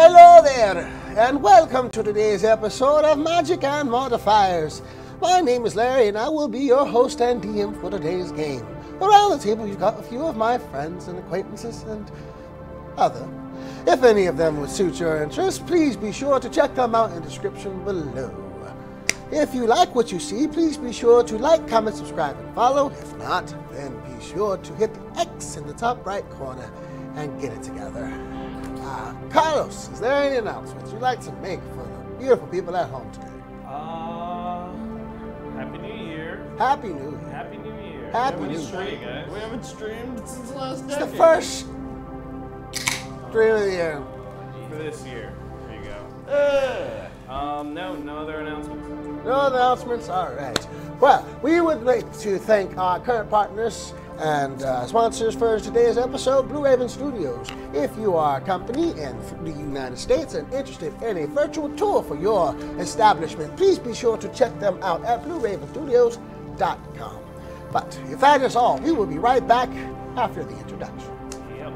Hello there, and welcome to today's episode of Magic and Modifiers. My name is Larry, and I will be your host and DM for today's game. Around the table, you've got a few of my friends and acquaintances and other. If any of them would suit your interest, please be sure to check them out in the description below. If you like what you see, please be sure to like, comment, subscribe, and follow. If not, then be sure to hit the X in the top right corner and get it together. Carlos, is there any announcements you'd like to make for the beautiful people at home today? Happy New Year. Happy New Year. Happy New Year. Happy New Year, guys. We haven't streamed since last decade. It's the first stream of the year. For this year. There you go. No other announcements. No announcements? All right. Well, we would like to thank our current partners and sponsors for today's episode, Blue Raven Studios. If you are a company in the United States and interested in a virtual tour for your establishment, please be sure to check them out at blueravenstudios.com. But if that is all, we will be right back after the introduction. Yep.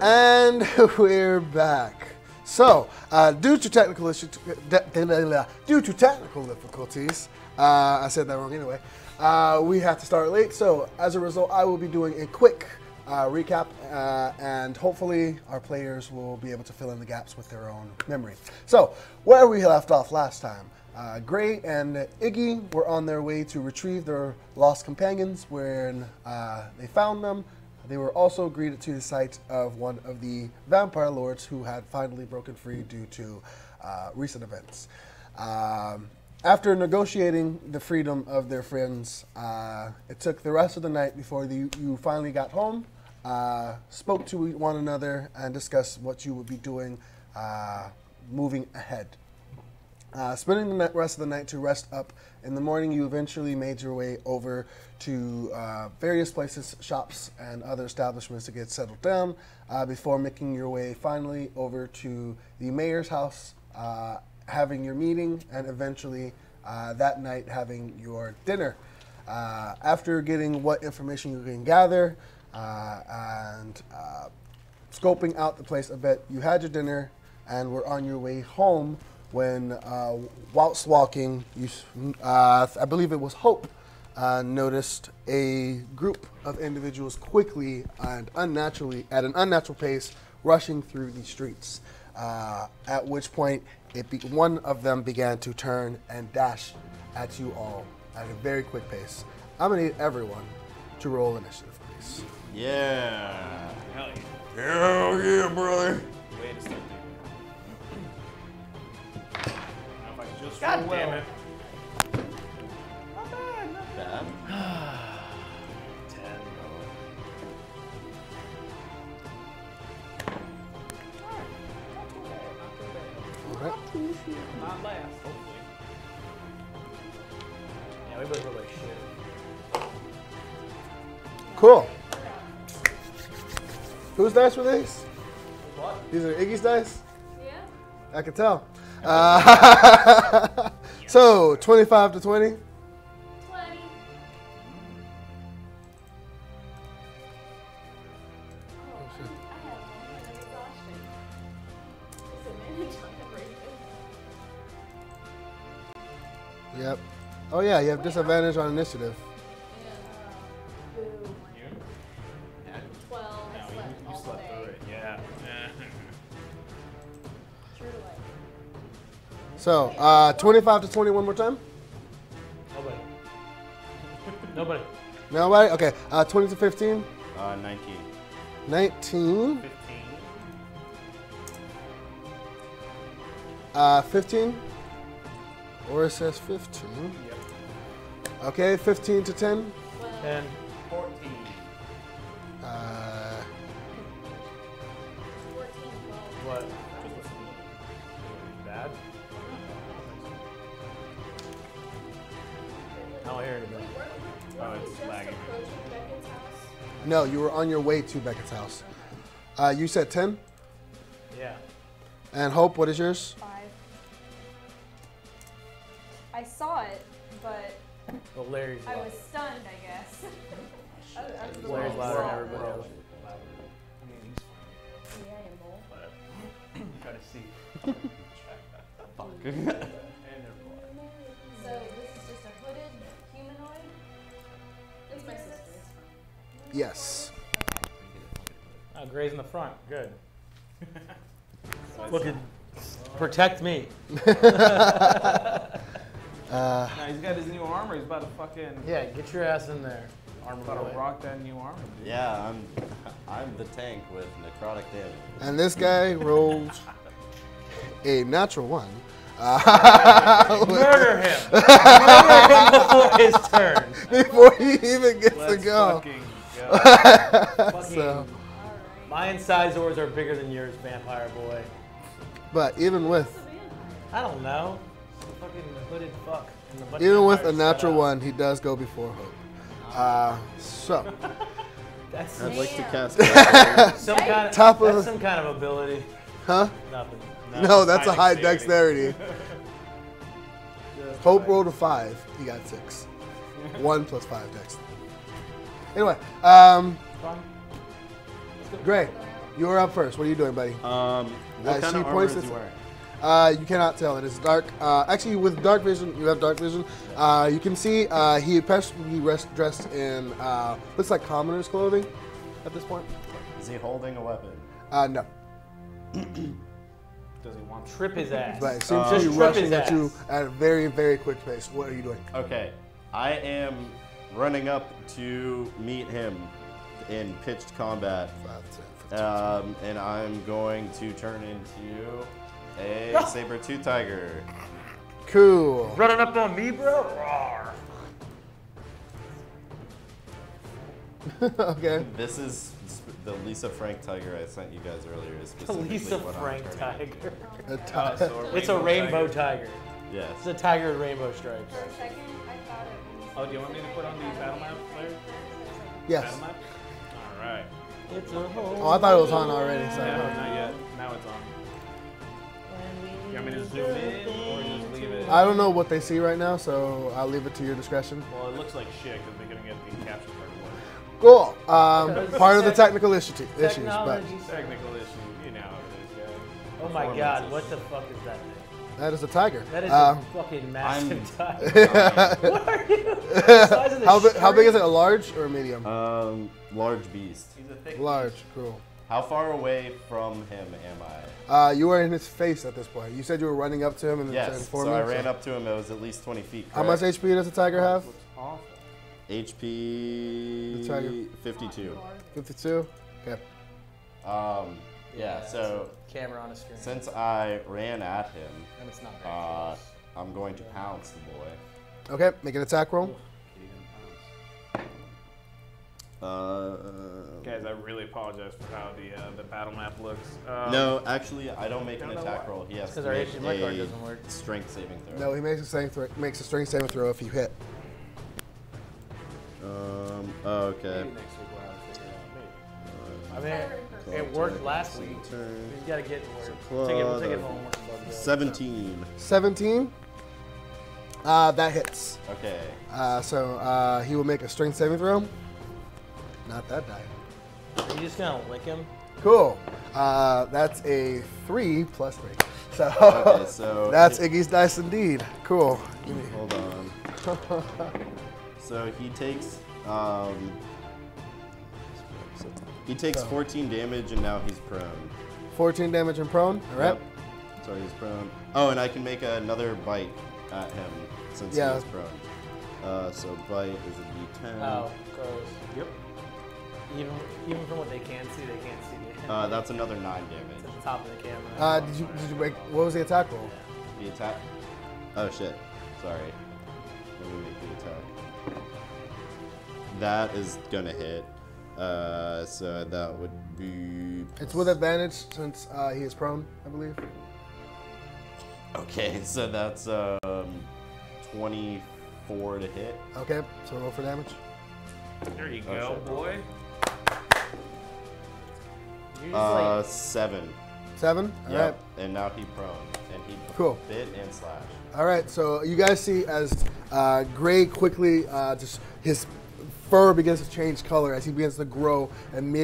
And we're back. So, due to technical difficulties, I said that wrong anyway. We have to start late. So, as a result, I will be doing a quick recap, and hopefully, our players will be able to fill in the gaps with their own memory. So, where we left off last time, Gray and Iggy were on their way to retrieve their lost companions. When they found them, they were also greeted to the sight of one of the vampire lords who had finally broken free due to recent events. After negotiating the freedom of their friends, it took the rest of the night before you finally got home, spoke to one another, and discussed what you would be doing moving ahead. Spending the rest of the night to rest up, in the morning you eventually made your way over to various places, shops, and other establishments to get settled down before making your way finally over to the mayor's house, having your meeting, and eventually that night having your dinner. After getting what information you can gather and scoping out the place a bit, you had your dinner and were on your way home when, whilst walking, I believe it was Hope, noticed a group of individuals quickly and unnaturally, at an unnatural pace, rushing through the streets. At which point, one of them began to turn and dash at you all at a very quick pace. I'm gonna need everyone to roll initiative, please. Yeah. Hell yeah. Hell yeah, brother. Way to start, Just God roll damn well. it. Not bad, not bad. 10. All right. Not last, hopefully. Yeah, we both roll like shit. Cool. Whose dice were these? What? These are Iggy's dice? Yeah. I can tell. So 25 to 20. 20. I have one exhaustion. Disadvantage on everything. Yep. Oh yeah, you have disadvantage on initiative. Boo. You? 12. No, I slept you all slept day. through it. Yeah. True to life. So 25 to 20 one more time. Nobody. Nobody. Nobody? Okay. 20 to 15. 19. 19. 15. 15. Orys says 15. Yep. Okay, 15 to 10. 10. 14. 14, 12. What? Bad? I don't hear anything. Oh, it's lagging. Approaching Beckett's house. No, you were on your way to Beckett's house. You said 10. Yeah. And Hope, what is yours? 5. I saw it, but Well, Larry's I loud. was stunned, I guess. I was the Larry's one louder than who saw everybody it. else. I mean, he's fine. Yeah, I'm bold. But try to see. Fuck. And they're blind. So this is just a hooded humanoid? It's my sister's. Yes. Oh, Gray's in the front. Good. Look at. Protect me. Now he's got his new armor. He's about to fucking. Yeah, get your ass in there. Armor About boy. to rock that new armor, dude. Yeah, I'm the tank with necrotic damage. And this guy rolled a natural 1. Murder him. Murder him before his turn. Before he even gets to Let's go. fucking go. Fucking, So, my incisors are bigger than yours, vampire boy. but even with I don't know. Fucking hooded fuck. And a bunch of even with a vampires set natural up. 1, he does go before Hope. So That's I'd like to Damn. cast. some kind of Top of that's the- some kind of ability. huh? Nothing. No, that's a high high dexterity. Hope rolled a 5. He got 6. 1 plus 5 dex. Anyway, Fun. Gray, you're up first. What are you doing, buddy? What kind she of armor points is it- he wearing? You cannot tell. It is dark. Actually, with dark vision, you have dark vision. You can see he dressed in looks like commoner's clothing at this point. Is he holding a weapon? No, Does he want to? Trip his ass. but it seems to Just be trip rushing his at you ass. at a very, very quick pace. What are you doing? Okay, I am running up to meet him in pitched combat, 5, 10, 15. and I'm going to turn into a saber-tooth tiger. Cool. Running up on me, bro? Roar. Okay. This is the Lisa Frank tiger I sent you guys earlier. Is The specifically Lisa what I'm Frank turning into. tiger. A Oh, ti- so It's a rainbow tiger. Yes. It's a tiger with rainbow stripes. For a second, I thought it was. Oh, do you want me to put on the battle map, Larry? Yes. Battle map? All right. It's a whole. Oh, I thought it was on already. No, Sorry. not yet. Now it's on. You want me to zoom in or just leave it? I don't know what they see right now, so I'll leave it to your discretion. Well, it looks like shit because they're gonna get the capture card to work. Cool. Part of the technical issues, but Technology. Technical issue, you know how it is, guys. Oh my god, what the fuck is that thing? that is a tiger. That is a fucking massive I'm- tiger. What are you? The size of the How big is it? A string? large or a medium? Large beast. He's a thick. Large. Cool. How far away from him am I? You were in his face at this point. You said you were running up to him and Yes. informing So I him, ran up to him. It was at least 20 feet. How much correct? HP does a tiger have? Looks awful. HP The tiger. 52. 52? Okay. Yeah, so Camera on a screen. since I ran at him, And it's not very close. I'm going to pounce the boy. Okay, make an attack roll. Guys, I really apologize for how the battle map looks. No, actually, I don't make an Don't know attack why. roll. He has Because to our make HDMI card a doesn't work. strength saving throw. No, he makes a strength saving throw if you hit. Okay. Maybe next week we'll have to figure it out. Maybe. I mean, It worked last week. Turn. He's got to get to work. Claw, We'll take it home. 17. 17. That hits. Okay. So he will make a strength saving throw. Not that die. Are you just going to lick him? Cool. That's a 3 plus 3. So, Okay, so that's Iggy's dice indeed. Cool. Hold on. So he takes 14 damage and now he's prone. 14 damage and prone. All right. Yep. Sorry, he's prone. Oh, and I can make another bite at him since Yeah. he's prone. So bite is a D10. Oh, gross. Yep. Even from what they can see, they can't see the That's another 9 It's damage. at the top of the camera. Did you make, what was the attack roll? The attack. Oh shit. Sorry. Let me make the attack. That is gonna hit. So that would be. It's with advantage since he is prone, I believe. Okay, so that's 24 to hit. Okay, so roll for damage. There you Oh, go, shit. boy. You're just 7. 7. All right. And now he prone, and he Cool. bit and slash. All right, so you guys see as Gray quickly, just his fur begins to change color as he begins to grow, and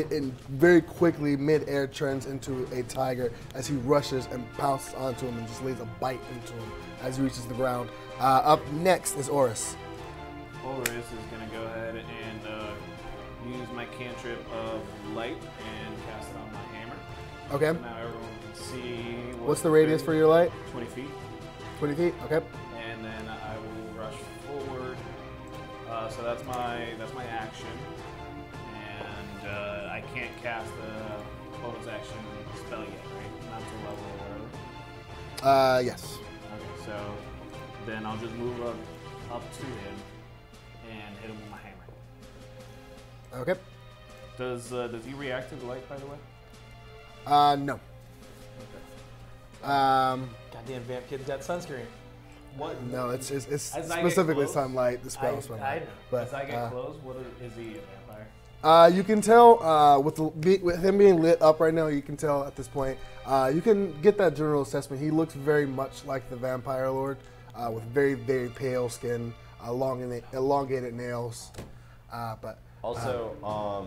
very quickly mid-air turns into a tiger as he rushes and pounces onto him and just lays a bite into him as he reaches the ground. Up next is Orys. Orys is going to go ahead and use my cantrip of light and cast it on my hammer. Okay. Now everyone can see What's the radius for your light? 20 feet. 20 feet. Okay. And then I will rush forward. So that's my action. And I can't cast the bonus action spell yet, right? Not to level or whatever. Yes. Okay, so then I'll just move up to him and hit him with my hammer. Okay. Does he react to the light, by the way? No. goddamn vamp kid's got sunscreen. What? No, it's As I get specifically close, sunlight. The spell I sunlight. know. But As I get close, is he a vampire? you can tell with him being lit up right now. You can tell at this point. You can get that general assessment. He looks very much like the vampire lord, with very pale skin, elongated nails. But Also,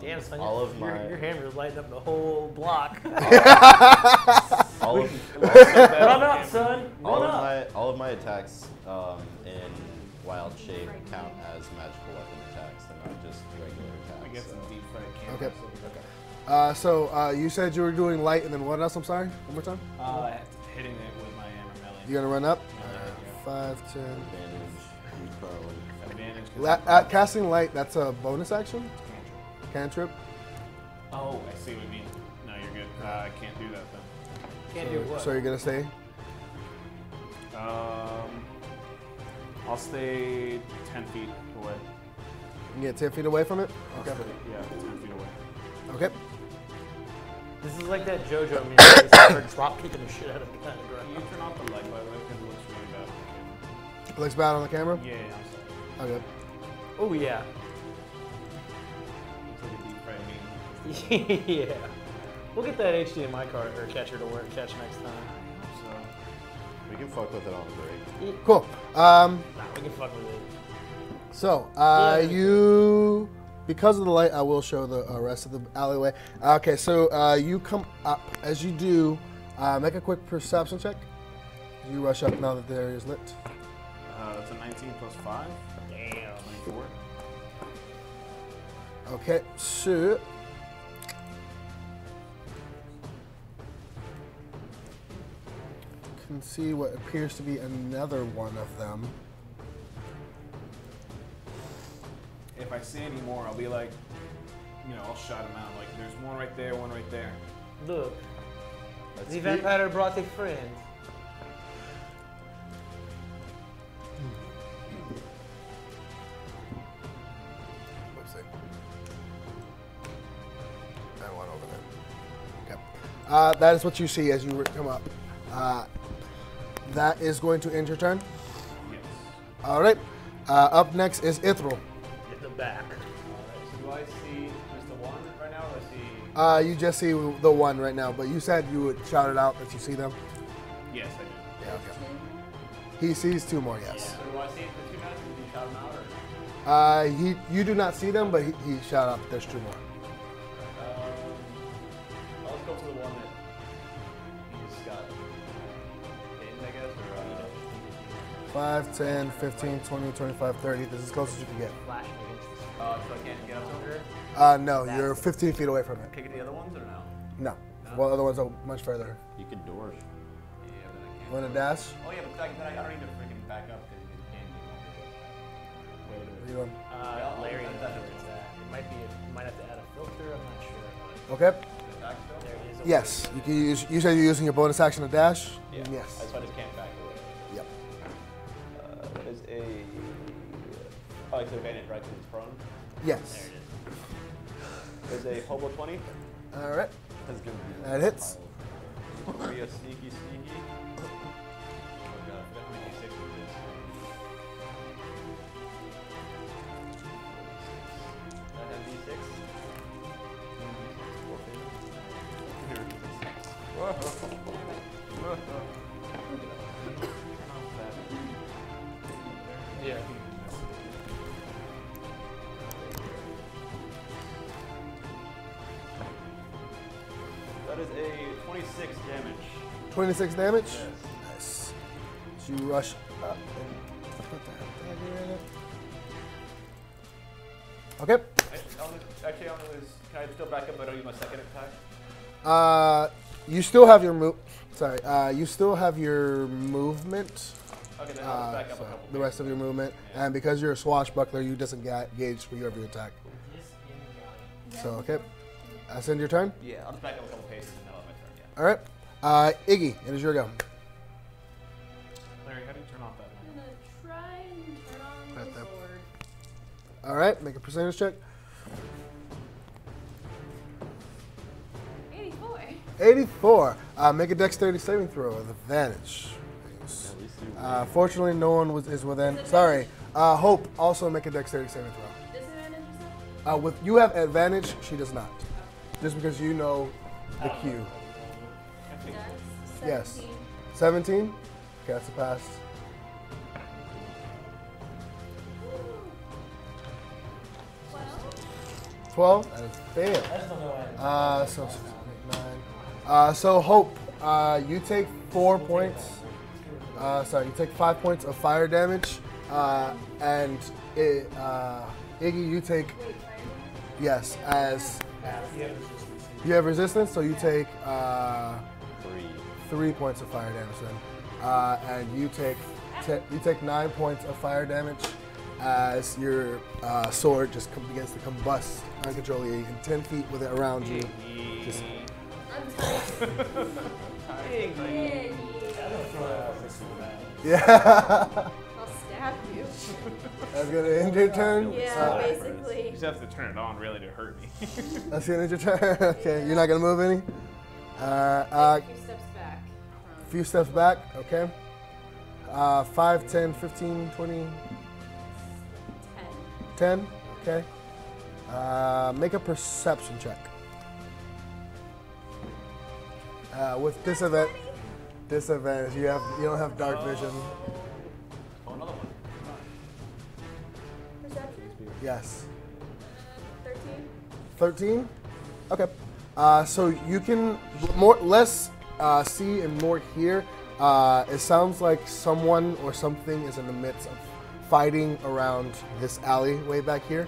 Damn, son, all of my your hammer's lighting up the whole block. all of Run up, son. Run up. all of my attacks in wild shape count as magical weapon attacks. They're not just regular attacks. I get some deep fried Okay. camera. So you said you were doing light, and then what else? I'm sorry. One more time. Hitting it with my hammer melee. You're gonna run up. Yeah. 5, 10. Advantage. He's prone. Advantage. 'Cause At casting light, that's a bonus action. it's Cantrip. Oh, I see what you mean. No, you're good. I can't do that then. Can't do what? So you're gonna stay. I'll stay 10 feet away. You can get 10 feet away from it. Okay. Yeah, 10 feet away. Okay. This is like that JoJo meme where they start drop kicking the shit out of the ground. Can you turn off the light, by the way, because it looks really bad on the camera. Looks bad on the camera. Yeah, I'm sorry. Okay. Oh yeah. It's like a deep fried meme. Yeah. We'll get that HDMI card or catcher to work catch next time. So, We can fuck with it on the break. Cool. Nah, we can fuck with it. So Yeah. you, because of the light, I will show the rest of the alleyway. Okay. So you come up. As you do, make a quick perception check. You rush up now that the area is lit. that's a 19 plus 5. Damn. 24. Okay. So. Can see what appears to be another one of them. If I see any more, I'll be like, I'll shout them out. Like, there's one right there, one right there. Look, Let's the be- vampire brought a friend. Let's see. That one over there. Okay. That is what you see as you come up. That is going to end your turn. Yes. All right. Up next is Ithryl. Get the back. Alright, so do I see just the one right now, or do I see You just see the one right now, but you said you would shout it out that you see them. Yes, I did. Yeah, okay. He sees 2 more, yes. So do I see the 2 guys? Did you shout them out? Or? You do not see them, but he shout out that there's 2 more. Let's go for the one that he's got pinned, I guess. Or, 5, 10, 15, 20, 25, 30. This is as close as you can get. flashing against this. So I can't get up over here? No, you're 15 feet away from it. Kick it the other ones or no? No. Well, the other ones are much further. You could dodge. Yeah, but I can't. You want to dash? Oh yeah, but I don't need to freaking back up because you can't What are you doing? Larry knows where it's at. It might be. You might have to add a filter. I'm not sure. But Okay. there it is. Yes. You can use. You said you're using your bonus action to dash. Yeah. Yes. So I just can't back away. Yep. That is a. Oh, it's advantage, right? Because it's prone. Yes. There it is. There's a hobo 20. All right. That's good. That hits. Be a sneaky. Oh god, I forgot how many d6 it is. That has d6. Yeah. That is a 26 damage. 26 damage. Yes. Nice. So you rush up and put that dagger in it. Okay. Actually, can I still back up but I don't use my second attack? You still have your move. Sorry. You still have your movement. Okay, then I'll just back up So a couple. the rest of your movement, and because you're a swashbuckler, you disengage for your every attack. So okay. That's your turn. Yeah, I'll just back up a couple paces and then I'll have my turn. Yeah. All right. Iggy, it is your go. Larry, how do you turn off that I'm one? gonna try and turn on Right the there. sword. All right. Make a percentage check. 84. 84. Make a dexterity saving throw with advantage. At least you Fortunately, no one is within. Sorry. Hope also make a dexterity saving throw. Disadvantage or something? With you have advantage, she does not. Just because you know the cue. That's Yes. 17. 17. Okay, that's a pass. 12. That is fail. I just don't know why. So 6, 8, 9. So Hope, you take 4 points. Sorry, you take 5 points of fire damage, and Iggy, you take yes as you have resistance, so you take 3 points of fire damage then, and you take 9 points of fire damage as your sword just begins to combust uncontrollably, and 10 feet with it around you. Just, yeah. I'll stab you. That's gonna end your turn. Yeah, You basically. just have to turn it on really to hurt me. That's gonna end your turn. Okay, you're not gonna move any. A few steps back. A few steps back. Okay. 5, 10, 15, 20, 10. Okay. Make a perception check. With disadvantage, you don't have dark vision. Oh, another one. Perception? Yes. 13. 13. Okay. So you can less see and more hear. It sounds like someone or something is in the midst of fighting around this alley way back here.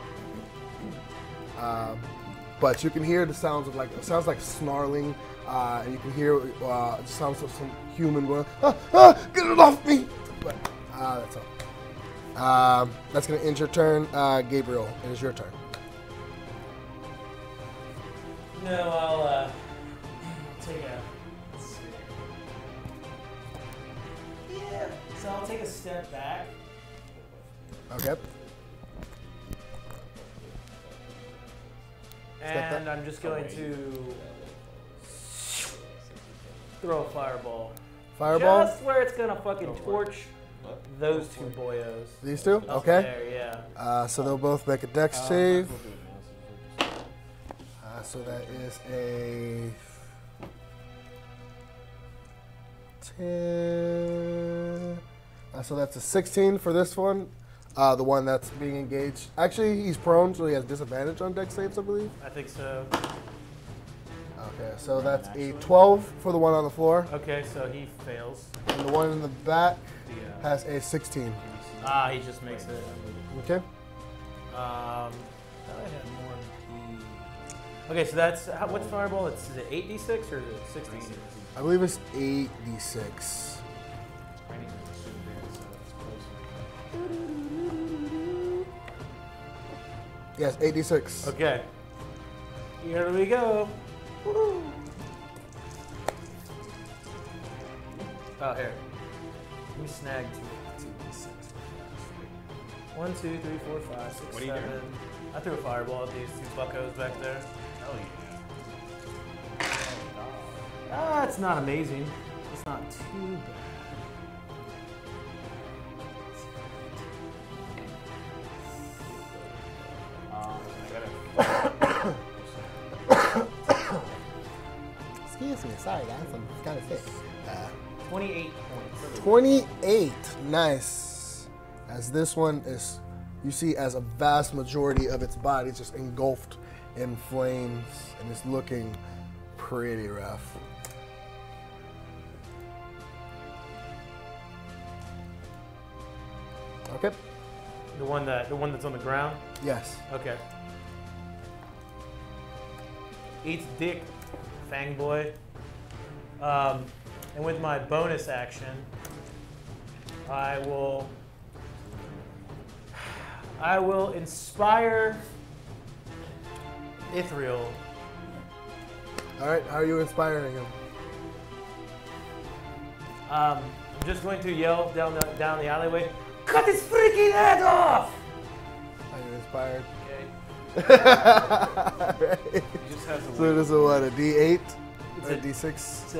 But you can hear the sounds of it sounds like snarling, and you can hear the sounds of some human going, get it off me! But that's all. That's gonna end your turn. Gabriel, it is your turn. No, I'll take a. Let's see. Yeah. So I'll take a step back. Okay. And I'm just going to throw a fireball. Fireball? Just where it's gonna fucking torch those two boyos. These two? Up Okay. There, yeah. So they'll both make a dex save. So that is a 10. So that's a 16 for this one. The one that's being engaged. Actually, he's prone, so he has disadvantage on dex saves, I believe. I think so. Okay, so that's a 12 for the one on the floor. Okay, so he fails. And the one in the back has a 16. Ah, he just makes it. Okay. I had more. Okay, so that's what's fireball? Is it 8d6 or is it 16? I believe it's 8d6. Yes, 8d6. Okay. Here we go. Woo. Oh, here. Let me snag 2d6. 1, 2, 3, 4, 5, 6, What are you 7. doing? I threw a fireball at these two buckos back there. Hell yeah. Ah, it's not amazing. It's not too bad. Excuse me, sorry guys, I'm kind of sick. 28 points. 28, nice. As this one is, you see as a vast majority of its body is just engulfed in flames and it's looking pretty rough. Okay. The one that's on the ground? Yes. Okay. Eats dick, Fang Boy. And with my bonus action, I will inspire Ithryl. All right, how are you inspiring him? I'm just going to yell down the alleyway, "Cut his freaking head off!" Are you inspired? Okay. Right. He just has So this is what, a D8 It's or a a- D6? It's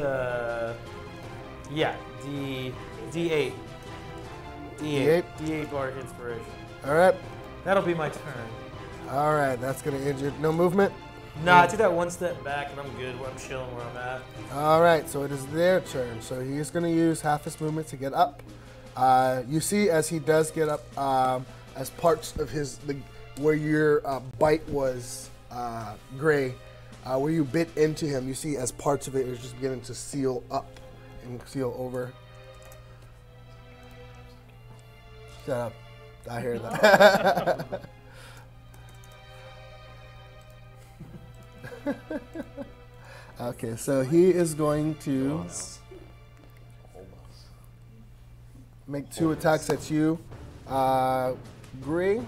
yeah, D8. D8? D8 bardic inspiration. All right, That'll be my turn. all right. That's gonna end your no movement. Nah, I took that one step back and I'm good. I'm chilling where I'm at. All right, so it is their turn. So he's going to use half his movement to get up. You see, as he does get up, as parts of where your bite was gray, where you bit into him, you see as parts of it is just beginning to seal up and seal over. Shut up! I hear that. Okay, so he is going to make 2 attacks at you. Gray.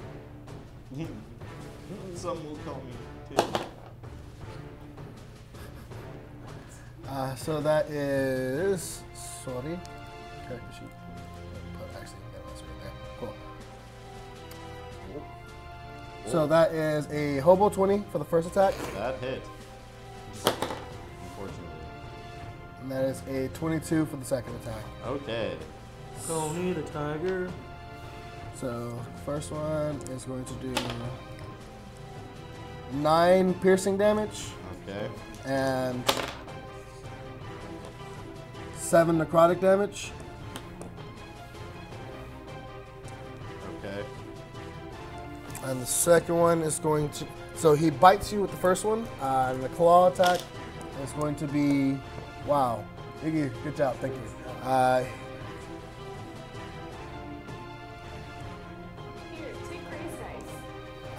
Some will call me too. So that is, sorry, character sheet. Actually, that's right there. Cool. So that is a hobo 20 for the first attack, That hit. Unfortunately. and that is a 22 for the second attack. Okay. Call me the tiger. So first one is going to do 9 piercing damage Okay. and 7 necrotic damage. Okay. And the second one is going to, so he bites you with the first one, and the claw attack is going to be, wow, Iggy, good job, thank you. Here, take Grace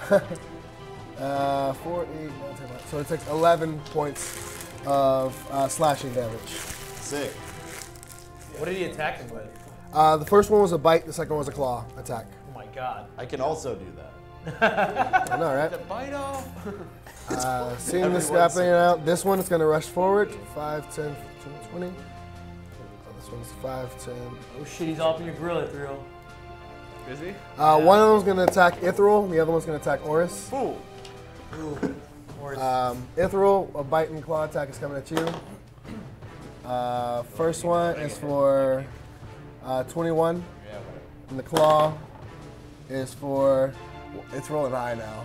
dice. 4, 8, 9, 10, 11. So it takes 11 points of slashing damage. Sick. What did he attack him with? The first one was a bite, the second one was a claw attack. Oh my god. I can also do that. I know, right? Bite off. Seeing this happening out, this one is going to rush forward. 5, 10, 15, 20. This one's 5, 10. Oh shit, he's off in your grill, Ithryl. Is he? One of them is going to attack Ithryl, and the other one's going to attack Orys. Ooh. Or Ithryl, a bite and claw attack is coming at you. First one is for 21, and the claw is for, it's rolling high now,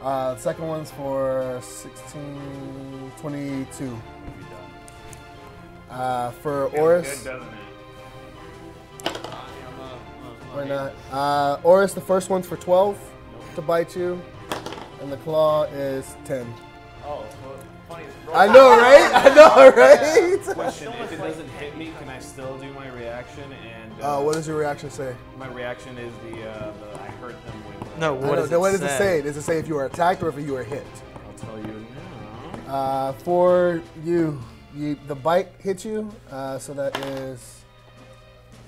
The second one's for 16, 22. For Orys, Good, doesn't it? why not? Orys, the first one's for 12 to bite you, and the claw is 10. Oh, well, funny. I know, right? I know, right? Question: if it doesn't hit me, can I still do my reaction? And What does your reaction say? my reaction is the I hurt them with. No, I what know, does then what it does it say? say? Does it say if you were attacked or if you were hit? I'll tell you now. For you, the bite hits you, so that is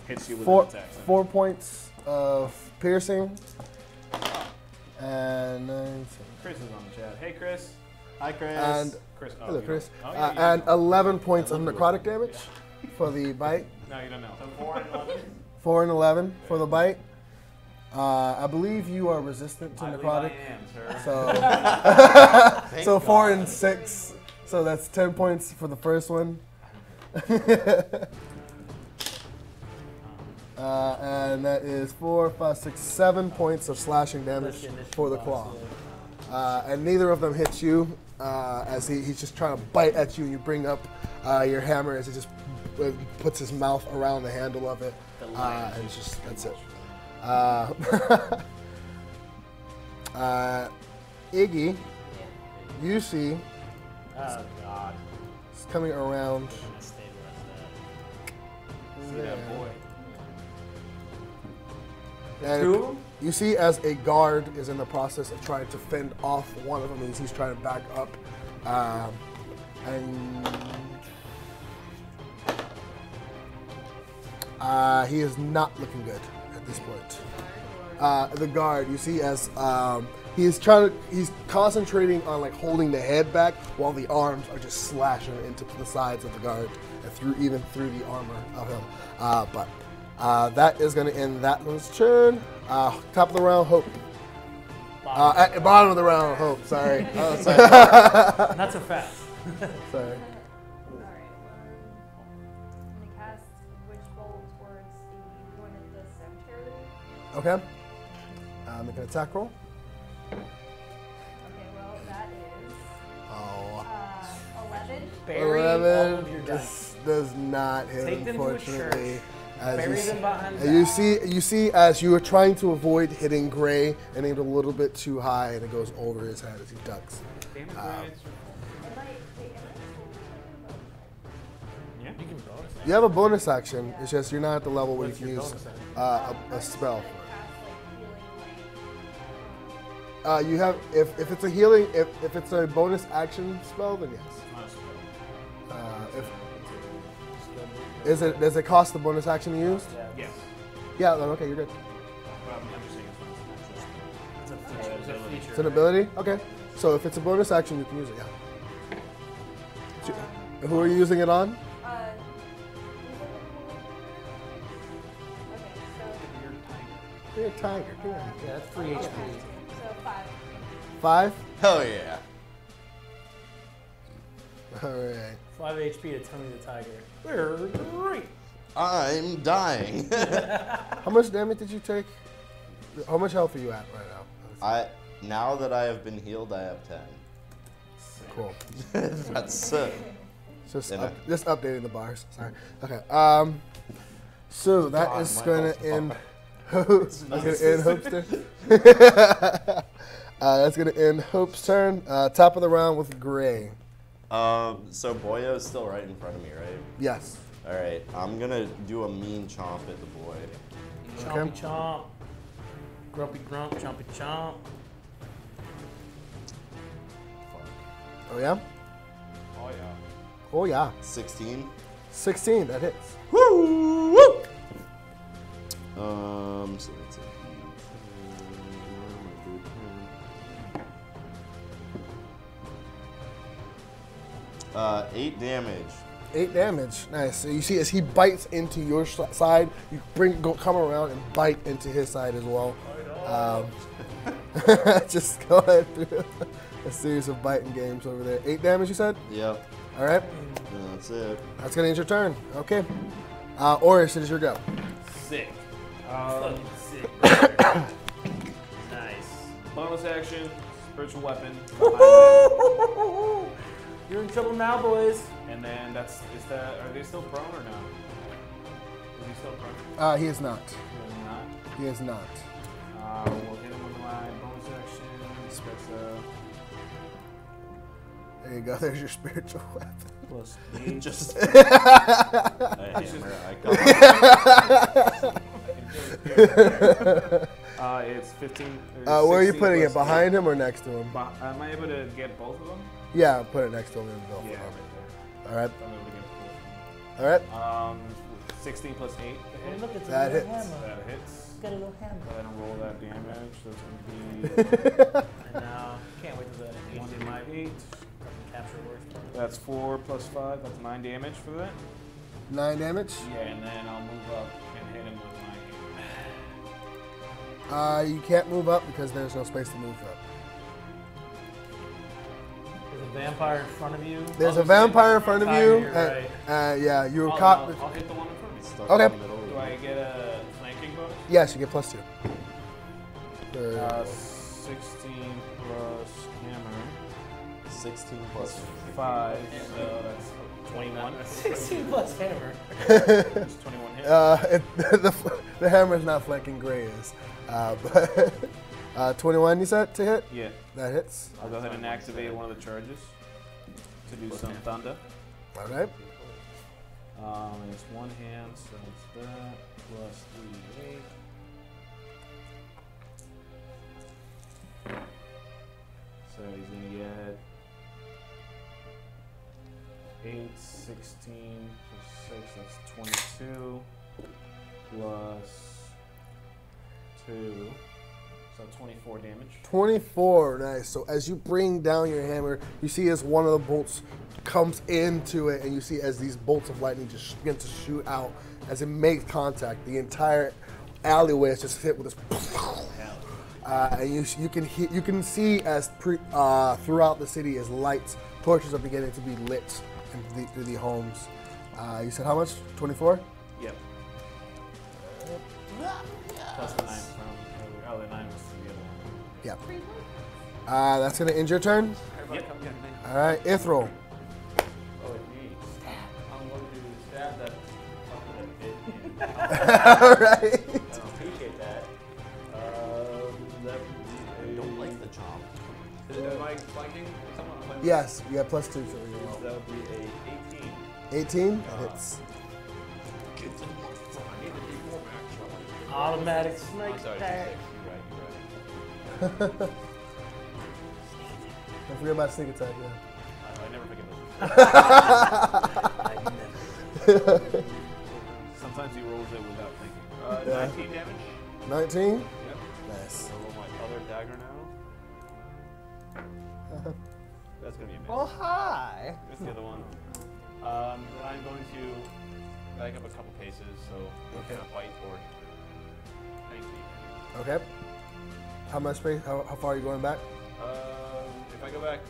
Hits you with four, an attack. 4 points of piercing. And 9, Chris is on the chat. Hey, Chris. Hi, Chris. and Chris. Oh, hello, you Chris. don't- oh, yeah, And 11 points of necrotic damage for the bite. No, you don't know. So 4 and 11. 4 and 11 for the bite. I believe you are resistant to I believe necrotic. I am, sir. So, so 4 and 6. So that's 10 points for the first one. And that is 4, 5, 6, 7 points of slashing damage for the claw. And neither of them hits you as he's just trying to bite at you. You bring up your hammer as he just puts his mouth around the handle of it. And it's just, that's it. Iggy, you see, Oh God. it's coming around. See that boy. And Two of them? you see as a guard is in the process of trying to fend off one of them as he's trying to back up. He is not looking good at this point. The guard, you see as he's concentrating on like holding the head back while the arms are just slashing into the sides of the guard and even through the armor of him. That is going to end that one's turn. Top of the round, Hope. At bottom of the round, Hope. Sorry. Not so fast. Sorry. Alright, I'm gonna cast Witch Bolt towards the one at the cemetery. Okay. Make an attack roll. Okay, well, that is Oh. 11. Bury all 11 of your dice. does not hit, Take them to a unfortunately. church. As Bury you them behind and you see as you are trying to avoid hitting Gray and aimed a little bit too high and it goes over his head as he ducks. Damn it, Am I, wait, am I Yeah. You can bonus that. You have a bonus action, it's just you're not at the level where you What's can your use bonus action? a spell cast, for like, healing, it. You have if it's a healing if it's a bonus action spell then yes. Does it cost the bonus action to use? Yes. Yeah, then okay, you're good. Well, I'm just saying it's not It's a feature. It's a feature. It's an ability? Okay. So if it's a bonus action, you can use it, yeah. So, who are you using it on? okay, so You're a tiger, come on. Yeah, that's free HP. so 5. 5? Hell yeah. Alright. 5 HP to Tony the Tiger. We're great. I'm dying. How much damage did you take? How much health are you at right now? Now that I have been healed, I have 10. Cool. That's Just, Dinner. just updating the bars. Sorry. Okay. So that God, is my going health's to end. That's going to end Hope's turn. That's going to end Hope's turn. Top of the round with Gray. So Boyo is still right in front of me, right? Yes. All right, I'm gonna do a mean chomp at the boy. Chompy chomp. Grumpy grump, chompy chomp. Oh yeah. Oh yeah. Oh yeah. 16. 16. That hits. Woo! Woo! So that's a 8 damage. 8 damage. Nice. So you see, as he bites into your side, you come around and bite into his side as well. Just go ahead through a series of biting games over there. 8 damage, you said? Yep. All right. That's it. That's gonna end your turn. Okay. Orys, it is your go. Sick. Fucking sick. Nice. Bonus action, spiritual weapon behind him. You're in trouble now, boys. And then are they still prone or no? Is he still prone? He is not. He is not. He is not. We'll hit him with my bonus action. There you go. There's your spiritual weapon. Plus 8. Just He's it's 15. Where are you putting it? Behind him or next to him? Am I able to get both of them? Yeah, put it next to him and go. Yeah, for right it. there. All right. I'm able to get both All right. of them. 16 plus 8 to hit. Look, it's a That little hits. hammer. That hits. Got a little hammer. Go ahead and roll that damage. That's going to And now, can't wait till the be 1 to my 8. capture works. That's 4 plus 5. That's 9 damage for that. 9 damage. Yeah, and then I'll move up and hit him with my You can't move up because there's no space to move up. There's a vampire in front of you. There's a vampire in front of you. You're right. Yeah, you were I'll caught. I'll hit the one in front of me. stuck Okay. in the middle. Do I get a flanking bonus? Yes, you get +2. 16 plus hammer. 16 plus 5, so that's 21. 16 plus hammer. It's 21 hit. The hammer is not flanking, Gray is. But 21 you said to hit? Yeah. That hits. I'll go ahead and activate one of the charges to do some thunder. All right. And it's 1 hand, so it's that plus 3, 8. So he's gonna get 8, 16 plus 6, that's 22 plus 2, so 24 damage. 24, nice. So as you bring down your hammer, you see as one of the bolts comes into it, and you see as these bolts of lightning just begin to shoot out. As it makes contact, the entire alleyway is just hit with this. And you can see as throughout the city as lights, torches are beginning to be lit through the homes. You said how much? 24? Yep. Plus the 9 from the 9 was the other one. Yeah. That's gonna end your turn. Yep. All right, Ithryl. Oh, indeed. I'm going to stab that All right. I appreciate that. That would be a... Don't like the chomp. Am I flanking someone? Yes, you got +2 to your roll. That would be a 18. 18 that hits. Automatic Oh, snake sorry, attack. 6. You're right. Don't forget about sneak attack. Yeah. I never forget those. Sometimes he rolls it without thinking. 19 damage. 19. Yep. Nice. I'll roll my other dagger now. That's going to be a miss. Oh, hi. That's the other one. Then I'm going to back up a couple paces, so we're going to fight for 90 feet. Okay. How much space? How far are you going back? If I go back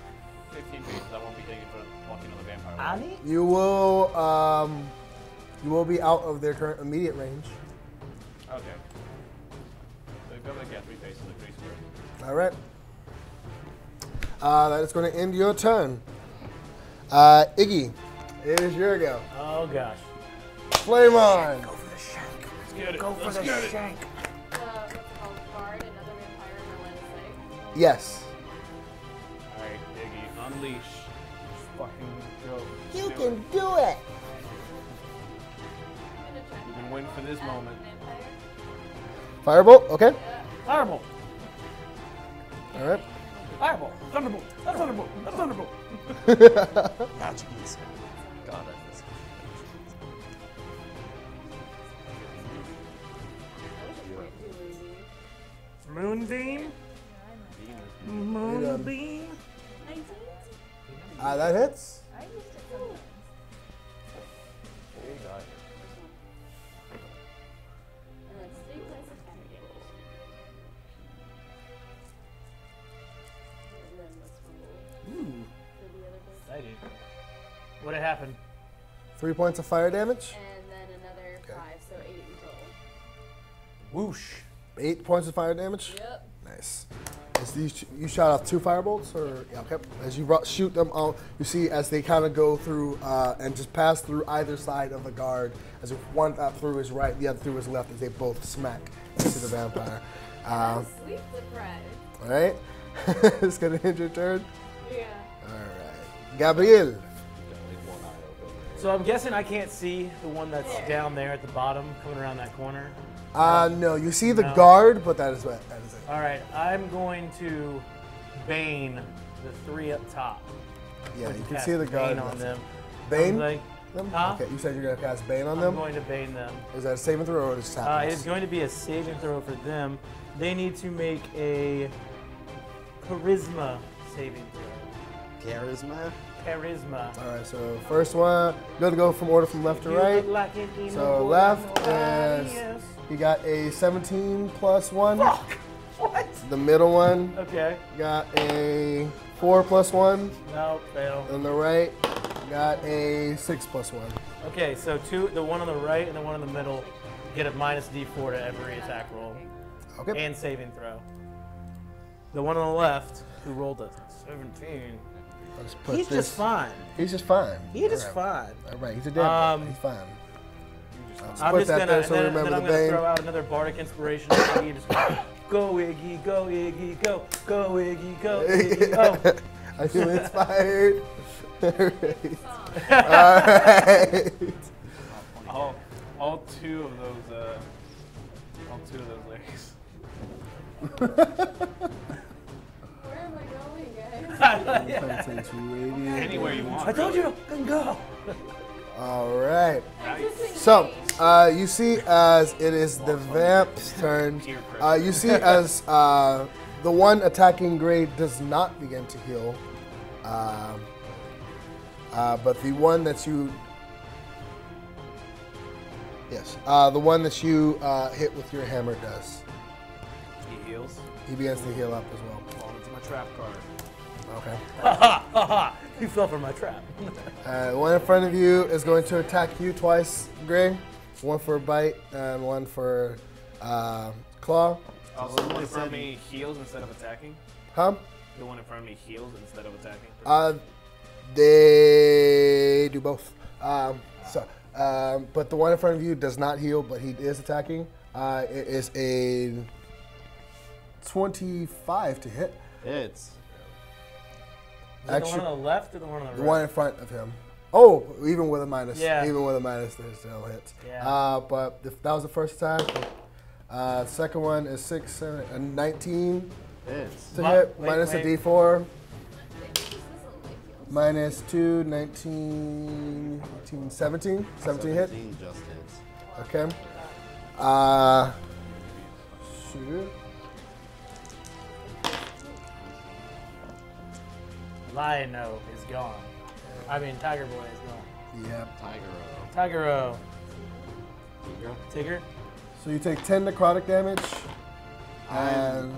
15 paces, I won't be taking for walking on the vampire. Annie? You will be out of their current immediate range. Okay. So go back 3 paces, like 3 square. All right. That is going to end your turn. Iggy, it is your go. Oh, gosh. Flame on. Let's get it. Let's get it. What's it called? Guard, another vampire in my line of sight. Yes. Alright, Iggy, unleash. Just fucking go. You Just can it. do it. I'm gonna try You've to been waiting for this add moment. vampire. Firebolt. Okay. Firebolt. All right. Firebolt. Thunderbolt. Thunderbolt. Thunderbolt. Magic missile. Got it. Moonbeam. Moonbeam. 19? That hits. I used it sometimes. Oh, God. And then 3 points of fire damage. And then let's roll Ooh. for the other person. Excited. What had happened? 3 points of fire damage. And then another 5, so 8 in total. Whoosh. 8 points of fire damage. Yep. Nice. You shot off 2 firebolts, or yeah, okay. As you shoot them out, you see as they kind of go through and just pass through either side of the guard. As if one through his right, the other through his left, as they both smack into the vampire. Sweet surprise. All right, it's gonna end your turn. Yeah. All right, Gabriel. So I'm guessing I can't see the one that's down there at the bottom, coming around that corner. No, you see the guard, but that is it. All right, I'm going to Bane the 3 up top. Yeah, you can Cast see the guard. Bane on them. Bane? Like, Them? huh? Okay, you said you're gonna cast Bane on I'm them. going to Bane them. Is that a saving throw or just tap? It is going to be a saving throw for them. They need to make a charisma saving throw. Charisma? Charisma. All right, so first one, you're gonna go from order from left to You right. look like an emo So boy left like nobody is else. he got a 17 plus 1. Fuck! What? The middle one Okay. got a 4 plus 1. No, fail. And the right got a 6 plus 1. Okay, so the one on the right and the one in the middle get a minus D4 to every attack roll Okay. and saving throw. The one on the left, who rolled a 17, Let's put he's this- just fine. He's just fine. He's just All right. fine. All right, he's a dead. He's fine. I'm put just that gonna, there and so we then, remember then I'm the gonna Bane. throw out another bardic inspiration. Iggy, just go Iggy, go Iggy, go Iggy, go Iggy. Oh, I feel inspired. All right. All two of those lyrics. Where am I going, guys? Anywhere you want. I told you, I can go. All right. Interesting So, change. you see as it is the vamp's turn, you see as the one attacking Gray does not begin to heal, but the one that you, the one that you hit with your hammer does. He heals. He begins to heal up as well. Fall into my trap card. Okay. You fell for my trap. One in front of you is going to attack you twice, Gray. One for a bite and one for claw. Also, the one in front of me heals instead of attacking. Huh? The one in front of me heals instead of attacking. They do both. But the one in front of you does not heal, but he is attacking. It is a 25 to hit. It's. Is it the one on the left or the one on the right? The one in front of him. Oh, even with a minus. Yeah. Even with a minus, there's still hits. Yeah. But if that was the first attack. Second one is 6, 7, and 19 It's. to What? hit. Wait, Minus wait. a D4. This doesn't like you. Minus 2, 19, 18, 17. 17 hit. 17 just hits. Okay. Shoot. Lion-O is gone. I mean, Tiger Boy is gone. Yep. Tiger-O. Tigger? So you take 10 necrotic damage. And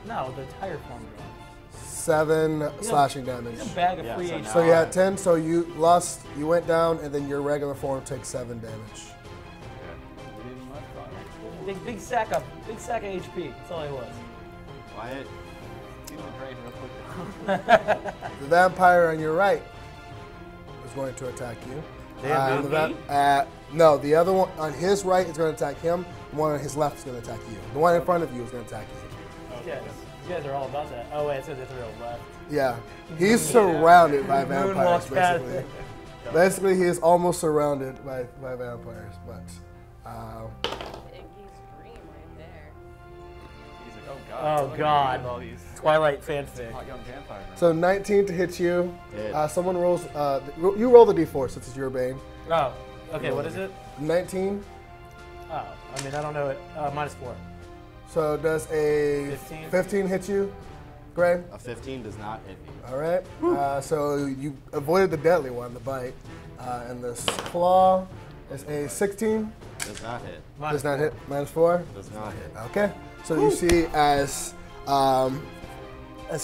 No, the Tiger form gone. 7 slashing damage. A bag of Yeah, free so HP. now- So you had 10, so you lost, you went down, and then your regular form takes 7 damage. Big sack of HP. That's all I was. Wyatt. Feel the drain real quick. The vampire on your right is going to attack you. Damn, dude, No, the other one on his right is going to attack him. The one on his left is going to attack you. The one in front of you is going to attack you. Yes. You guys are all about that. Oh, wait, it says Ithryl left. Yeah, he's surrounded by Moon vampires, walks past basically. it. Basically, he is almost surrounded by vampires, but Iggy's dream right there. He's like, oh god. Oh, look at God. me with all these Twilight fanfic. hot young vampires. so 19 to hit you. Hit. Someone rolls. You roll the d4 since it's your bane. Oh, okay, what is it? 19. Oh, I mean, I don't know it. Minus 4. So does a 15? 15 hit you, Gray? A 15 does not hit me. All right. So you avoided the deadly one, the bite, and this claw is a 16. Does not hit. Does not hit. Minus 4. Does not hit. Okay. So you see as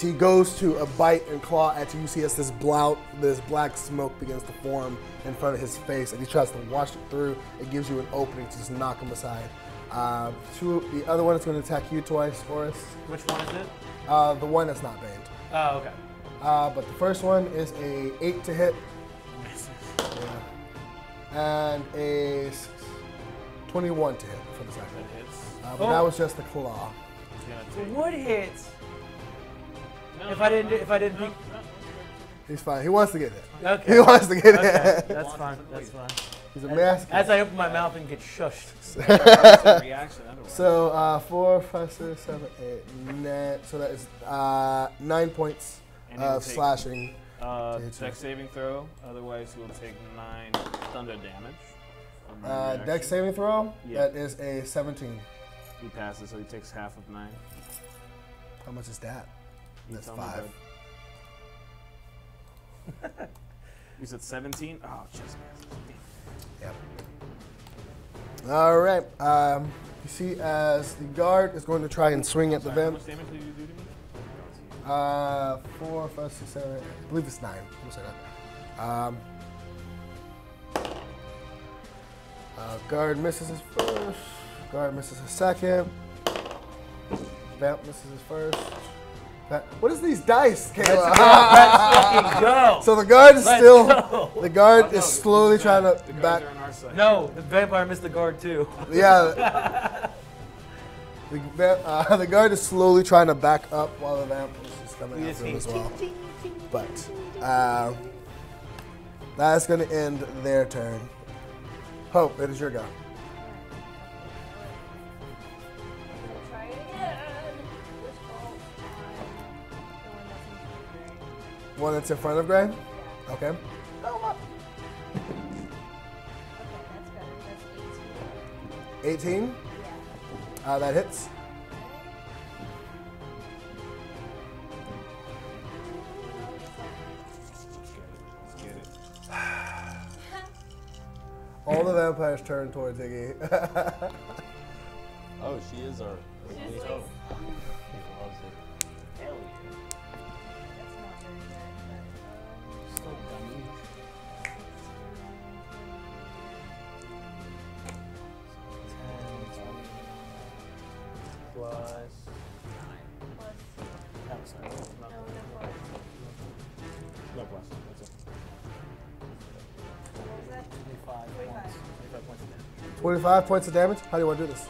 he goes to a bite and claw at you, you see as this black smoke begins to form in front of his face, and he tries to wash it through. It gives you an opening to just knock him aside. The other one is going to attack you twice, Orys. Which one is it? The one that's not banned. Oh, okay. But the first one is a 8 to hit. Yeah. And a 21 to hit for the second. That hits. But that was just the claw. He's gonna take. Would hit. No, If I didn't. no. He's fine. He wants to get hit. Okay. He wants to get Okay. hit. That's fine. That's fine. He's a mask. As I open my mouth and get shushed. It's a reaction otherwise. So 4, 5, 6, 7, 8, 9. So that is 9 points And he will of take, slashing. Dex saving throw. Otherwise, he will take 9 thunder damage. from my reaction. Dex saving throw. Yeah. That is a 17. He passes, so he takes half of 9. How much is that? You That's tell me, 5. bud. You said 17? Oh, jeez. Yep. All right. You see, as the guard is going to try and swing at the How vamp. much damage did you do to me? 4, 5, 6, 7, 8. I believe it's 9. We'll say that. Guard misses his first. Guard misses his second. Vamp misses his first. What is these dice, Kayla? Let's fucking go. So the guard is Let's still. go. The guard Oh, is no, slowly trying to the back. guards are on our side. No, the vampire missed the guard too. Yeah. The guard is slowly trying to back up while the vamp is coming after him as well. But that's going to end their turn. Hope, it is your go. Try it again. Which bolt on the one that's in front of Gray? One that's in front of Gray? Yeah. Okay. Okay, that's better. That's 18. 18. Yeah. That hits. Let's get it. All the vampires turn towards Iggy. Oh, she is our. She's He like, loves it. Hell that's not very good, but, yeah. So dummy. Plus. plus, Oh, sorry. no, no plus. No plus. That's it. What was that? 25 25. points. 25 points of damage. 25 points of damage. How do you want to do this?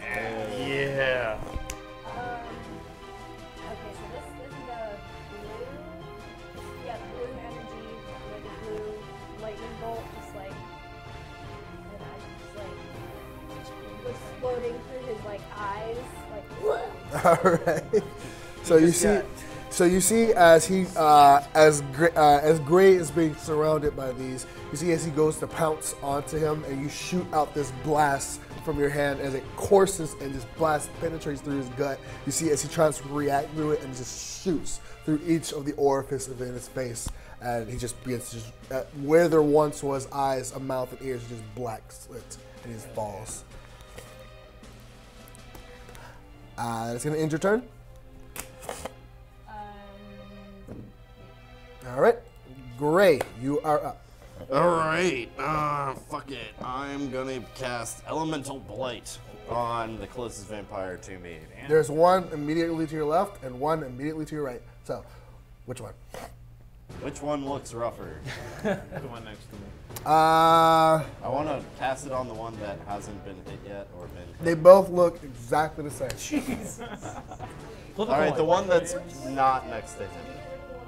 Yeah. Okay, so this is the blue, blue energy, like a blue lightning bolt, just like, and I just like, exploding through his like eyes, like, All right. So you see, as he, as Gray is being surrounded by these, you see as he goes to pounce onto him, and you shoot out this blast from your hand as it courses and this blast penetrates through his gut. You see as he tries to react to it and just shoots through each of the orifices in his face, and he just begins to just, where there once was eyes, a mouth, and ears, just black slits, and he just falls. That's gonna end your turn. All right, Gray, you are up. Alright, fuck it. I'm gonna cast Elemental Blight on the closest vampire to me. There's one immediately to your left and one immediately to your right. So, which one? Which one looks rougher? The one next to me. I want to cast it on the one that hasn't been hit yet or been hit. They both look exactly the same. Flip a Alright, coin. the one that's not next to him.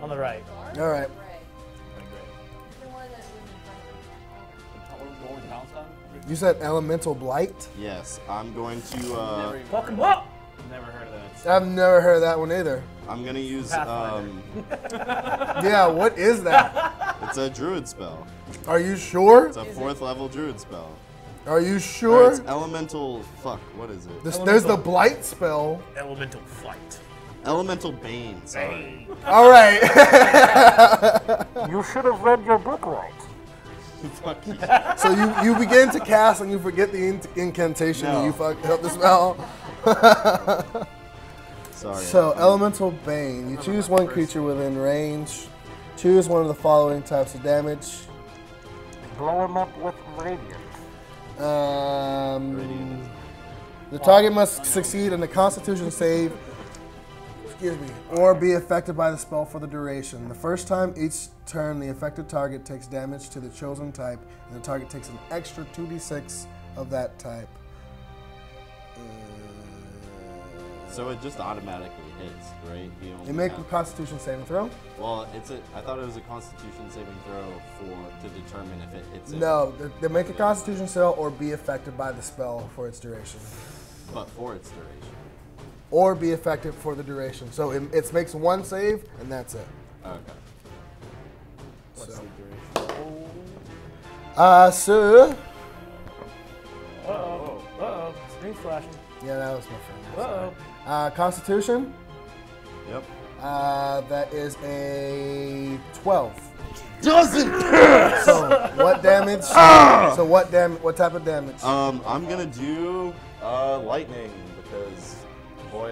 On the right. All right. the one that was in front of me. What was the bounce on? You said Elemental Blight? Yes, I'm going to, Never, Fuck him up! never heard of that. I've never heard of that one either. I'm gonna use, Pathfinder. Yeah, what is that? it's a druid spell. Are you sure? It's a 4th level druid spell. Are you Or sure? it's elemental, fuck, what is it? There's the Blight spell. Elemental flight. Elemental Bane, sorry. All right. You should have read your book right. Fuck you. So you begin to cast and you forget the incantation and No. you fucked up the spell. Sorry. So, Elemental Bane. You choose one creature within range. Choose one of the following types of damage. Blow him up with radiant. The target must succeed in a Constitution save, excuse me, or be affected by the spell for the duration. The first time each turn, the affected target takes damage to the chosen type, and the target takes an extra 2d6 of that type. So it just automatically hits, right? You make a Constitution saving throw? Well, I thought it was a Constitution saving throw to determine if it hits it. No, they make a Constitution save or be affected by the spell for its duration. But for its duration. Or be affected for the duration. So it makes one save, and that's it. Okay. What's So. the duration? So. Uh-oh. Screen's flashing. Yeah, that was my friend. Uh-oh. Constitution. Yep. That is a 12. Doesn't! So what damage? So what type of damage? I'm gonna do lightning because boy.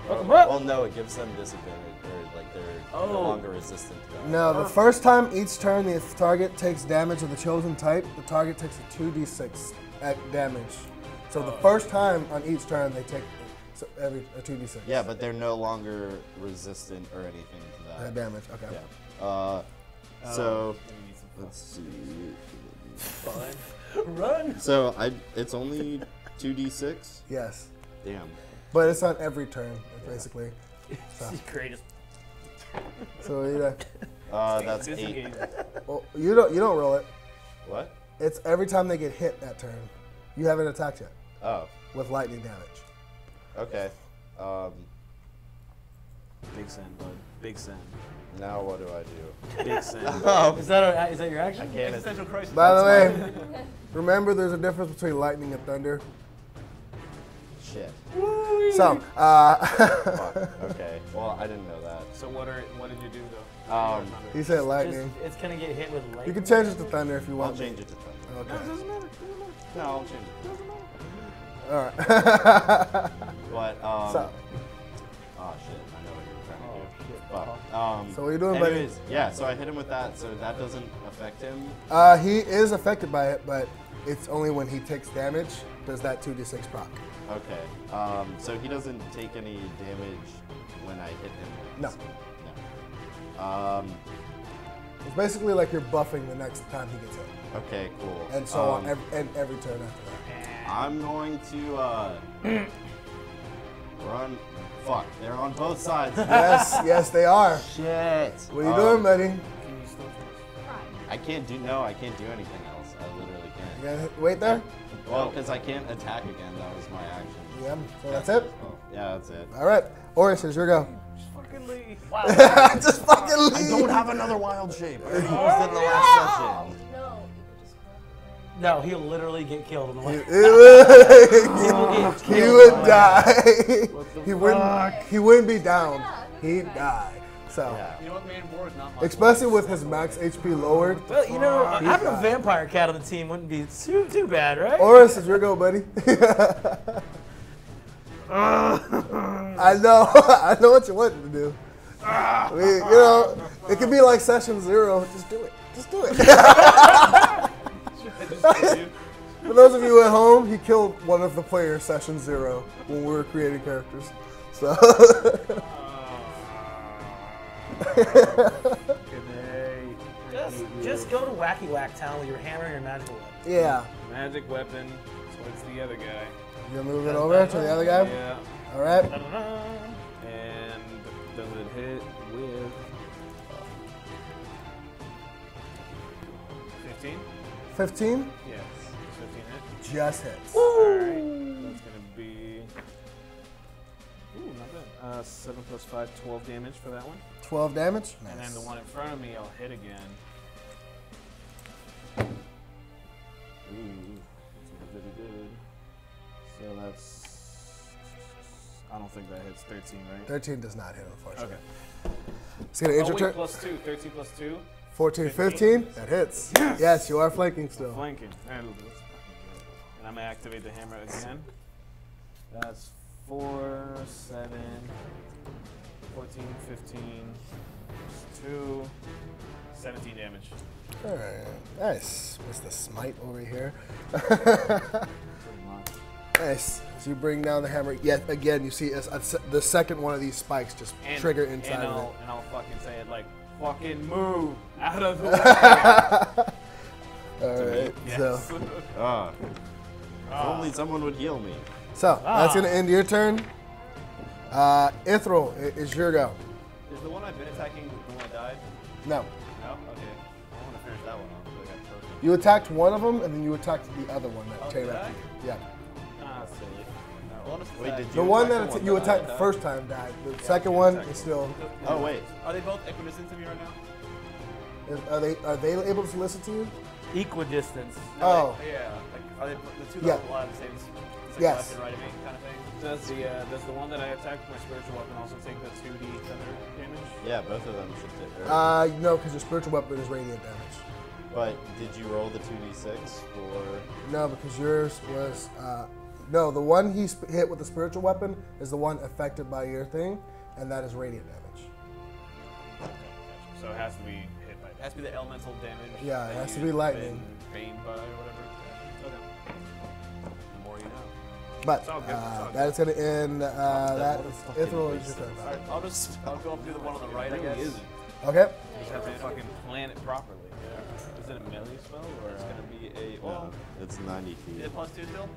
What? Well, no, it gives them disadvantage, or like they're no longer resistant to that. No, the first time each turn the target takes damage of the chosen type, the target takes a 2d6 damage. So the first time on each turn they take a 2d6. Yeah, but they're no longer resistant or anything to that. That damage. Okay. Yeah. So let's see. Fine. Run. So it's only 2d6. Yes, Damn. but it's on every turn basically. So, Greatest. so yeah. That's 8. Disengage. Well, you don't roll it. What? It's every time they get hit that turn. You haven't attacked yet Oh. with lightning damage. Okay. Big send, bud. Big send. Now what do I do? Big send. Is that your action? I can't. Existential crisis. By the way, remember there's a difference between lightning and thunder. Shit. So, Fuck. Okay. Well, I didn't know that. So what did you do though? he said lightning. It's gonna get hit with lightning. You can change it to thunder if you I'll want. change it to thunder. Okay. No, I'll change it. All right. But So, oh shit, I know what you're trying to do. Fuck. So what are you doing, buddy? anyways, yeah. So I hit him with that. So that doesn't affect him. he is affected by it, but it's only when he takes damage does that 2d6 proc. Okay. So he doesn't take any damage when I hit him. No. No. It's basically like you're buffing the next time he gets hit, Okay. Cool. and so on every turn after that. I'm going to run. Fuck. They're on both sides. Yes, they are. Shit. What are you doing, buddy? Can you still I can't do anything else. I literally can't. You gonna wait there? Well, because I can't attack again. That was my action. Yeah. So that's it. Oh, yeah, that's it. All right. Orys, it's your go. just fucking leave? Just fucking leave. I don't have another wild shape. I already used it in the last session. No. No, he'll literally get killed in the way. He would die. He wouldn't be down. He'd die. So, Yeah. You know what, man? War is not my especially with his max HP lowered. Well, you know, having a vampire cat on the team wouldn't be too bad, right? Orys, it's your go, buddy. I know what you want to do. I mean, you know, it could be like session 0. Just do it. Just do it. For those of you at home, he killed one of the players session 0 when we were creating characters. So. Just go to Wacky Whack Town with your hammer and your magical weapon. Yeah. Magic weapon. So it's the other guy. You gonna move it over to the other guy? Yeah. All right. And does it hit with 15? 15 Yes. 15 hit. just hits. Alright. That's gonna be. Ooh, not bad. 7 plus 5, 12 damage for that one. 12 damage. And then the one in front of me, I'll hit again. Ooh, that's not very good. So that's. I don't think that hits 13, right? 13 does not hit, unfortunately. Okay. It's gonna enter Oh, wait, turn. plus 2. 13 plus 2. 14, 15. That hits. Yes, you are flanking still. Flanking. That's fucking good. And I'm gonna activate the hammer again. That's 4, 7, 14, 15, 2, 17 damage. All right. Nice. What's the smite over here? Pretty much. Nice. So you bring down the hammer. Yet again, you see the second one of these spikes just trigger inside of it. And I'll fucking say it like, fucking move out of the way. All right. Yes. So, If only someone would heal me. so that's gonna end your turn. Ithryl, it's your go. Is the one I've been attacking the one I died? No. No? Okay. I want to finish that one off. So I got frozen. You attacked one of them, and then you attacked the other one that Oh, came did after I? you. Yeah. Ah, silly. Well, honestly, Wait, did The you one attack that the you one attacked died? the first time died. The second one is still. Oh wait. Are they both equidistant to me right now? Are they able to listen to you? Equidistance. Oh. Yeah. Like, are they the two Yeah. that will have the same Yes. left and right of me kind of thing? Does the one that I attacked my spiritual weapon also take the 2d thunder damage? Yeah, both of them should take. No, because your spiritual weapon is radiant damage. But did you roll the 2d6 for? No, because yours was. No, the one he hit with the spiritual weapon is the one affected by your thing, and that is radiant damage. So it has to be hit by It has to be the elemental damage. Yeah, it that has to you've be lightning. been baned by or whatever. Okay. The more you know. But It's all good, it's all good. that is going to end. That is fucking Ithryl is waste your turn. Alright, I'll go up to the one on the right, I It guess. really isn't. Okay. You just have to fucking plan it properly. Is it a melee spell or It's gonna be a No, it's 90 Is feet. it +2 still?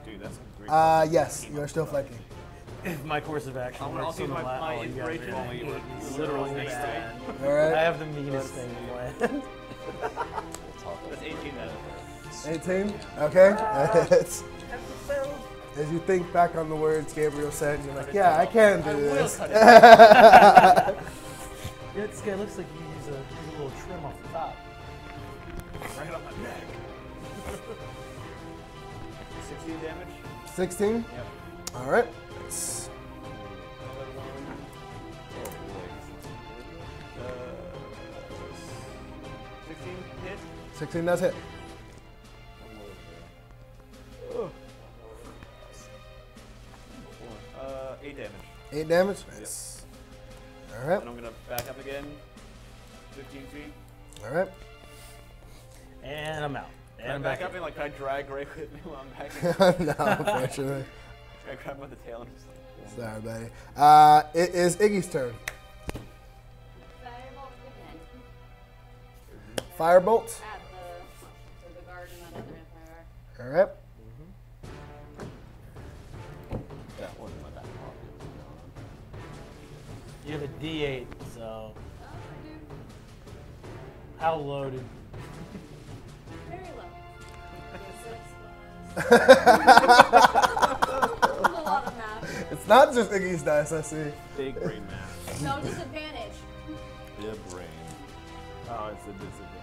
Dude, that's a great. Yes, you're still flanking. If my course of action I'll works use on the my last one, you guys inspiration are only gonna work hate me literally so next to bad. All right. I have the meanest thing planned. That's 18 then. 18. Okay. It's- as you think back on the words Gabriel said, you're like, yeah, I can do this. Yeah, this guy looks like you use a little trim off the top. Right on my neck. 16 damage. 16. Yep. All right. Nice. Another one. Oh boy. 16 hit. 16 does hit. 8 damage. 8 damage. Nice. All right. And I'm gonna back up again. 15 feet. All right. And I'm out. And Can I I'm back back up and like can I drag Ray with me while I'm backing? No, unfortunately. Can I grab him by the tail and just like Sorry, buddy. It is Iggy's turn. Firebolt again. Firebolt. At the guard and that other vampire. All right. That one in my back pocket. You have a D8, so Oh, I do. how loaded? Very low. 6 plus. A lot of math. It's not just Iggy's dice, I see. Big brain math. No disadvantage. Yeah, brain. Oh, it's a disadvantage.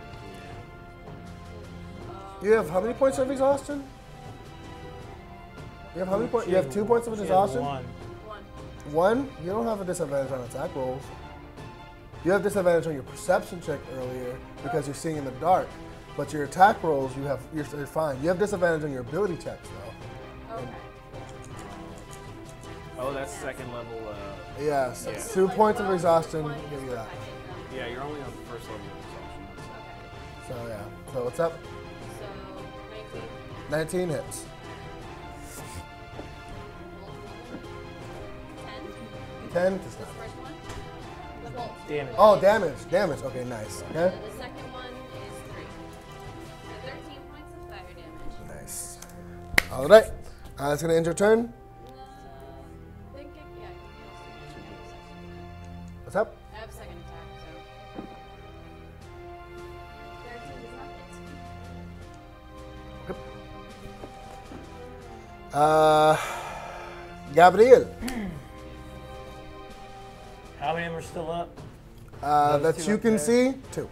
You have how many points of exhaustion? You have how many points? You have 2 points of She has exhaustion? 1. 1. 1? You don't have a disadvantage on attack rolls. You have disadvantage on your perception check earlier because you're seeing in the dark. But your attack rolls, you're fine. You have disadvantage on your ability checks though. Okay. Oh, that's second level. Yes, Yeah. 2 points of Well, exhaustion. one Give is you if that. I hit them. Yeah, you're only on the first level of exhaustion. Okay. So yeah. So what's up? So 19 19. hits. 10. 10 does This not. first one. The bolt. Damage. Oh, damage. Damage. Okay, nice. Okay. The second one is 3. So 13 points of fire damage. Nice. All right. That's gonna end your turn. Think it, yeah, you can also mention it as a second attack. What's up? I have a second attack, so. 13 does not hit. Gabriel. How many of them are still up? Those That two you up can there. see. 2.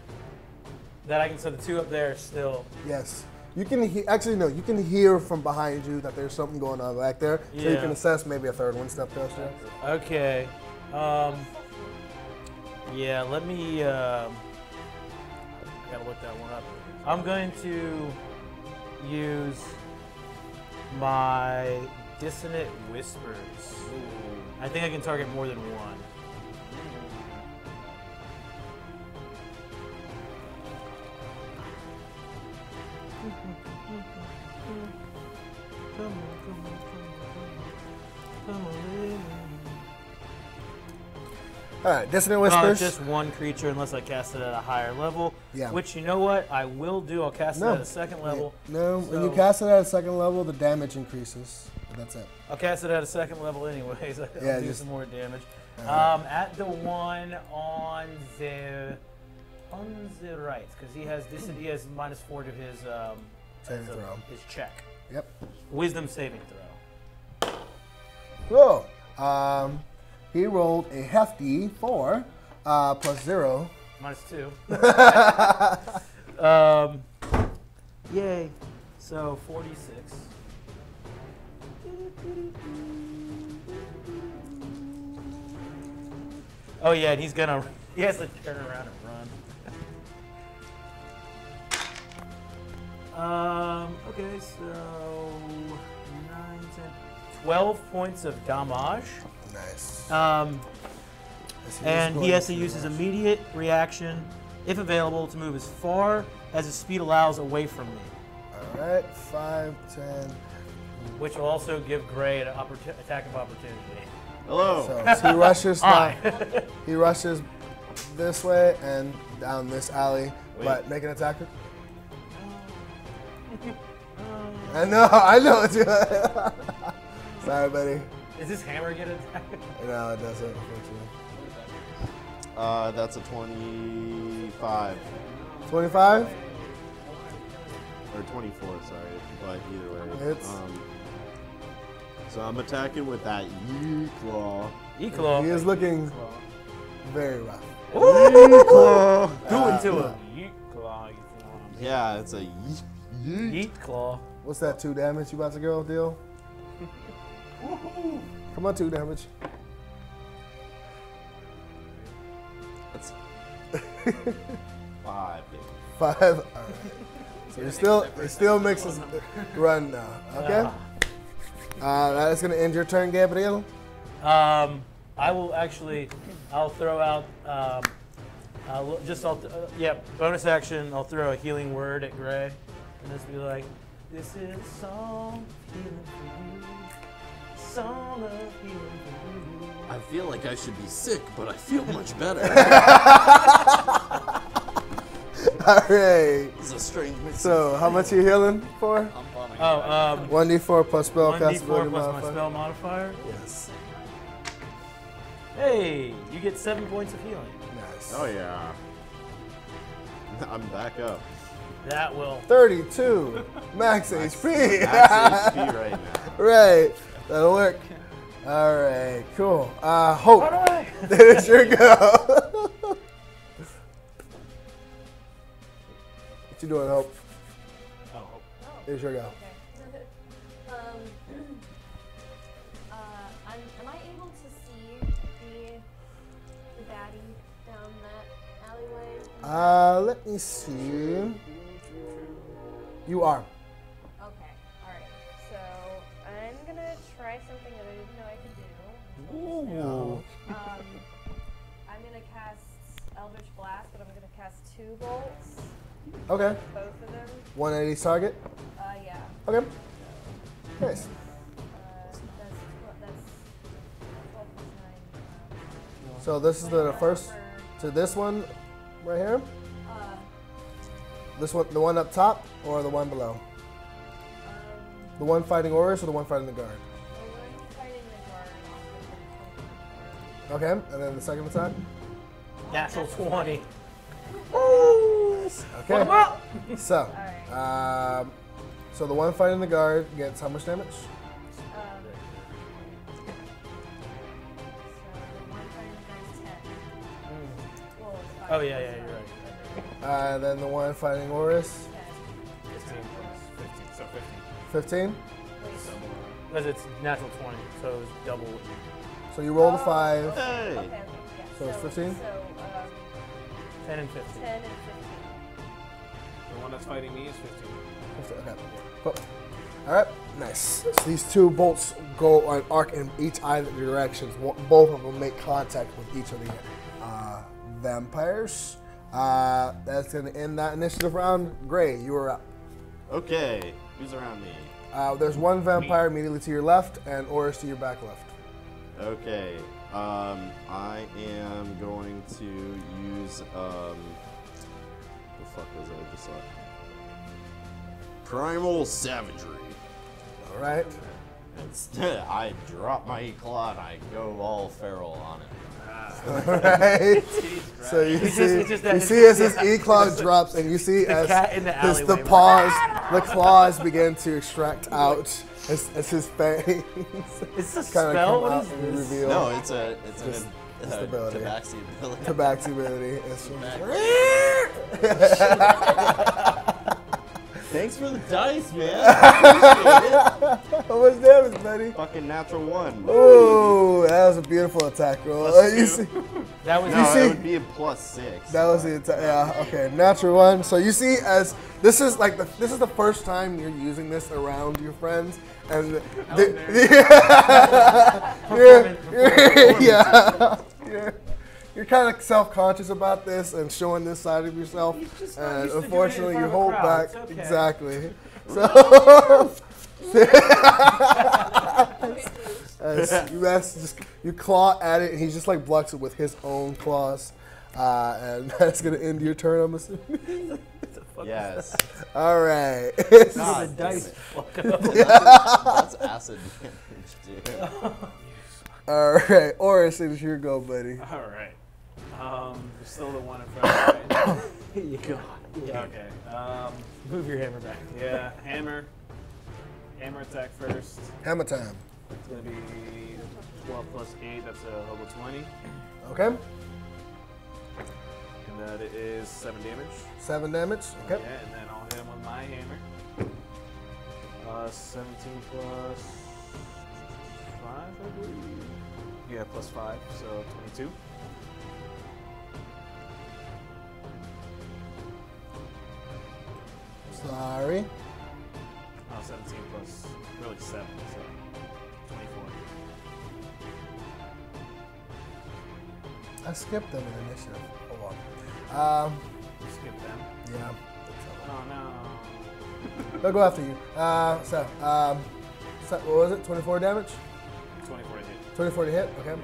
That I can. So the 2 up there are still. Yes. You can actually no. You can hear from behind you that there's something going on back there, so you Yeah. can assess maybe a third one step closer. Okay. Yeah. Let me. I gotta look that one up. I'm going to use my dissonant whispers. I think I can target more than one. come on, baby. All right, Dissonant Whispers. Just one creature unless I cast it at a higher level. Yeah. Which, you know what? I will do. I'll cast it at a second level. No, when you So- cast it at a second level, the damage increases. That's it. I'll cast it at a second level anyways. I'll Yeah, do just- some more damage. Alright. At the one on the right, because he has -4 to his Saving throw. his check. Yep. Wisdom saving throw. Cool. He rolled a hefty 4 +0. -2. Yay. So 46. Oh yeah, and he has to turn around and run. Okay, so 9, 10, 12 points of damage. Nice. And he has to use his immediate reaction, if available, to move as far as his speed allows away from me. All right, 5, 10. Which will also give Gray an attack of opportunity. Hello. So he rushes. Hi. He rushes this way and down this alley. Wait. But make an attack. I know it's good. Sorry, buddy. Is this hammer get attacked? No, it doesn't, unfortunately. That's a 25. 25? Or 24, sorry. But either way. Hits. So I'm attacking with that E-claw. E-claw. He is looking very rough. E-claw! Doing to him. Yeah, it's a yeet. Yeet claw. What's that, 2 damage you about to go deal? Come on, 2 damage. That's 5. 5. All right. So he still makes his run now. Okay. That's gonna end your turn, Gabriel. I will I'll throw out, bonus action, I'll throw a healing word at Gray. And just be like, this is a song of healing for you. Song of healing for you. I feel like I should be sick, but I feel much better. All right. It's a strange mix. So how much are you healing for? I'm bombing. 1d4 plus spell 1d4 castability plus my modifier. spell modifier. Yes. Hey, you get 7 points of healing. Nice. Oh yeah. I'm back up. That will. 32 max HP. Max HP right now. Right. That'll work. All right. Cool. Hope. Run away! There's your go. What you doing, Hope? Oh, Here's your go. Okay. Am I able to see the baddie down that alleyway? Let me see. You are. Okay. All right. So I'm gonna try something that I didn't know I could do. Ooh. I'm gonna cast Eldritch Blast, but I'm gonna cast 2 bolts. Okay. Both of them. 180 target. Yeah. Okay. Nice. That's 12 plus 9. So this is the first to this one right here. This one, the one up top, or the one below? The one fighting Orys or the one fighting the guard? Fighting the guard. Okay, and then the second attack. natural 20. Okay. So, so the one fighting the guard gets how much damage? So the one fighting the guard is 10. Well, it's 5. Oh, yeah, you're right. Then the one fighting Orys, 15 plus 15, so 15. 15. Because it's natural 20, so it's double what you. So you rolled a 5. Hey. Okay, yeah. So it's 15? So 10 and 15. 10 and 15. The one that's fighting me is 15. Okay. Cool. All right. Nice. So these 2 bolts go on arc in each either directions. Both of them make contact with each of the vampires. That's going to end that initiative round. Gray, you are up. Okay. Who's around me? There's one vampire immediately to your left and Orys to your back left. Okay. I am going to use the fuck was I just saw? Primal Savagery. All right. Instead, I drop my claw and I go all feral on it. All right. So you see as his E-claw drops, and you see as cat in the alleyway. the claws begin to extract out as his fangs Is this a kind of spell? come What out is and this? reveal. No, it's an ability. tabaxi ability. Tabaxi ability. Thanks for the dice, man. I appreciate it. How much damage, buddy? Fucking natural 1. Ooh, that was a beautiful attack roll. You see, That was No, see- it would be a +6. that was the attack. Yeah, okay, natural 1. So you see, as this is the first time you're using this around your friends, and you're kind of self-conscious about this and showing this side of yourself, just not and used to doing it unfortunately in you front of a hold crowd. back. It's okay. Exactly. So. You claw at it, and he just like blocks it with his own claws, and that's gonna end your turn. I'm assuming. Yes. All right. the dice. That's acid damage, dude. All right, Orys, it's your go, buddy. All right. Still the one in front of me, right? Here you go. Yeah. Okay. Move your hammer back. Yeah, hammer. Hammer attack first. Hammer time. It's going to be 12 plus 8. That's a level 20. Okay. And that is 7 damage. 7 damage. Okay. Yeah, and then I'll hit him with my hammer. 17 plus 5, I believe. Yeah, plus 5, so 22. Sorry. 17 plus, really 7, so 24. I skipped them in initiative. Hold on. Skip them. Yeah. Oh no. They'll go after you. So what was it? 24 damage? 24 to hit. 24 to hit. Okay.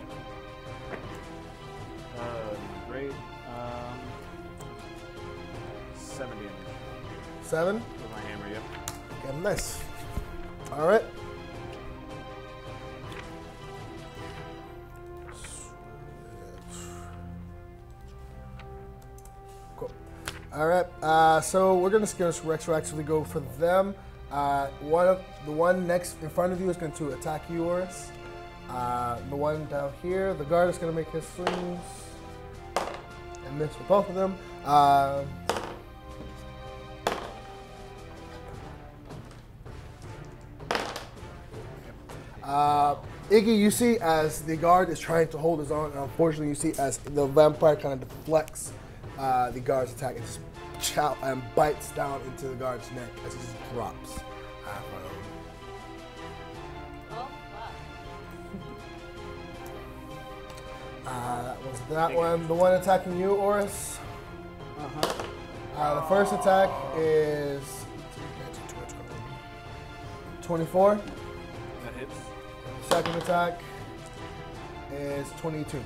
Great. 7 damage 7. with my hammer, yep. Okay, nice. All right. Cool. All right. So we're gonna retroactively go for them. The one next in front of you is going to attack you, Orys. The one down here, the guard is going to make his swings and miss with both of them. Iggy, you see as the guard is trying to hold his own, and unfortunately you see as the vampire kind of deflects the guard's attack and just and bites down into the guard's neck as he just drops. Oh, fuck. That was that one. The one attacking you, Orys. The first attack is 24. That hits. The second attack is 22.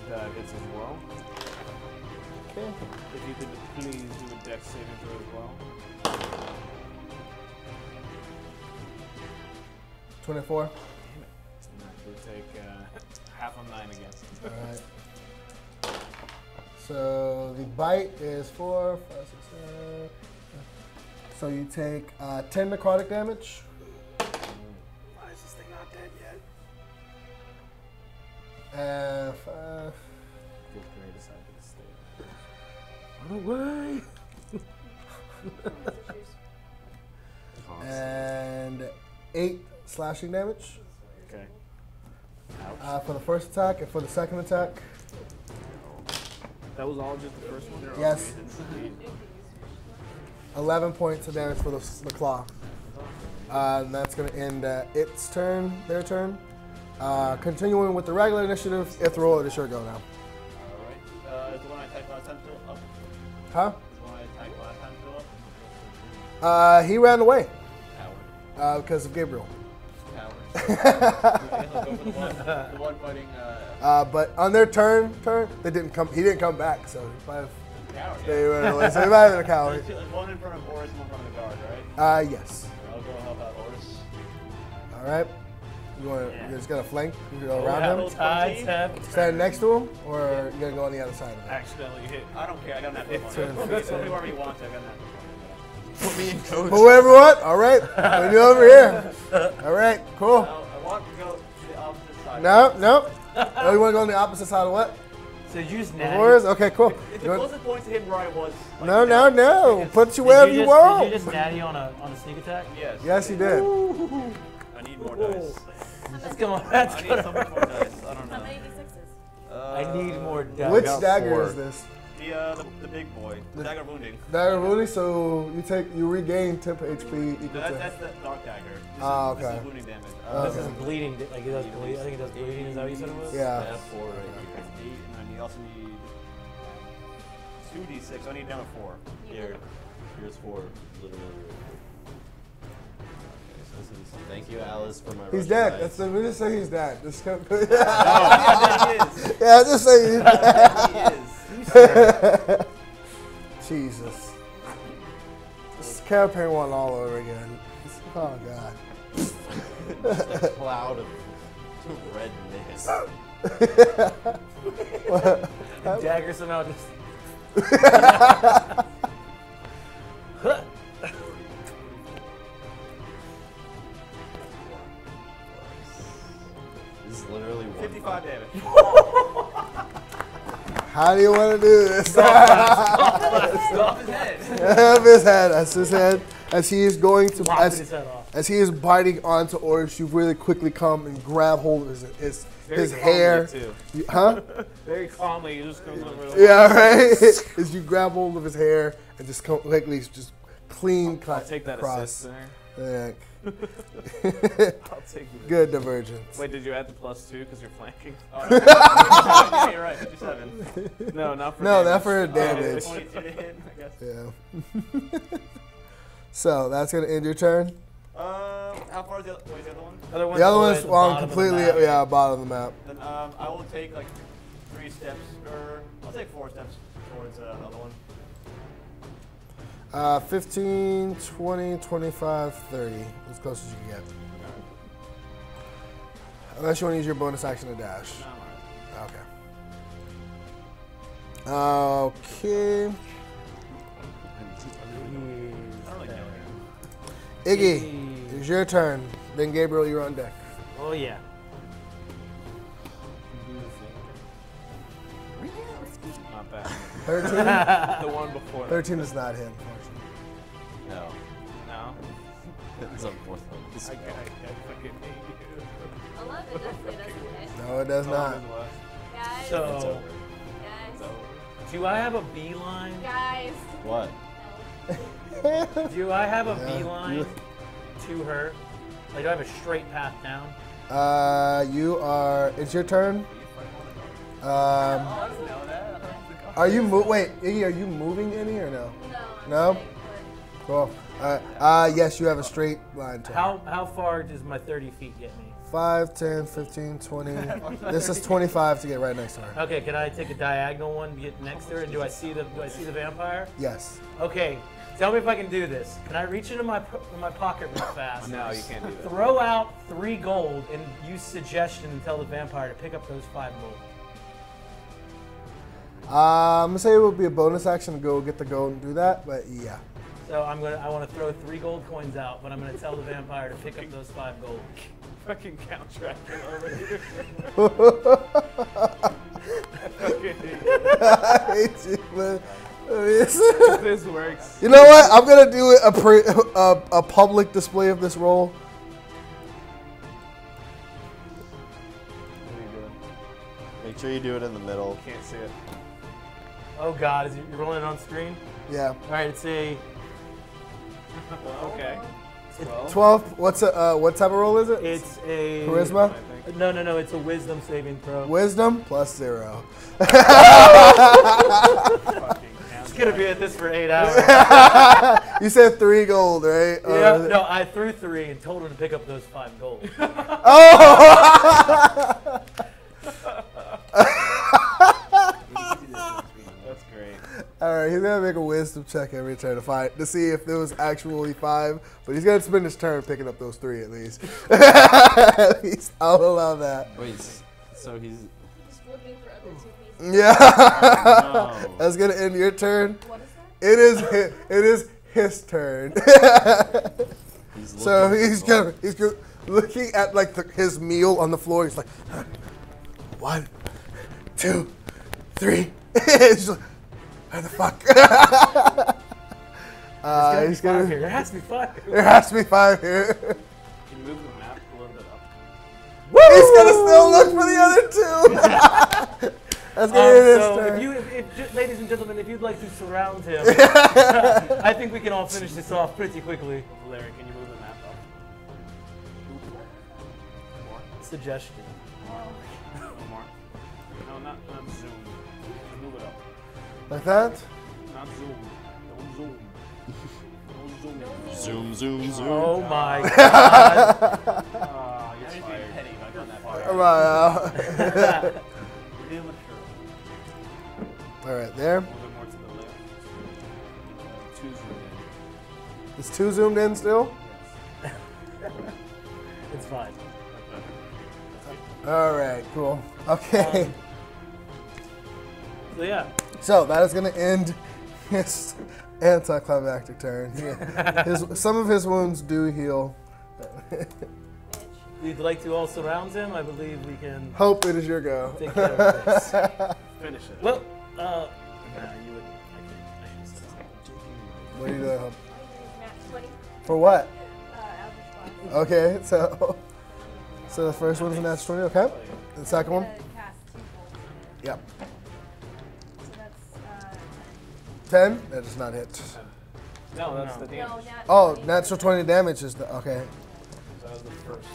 That hits as well. Okay. If you could please do a dex saving throw as well. 24. Damn it. We'll take half of 9 again. All right. So the bite is 4, 5, 6, 7. So you take 10 necrotic damage. Why is this thing not dead yet? And Fifth grade decided to stay. Run away. and 8 slashing damage Okay. Ouch. for the first attack, and for the second attack, That was all just the first one? yes, 11 points of damage for the claw. And that's going to end its turn, their turn. Continuing with the regular initiative, Ithryl, it is your go now. Alright. Is the one I attacked last time still up? Huh? Is the one I attacked last time still up? He ran away. Because of Gabriel. Cowards. Yeah, he'll go for the one fighting. But on their turn, they didn't come. He didn't come back, so he might have. Coward. They went away. So he might have been a coward. One in front of Orys, one in front of the guard, right? Yes. I'll go help out Orys. All right. You want to? You're just gonna flank? You go Yeah, around him? Stand next to him, or you gonna go on the other side of him? Accidentally hit. I don't care. I got that. Turn Put me wherever you want to. I got that. Put me in coach. But whatever you want. All right. Put you over here. All right. Cool. I want to go to the opposite side. No. Oh, you want to go on the opposite side of what? So you just Wars? Okay, cool. It's the closest point to him where I was. Like, No. Put you wherever you want. Did you just natty on a sneak attack? Yes. Yes, you did. I need more dice. Let's go on. I need so much more dice. I don't How know. many d6s? I need more dice. Which got dagger 4. is this? The big boy. The dagger wounding. Dagger wounding, so you regain 10 HP equal No, to. that's the dark dagger. This Okay. This is wounding damage. This is bleeding. Like it does bleed. I think it does bleeding. Is that what you said it was? Yeah. I have 4 right here. 8, and then you also need 2d6. I need down to 4. Here's 4. Literally. Okay, so this is. Thank you, Alice, for my. He's Russian dead. dice. That's the, we just say he's dead. Just come, Yeah, he is. yeah, just say he's dead. He is. Jesus. This campaign one all over again. Oh god. Just a cloud of red mist. Dagger somehow just. This is literally 55 damage. How do you want to do this? Off his head. Of his head. That's his head. As he is going to, Lopping his head off. as he is biting onto Orys, you really quickly come and grab hold of his hair. Too. Huh? Very calmly, you just comes over. Like, Yeah, right. As you grab hold of his hair and just quickly just clean cut I'll take that across. assist there. Yeah. I'll take the Good divergence. Wait, did you add the +2 because you're flanking? Oh, no. Yeah, you're right. 57. No, not for No, damage. not for Oh, damage. 22 to hit, I guess. Yeah. So that's gonna end your turn. How far is the other one? The The other one's on on completely bottom of the map. Then I will take like 3 steps, or I'll take 4 steps towards another one. 15, 20, 25, 30. As close as you can get. Unless you want to use your bonus action to dash. No, I'm alright. Okay. Okay. I don't really know here. Iggy, it's your turn. Then Gabriel, you're on deck. Oh yeah. Not bad. 13? The one before. 13 does not hit, unfortunately. No. No. It's on 4th level. I fucking hate you. 11 definitely doesn't hit. No, it does not. Guys. So, Guys. do I have a beeline? Guys. What? No. Do I have a Yeah. beeline to her? Like, do I have a straight path down? You are. It's your turn. I don't know that. Are you Wait, Iggy, are you moving any or no? No. I'm No? staying put. Cool. Yes, you have a straight line to her. How far does my 30 feet get me? 5, 10, 15, 20. This is 25 to get right next to her. Okay, can I take a diagonal one to get next to her? And do I see the vampire? Yes. Okay, tell me if I can do this. Can I reach into my pocket real fast? No, you can't do that. Throw out 3 gold and use suggestion and tell the vampire to pick up those 5 gold. I'm gonna say it would be a bonus action to go get the gold and do that, but yeah. So I want to throw 3 gold coins out, but I'm gonna tell the vampire to pick up those 5 gold. Fucking count tracking over here. I fucking hate you. I hate you, man. If this works. You know what? I'm gonna do a public display of this roll. What are you doing? Make sure you do it in the middle. Can't see it. Oh God, is you rolling it on screen? Yeah. All right, it's a Okay. 12. What type of roll is it? it's a Charisma? I think. No, it's a wisdom saving throw. Wisdom +0. Fucking count gonna be at this for 8 hours. You said 3 gold, right? Yeah, no, I threw 3 and told him to pick up those 5 gold. Oh! That's great. All right, he's gonna make a wisdom check every turn to see if there was actually 5, but he's gonna spend his turn picking up those 3 at least. At least I'll allow that. Wait, so he's. Just looking for other 2 pieces. Yeah, Oh, no. that's gonna end your turn. What is that? It is his turn. He's So looking he's for gonna looking at like his meal on the floor. He's like, 1, 2, 3. He's just like, where the fuck? He's gonna be 5 here. There has to be 5 here. There has to be 5 here. Can you move the map a little bit up? He's gonna still look for the other 2. That's gonna be his So, turn. ladies and gentlemen, if you'd like to surround him, I think we can all finish this off pretty quickly. Larry, can you move the map up? More? Suggestion. No more? No, not zoom. Move it up. Like that? Not zoom. Don't zoom. Don't zoom. Zoom, zoom, zoom. Oh my god. You're fired. Petty, I've done that fire. Right. Immature. All right, there. A little bit more to the left. 2 zoomed in. Is 2 zoomed in still? It's fine. All right, cool. Okay. So yeah. So that is going to end his anticlimactic turn. Some of his wounds do heal. You'd like to all surround him? I believe we can Hope it is your go. take care of this. Finish it. Well, nah, you wouldn't. I should say. What are you doing, Hope? Nat 20. For what? Eldritch Blast. Okay, so the first one's a natural 20, okay? The second one? I'm gonna cast 2 bolts. Yep. So that's 10? That does not hit. No, that's the no, damage. nat Oh, 20. natural 20 damage is the, okay. So that was the first.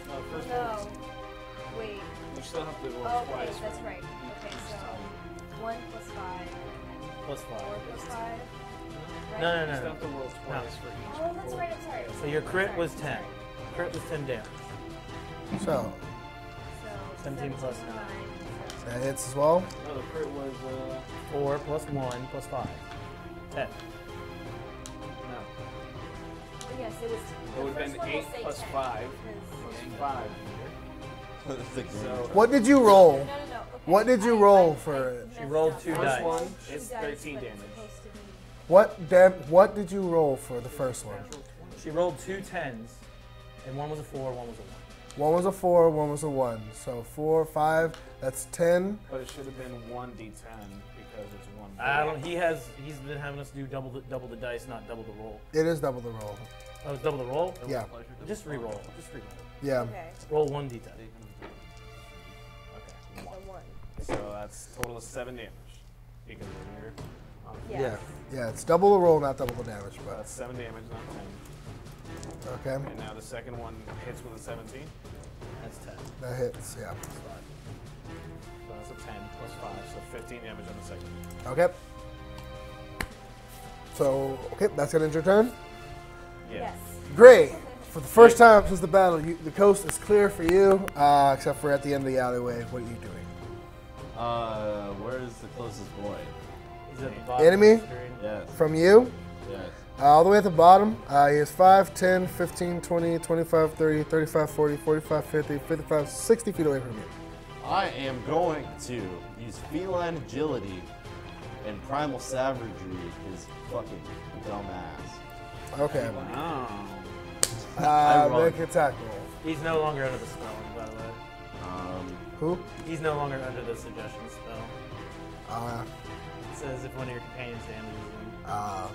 No, the first No. one. Wait. You still have to roll Oh, okay, twice. that's right. Okay, so 1 plus 5. Plus 5. 4 plus 5. Right? No, You no, still no. have to roll twice for each. Oh, that's right. I'm sorry. So your crit Sorry, was sorry. 10. Crit was 10 damage. So, So 17 plus 9. that hits as well. No, the crit was 4 plus 1 plus 5. 10. no. Yes, it was. It would have been 8 plus 5. Plus 5. So What did you roll? No, no, no. Okay. What did you roll for it? She rolled 2 first dice. one, 2 it's dice, 13 but damage. it's supposed to be- What did you roll for the first one? She rolled 2 10s, and one was a 4, one was a 1. One was a 4, one was a 1. So 4, 5, that's 10. But it should have been 1d10 because it's 1. I don't. He's been having us do double the dice, not double the roll. It is double the roll. Oh, it's double the roll. Yeah. Just re-roll. Just re-roll. Yeah. Okay. Roll 1d10. Okay. So 1. So that's total of 7 damage. Because you're on Yes. Yeah, it's double the roll, not double the damage, So but that's 7 damage, not 10. okay. And now the second one hits with a 17. That's 10. That hits, yeah. So that's a 10 plus 5, so 15 damage on the second. Okay. So, okay, that's gonna end your turn. Yeah. Yes. Great. For the first time since the battle, the coast is clear for you, except for at the end of the alleyway. What are you doing? Where is the closest boy? Is it at the bottom Enemy? of the screen? Yes. From you, Yes. all the way at the bottom, he is 5, 10, 15, 20, 25, 30, 35, 40, 45, 50, 55, 60 feet away from you. I am going to use feline agility and primal savagery, his fucking dumbass. Okay. Wow. I run. Make attack roll. He's no longer under the spell, by the way. Who? He's no longer under the suggestion spell. It says if one of your companions damages him. Oh,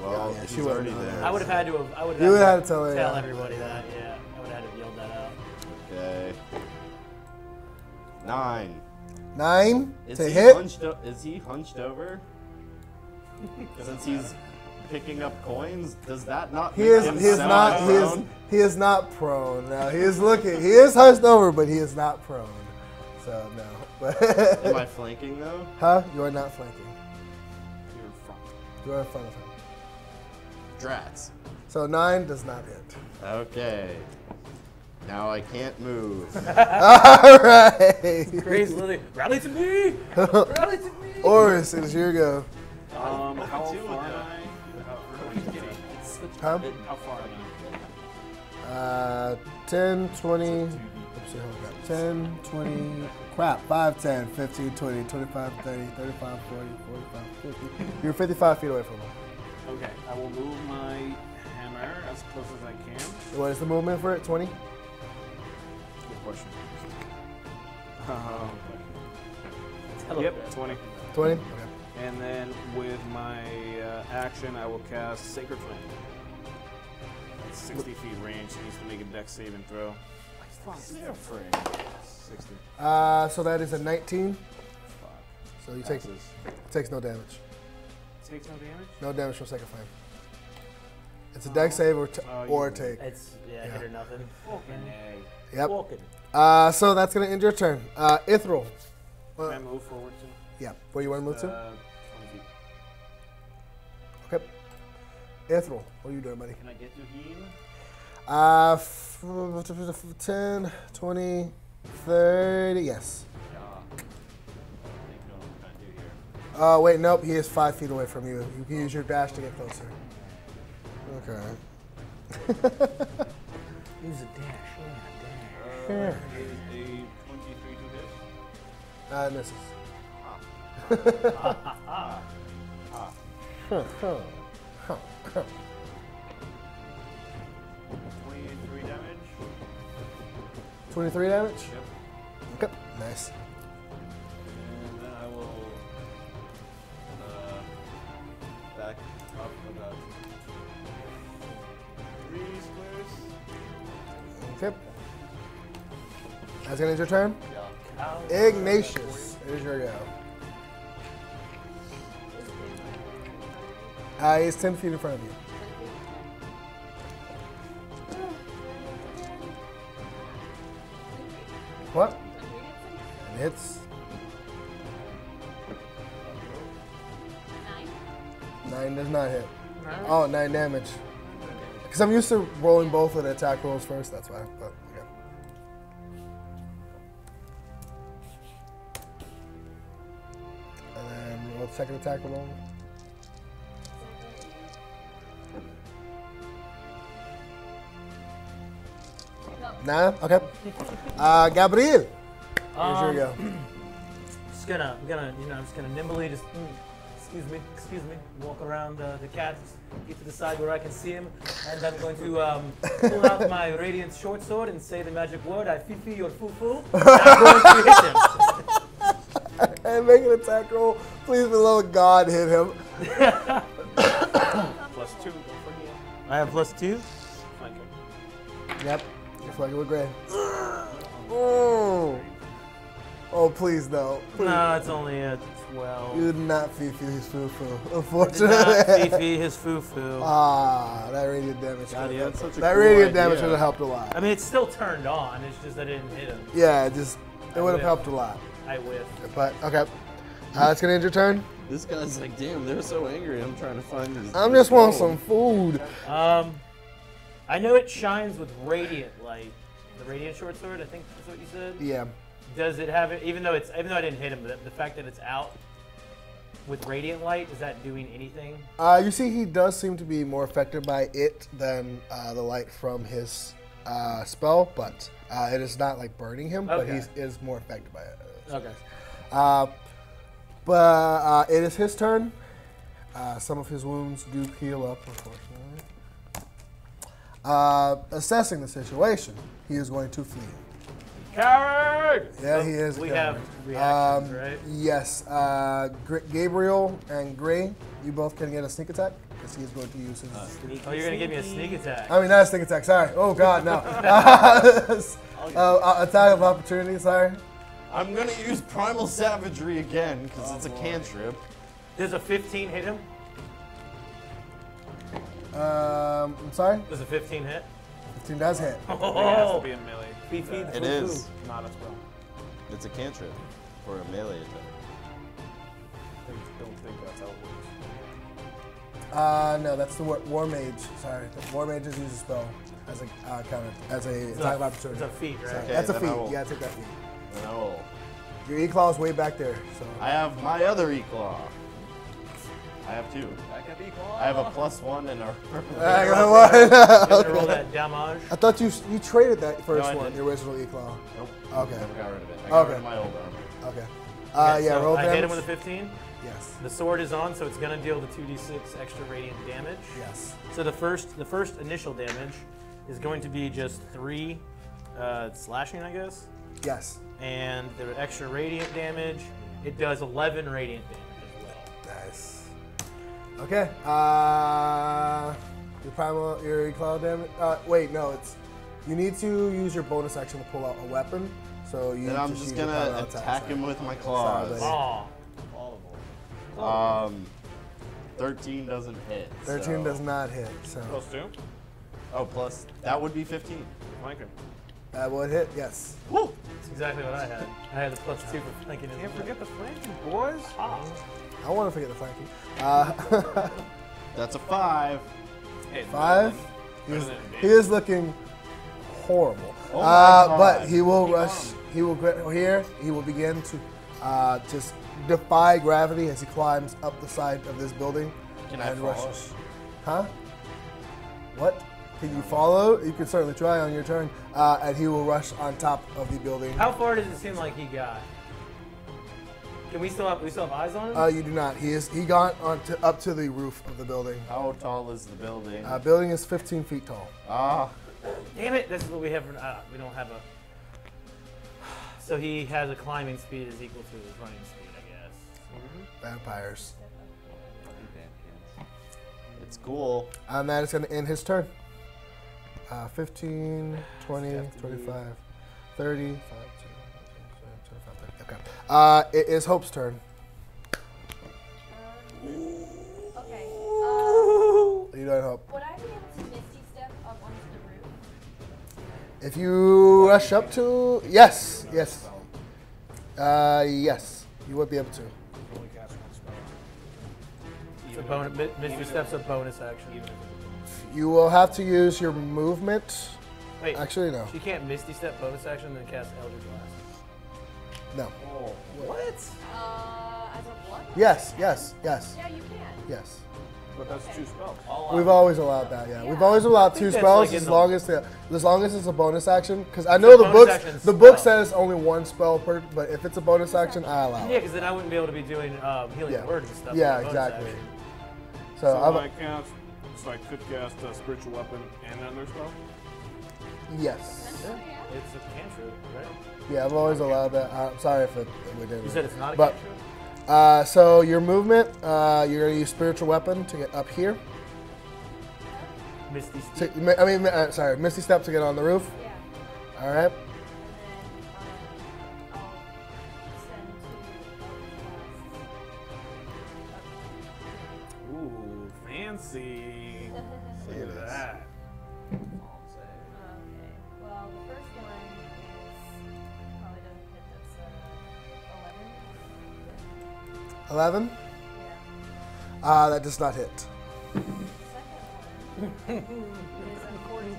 well, Yeah, yeah, he's she wouldn't already know there. that. I would have had to have. I would have You would have to tell her, tell yeah. everybody that. Yeah, I would have had to yell that out. Okay. 9. 9 Is to he hit. Is he hunched over? Since he's picking up coins, does that not He make is. him He is sound not. prone? He is not prone. Now he is looking. He is hunched over, but he is not prone. So no. But Am I flanking though? huh? You are not flanking. You're in front. You are in front of him. Drats. So 9 does not hit. Okay. Now I can't move. All right. Gray's literally, rally to me! Rally to me! Orys, it is your go. How far two am with I? Huh? How far am I? 10, 20. Let's see how we got. 10, 20. Crap. 5, 10, 15, 20, 25, 30, 35, 40, 45, 50. You're 55 feet away from him. Okay, I will move my hammer as close as I can. What is the movement for it? 20? Good question. Hello. Yep, 20. 20? Okay. And then with my action, I will cast Sacred Flame. That's 60 feet range. He needs to make a dex saving throw. They're afraid. 60. So that is a 19. Fuck. So you Passes. takes no damage. Takes no damage? No damage from Sacred Flame. It's a dex save or you- take. It's, yeah, Yeah. hit or nothing. Fucking A. Yep. Walking. So that's gonna end your turn. Ithryl. Can I move forward to? Yeah. Where you want to move to? 20 feet. Okay. Ithryl, what are you doing, buddy? Can I get to him? 10, 20, 30. Yes. Yeah. I think know what I'm trying to do here. Wait, nope. He is 5 feet away from you. You can use your dash to get closer. Okay. Use a dash. Yeah, Sure. Is a 23 to hit? It misses. Huh, huh, huh, huh. 23 damage. 23 damage? Yep. Okay. Nice. And then I will back up about 3 squares. Okay. That's gonna end your turn? Yeah. Ignatius, it is your go. He's 10 feet in front of you. What? It hits. 9 does not hit. Oh, 9 damage. Because I'm used to rolling both of the attack rolls first, that's why. But, okay. And then roll the second attack roll. Nah? Okay. Gabriel. Here's your go. Just gonna, just gonna nimbly excuse me, walk around the cat, get to the side where I can see him, and I'm going to pull out my radiant short sword and say the magic word, I fifi your foo-foo, and I'm going to hit him. And make an attack roll. Please, below God, hit him. +2, don't forget. I have +2. Flanking. Yep. You're flanking with Gray. Oh. Oh, please, no. Please. No, it's only a 12. You did not Fifi his foo-foo, Did not unfortunately. fifi his foo-foo. Ah, that radiant damage. God, he had such a That cool radiant damage idea. would have helped a lot. I mean, it's still turned on, it's just I didn't hit him. Yeah, it would have whiffed. helped a lot. I whiffed. But, okay. It's going to end your turn. This guy's like, damn, they're so angry. I'm trying to find his. I just want some food. I know it shines with radiant light. The radiant short sword, I think that's what you said. Yeah. Does it have it? Even though I didn't hit him, the fact that it's out with radiant light, is that doing anything? You see, he does seem to be more affected by it than the light from his spell, but it is not like burning him, but Okay. he is more affected by it. Okay. But it is his turn. Some of his wounds do heal up, unfortunately. Assessing the situation, he is going to flee. Coward! Yeah, So he is. We coward. have reactions, right? Yes. Gabriel and Gray, you both can get a sneak attack because he is going to use his. Oh, you're gonna give me a sneak attack. I mean, not a sneak attack. Sorry. Oh God, no. Attack of opportunity. Sorry. I'm gonna use primal savagery again because it's a cantrip. Does a 15 hit him? I'm sorry. Does a 15 hit? 15 does hit. It has to be a melee. Fifi the It foo-foo. is. Not a spell. It's a cantrip for a melee attack. I don't think that's how it works. No, that's the War Mage. Sorry, the War Mage just uses a spell as a counter, as a attack of opportunity. It's a feat, right? Sorry, Okay, that's a then feat. I will- Yeah, take that feat. And I will. Your E-Claw is way back there. So. I have my other E-Claw. I have 2. That could be cool. I have a +1 and a. I got one. You're gonna roll Okay. that damage. I thought you traded that first No, I one, didn't. the original E-Claw. Nope. Okay. Never got rid of it. I got Okay. rid of my old armor. Okay. Okay, Yeah, so roll I damage. hit him with a 15. Yes. The sword is on, so it's gonna deal the 2d6 extra radiant damage. Yes. So the first initial damage is going to be just 3 slashing, I guess. Yes. And the extra radiant damage, it does 11 radiant damage as well. Nice. Okay. Your E-Claw damage. Wait, no, it's. You need to use your bonus action to pull out a weapon. So you. Then I'm use just your gonna power attack him with my Sorry, claws. buddy. Oh, 13 doesn't hit. 13 so- does not hit. So Plus 2? Oh, plus that would be 15. Flanking. that would hit. Yes. Woo! that's exactly what I had. I had the +2 for flanking. Can't forget the flanking, boys. I want to forget the flanking. That's a 5. Hey, 5. He is looking horrible. Oh my God. But he will rush. He will get here. He will begin to just defy gravity as he climbs up the side of this building. Can I and follow? rushes. Huh? What? Can you follow? You can certainly try on your turn. And he will rush on top of the building. How far does it seem like he got? Can we still have eyes on him? You do not. He got up to the roof of the building. How tall is the building? Building is 15 feet tall. Ah, Damn it! This is what we have. We don't have a. So he has a climbing speed is equal to his running speed, I guess. Vampires. it's cool. And that is going to end his turn. 15, 20, 25, 30, 5, 25, 30. Okay. It is Hope's turn. Okay. What are you doing, Hope? Would I be able to Misty Step up onto the roof? If you rush up to... Yes. Yes. Yes. You would be able to. Only cast one spell. It's a bonus. Misty Step's a bonus action. You will have to use your movement. Wait, Actually, no. she can't Misty Step bonus action and then cast Eldritch Blast. No. What? As a blood? Yes. Yes. Yes. Yeah, you can. Yes. But that's 2 spells. We've always allowed that, yeah. We've always allowed 2 that's spells like in as long as it's a bonus action. Because I know the book says only 1 spell per, but if it's a bonus action, I allow Yeah, it. because then I wouldn't be able to be doing healing Yeah. word and stuff. Yeah, with a bonus exactly. action. So, I could cast a spiritual weapon and another spell? yes. Yeah, it's a cantrip, right? Yeah, I've always allowed that. I'm sorry if we didn't. You said it's not a But- cantrip? So your movement, you're going to use spiritual weapon to get up here. Misty Step. Misty Step to get on the roof. Yeah. All right. And then I'll send 2 Ooh, fancy. Look It at is. that. Okay. Well, the first one is probably doesn't hit. That's 11. 11. Yeah. That does not hit. The second one is a 14.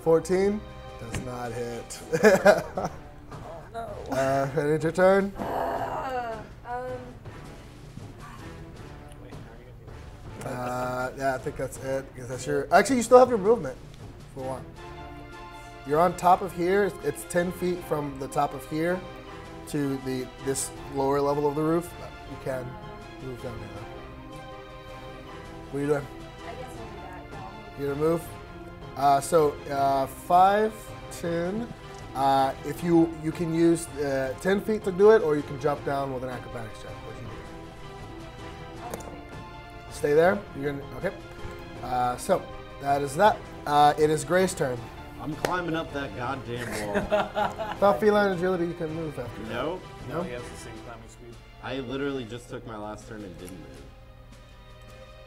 14 does not hit. Oh no. Finish your turn. Wait, how are you gonna do Yeah, I think that's it. Because that's your. Actually, you still have your movement. For one. You're on top of here. It's 10 feet from the top of here to this lower level of the roof. You can move down here. What are you doing? I guess I'll do that. Yeah, I'll move. You gonna move? 5, 10. If you can use 10 feet to do it, or you can jump down with an acrobatics check. What do you do? I'll take Stay there. You're gonna okay. So that is that. It is Gray's turn. I'm climbing up that goddamn wall. Without feline agility, you can move after. No, No, he has the same climbing speed. I literally just took my last turn and didn't move.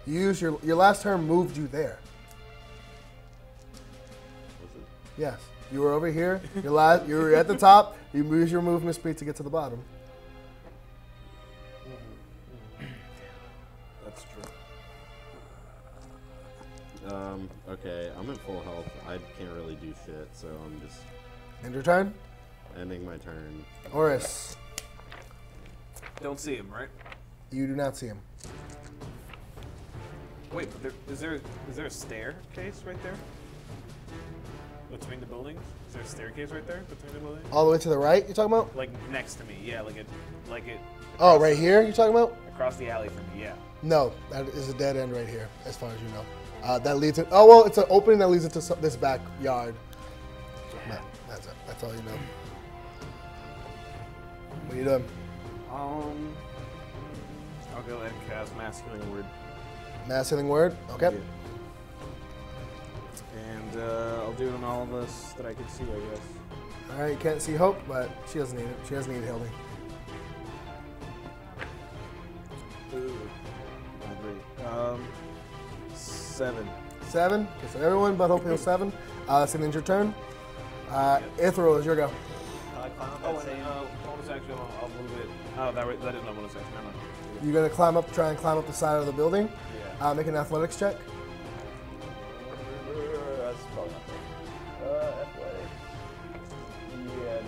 You use your last turn moved you there. Was it? Yes. You were over here. You were at the top. You use your movement speed to get to the bottom. That's true. Okay, I'm at full health. I can't really do shit, so I'm just End your turn. ending my turn. Orys, Don't see him, right? you do not see him. Wait, but is there a staircase right there? Between the buildings? Is there a staircase right there between the buildings? All the way to the right, you talking about? Like next to me, yeah, like it. Oh, right here, you talking about? Across the alley from me, yeah. No, that is a dead end right here, as far as you know. That leads it. Oh well, it's an opening that leads into this backyard. That's it. That's all you know. What are you doing? I'll go ahead and cast Mass Healing Word. Mass healing word. Okay. And I'll do it on all of us that I can see, I guess. All right. You can't see Hope, but she doesn't need it. She doesn't need healing. Not great. 7. 7. Okay, so everyone but Hope heals 7. That's gonna end your turn. Ithryl, is your go. I climb up Oh, that and same. bonus action, I'll move it. Oh, that is not bonus action. Never mind. You're gonna try and climb up the side of the building. Yeah. Make an athletics check. That's probably not fair. Athletic. Yeah,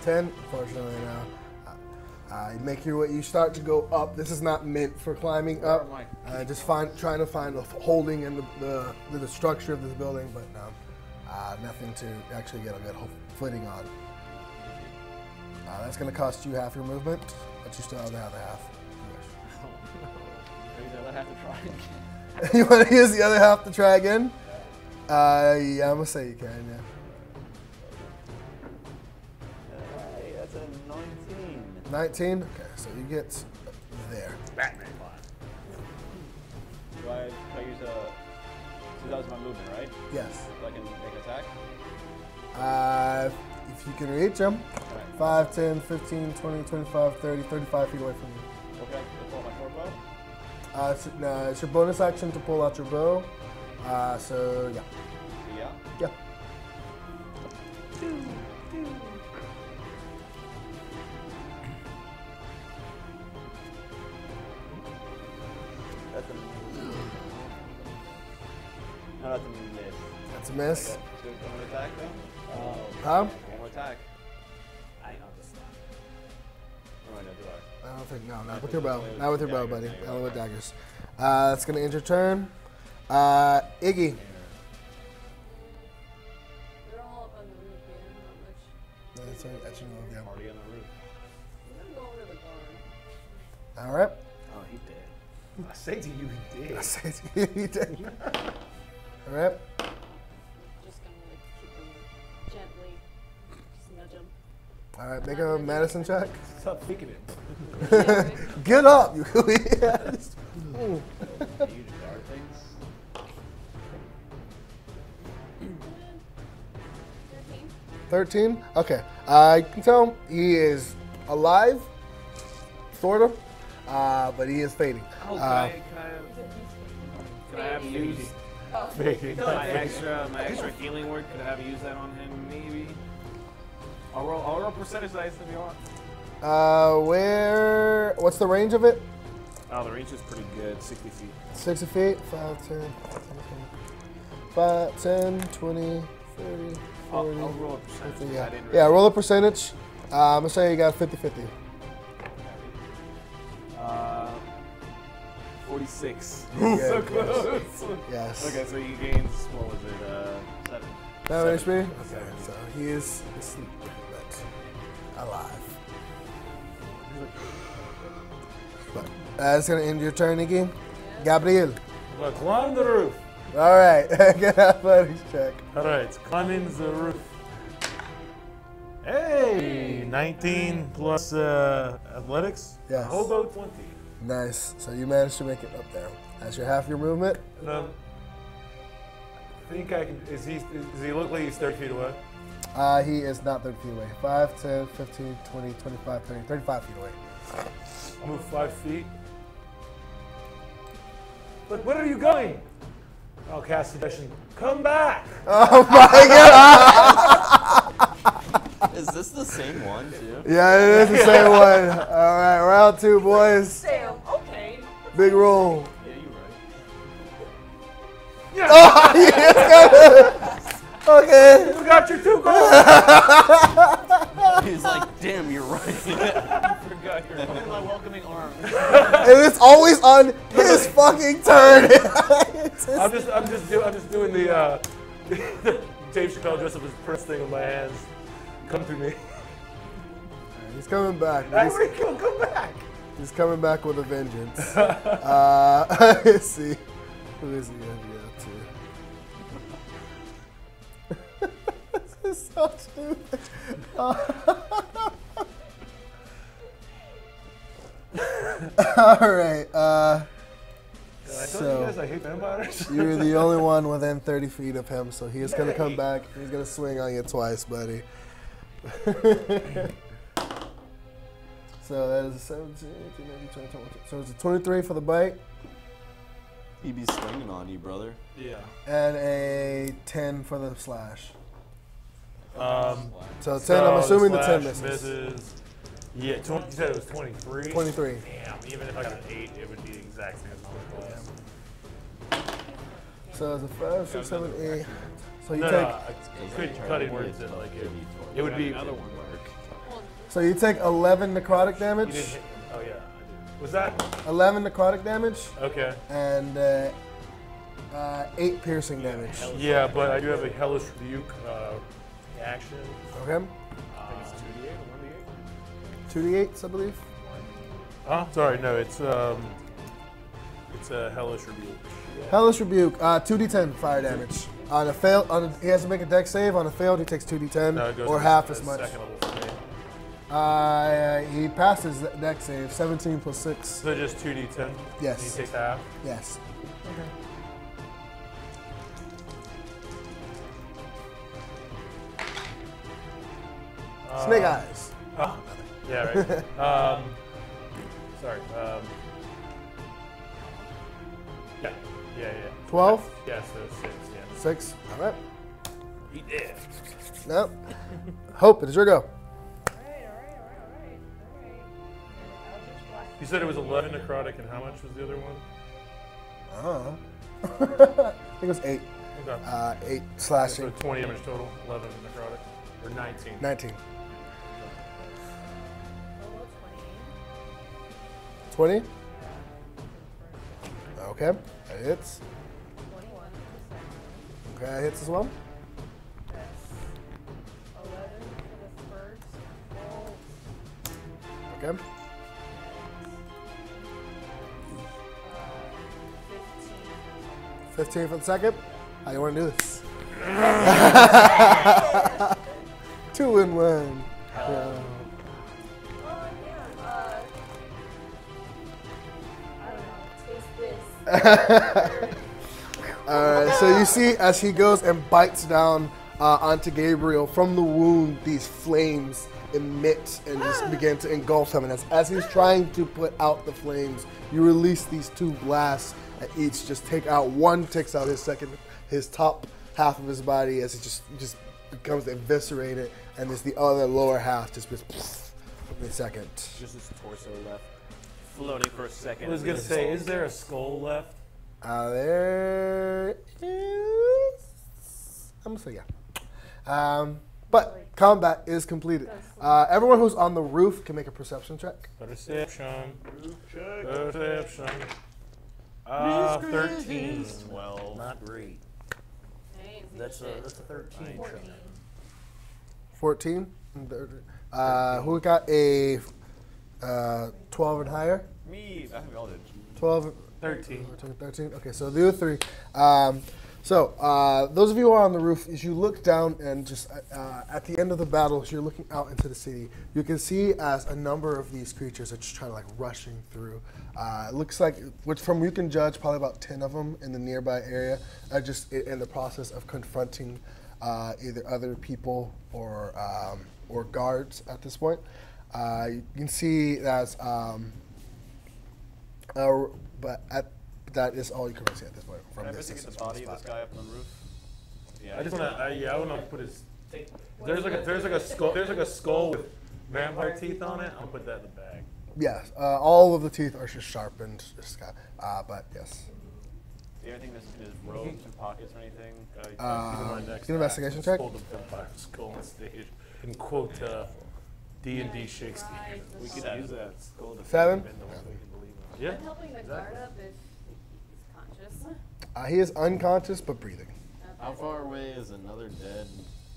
10. 10. Fortunately, no. You start to go up. This is not meant for climbing up. Where am Just trying to find a holding in the structure of this building, but no, nothing to actually get a good footing on. That's going to cost you half your movement, but you still have the other half. Maybe the other half to try again. You want to use the other half to try again? Yeah, I'm gonna say you can. Yeah. That's a 19. 19. Okay, so you get there. Batman. Do I use a... So that was my movement, right? Yes. So I can make an attack? If you can reach them, Alright. 5, 10, 15, 20, 25, 30, 35 feet away from you. Okay, let's pull my short bow. It's your bonus action to pull out your bow. So yeah. Yeah. Yeah. That's a... No, that's a miss. That's a miss. Okay, so one more attack though? Huh? One more attack. I understand. Oh, I know, do I? I don't think, no, not with your bow. Not with your bow, buddy. Only with daggers. That's going to end your turn. Iggy. They're all up on the roof, man. Not much. That's actually, yeah. Already on the roof. I'm going to the barn. All right. Oh, he did. I say to you, he did. I said you did. All right. Just gonna like keep them gently, just nudge them. All right. Make a medicine check. Stop thinking it. Get up, you. Yeah. You dart things. 13? Okay. I can tell he is alive, sort of, but he is fading. Oh, can I have used my extra healing word? Could I have used that on him? Maybe. I'll roll percentage dice if you want. What's the range of it? Oh, the range is pretty good. 60 feet. 60 feet? 5, 10, 20, 30, 40, I'll roll a percentage. 50, I yeah. didn't Yeah, roll a percentage. I'm going to say you got 50-50. 46. Yeah, So yes. close. Yes. Okay, so you gained, what was it, 7. 7 HP? Okay, so he is asleep, but alive. But that's going to end your turn, Iggy. Gabriel. Well, climb the roof. All right, get athletics check. All right, climbing the roof. Hey, 19 plus athletics. Yes. Hobo 20. Nice. So you managed to make it up there. That's your half your movement. I think I can. Does he look like he's 30 feet away? He is not 30 feet away. 5, 10, 15, 20, 25, 30, 35 feet away. I'll move 5 feet. But where are you going? I'll cast suggestion. Come back. Oh my god! Is this the same one too? Yeah, it is the same one. All right, round 2, boys. Sam, okay. Big roll. Yeah, you're right. Yeah. Oh, yes, okay. You got your 2 goals. He's like, damn, you're right. Forgot your my welcoming arms. And it's always on his fucking turn. I'm just doing the Dave Chappelle dressed up as Prince thing with my hands. Come to me. He's coming back. Hey, where you go? Come back. He's coming back with a vengeance. Let's see. Who is he gonna be up to? This is so stupid. Alright, I told you guys I hate vampires. you're the only one within 30 feet of him, so he is going to come back. He's going to swing on you twice, buddy. So that is a 17, 18, 19, 20, 21. So it's a 23 for the bite He be swinging on you, brother. Yeah. and a 10 for the slash. So 10, So I'm assuming the 10 slash misses. Yeah, you said it was 23? 23. Damn, even if I got an 8, it would be the exact same as my class. So it's a 5, 6, 7, 8. So you No, take no, I couldn't cut it words in like it would be Another one. so you take 11 necrotic You damage. didn't hit, oh yeah, I did. Was that 11 necrotic damage okay? and 8 piercing damage. Yeah, but I do have a hellish rebuke action. Okay. I think it's 2d8 or 1d8. 2d8s, I believe. Oh, sorry, no, it's a hellish rebuke. Hellish Rebuke, 2d10 fire damage. On a fail, he has to make a dex save. On a failed, he takes 2d10 No, it goes or to half the as much. Second level for me. He passes the dex save, 17 plus 6. So just 2d10. Yes. He takes half. Yes. Snake eyes. Oh, yeah, right. Sorry. Yeah. 12? Yeah, so 6. Yeah. 6. All right. He did. No. Hope, it is your go. Alright. Eldritch Blast. You said it was 11 necrotic, and how much was the other one? I think it was 8. Okay. 8 So slashing. 20 damage total, 11 necrotic, or 19. 19. Total 20? Okay. That hits. 21 for the second. Okay, that hits as well. That's 11 for the first. Roll. Okay. 15. 15 for the second. How you want to do this? 2 in 1. Yeah. Oh, yeah. I don't know. Taste this. Alright, so you see as he goes and bites down onto Gabriel, from the wound, these flames emit and just begin to engulf him. And as he's trying to put out the flames, you release these 2 blasts at each. Just take out one, takes out his top half of his body as it just becomes eviscerated, and it's the other lower half just in a second. Just his torso left, floating for a second. I was going to say, is there a skull left? There is. I'm gonna say yeah. But combat is completed. Everyone who's on the roof can make a perception check. Perception. 13. 12. Not great. Dang, That's a shit. 13. 14. Who got a 12 and higher? Me. I think we all did. 12. 13. 13. Okay, so the other 3. Those of you who are on the roof, as you look down and just at the end of the battle, as you're looking out into the city, you can see as a number of these creatures are just trying to rushing through. It looks like, which from you can judge, probably about 10 of them in the nearby area are just in the process of confronting either other people or guards at this point. You can see that, but that is all you can really see at this point. From Can I this basically get distance the from body of this spot. guy up on the roof? Yeah. I just want to. I want to put his. There's like a skull. There's like a skull with vampire teeth on it. I'll put that in the bag. Yes, all of the teeth are just sharpened. But yes. Do you have anything that's in his robes and pockets or anything? Keep in mind next get an investigation time, check. Pull the vampire skull on stage and quote D&D Shakespeare. We could use that skull to 7. Yeah. I'm helping the guard up if he's conscious. He is unconscious but breathing. How far away is another dead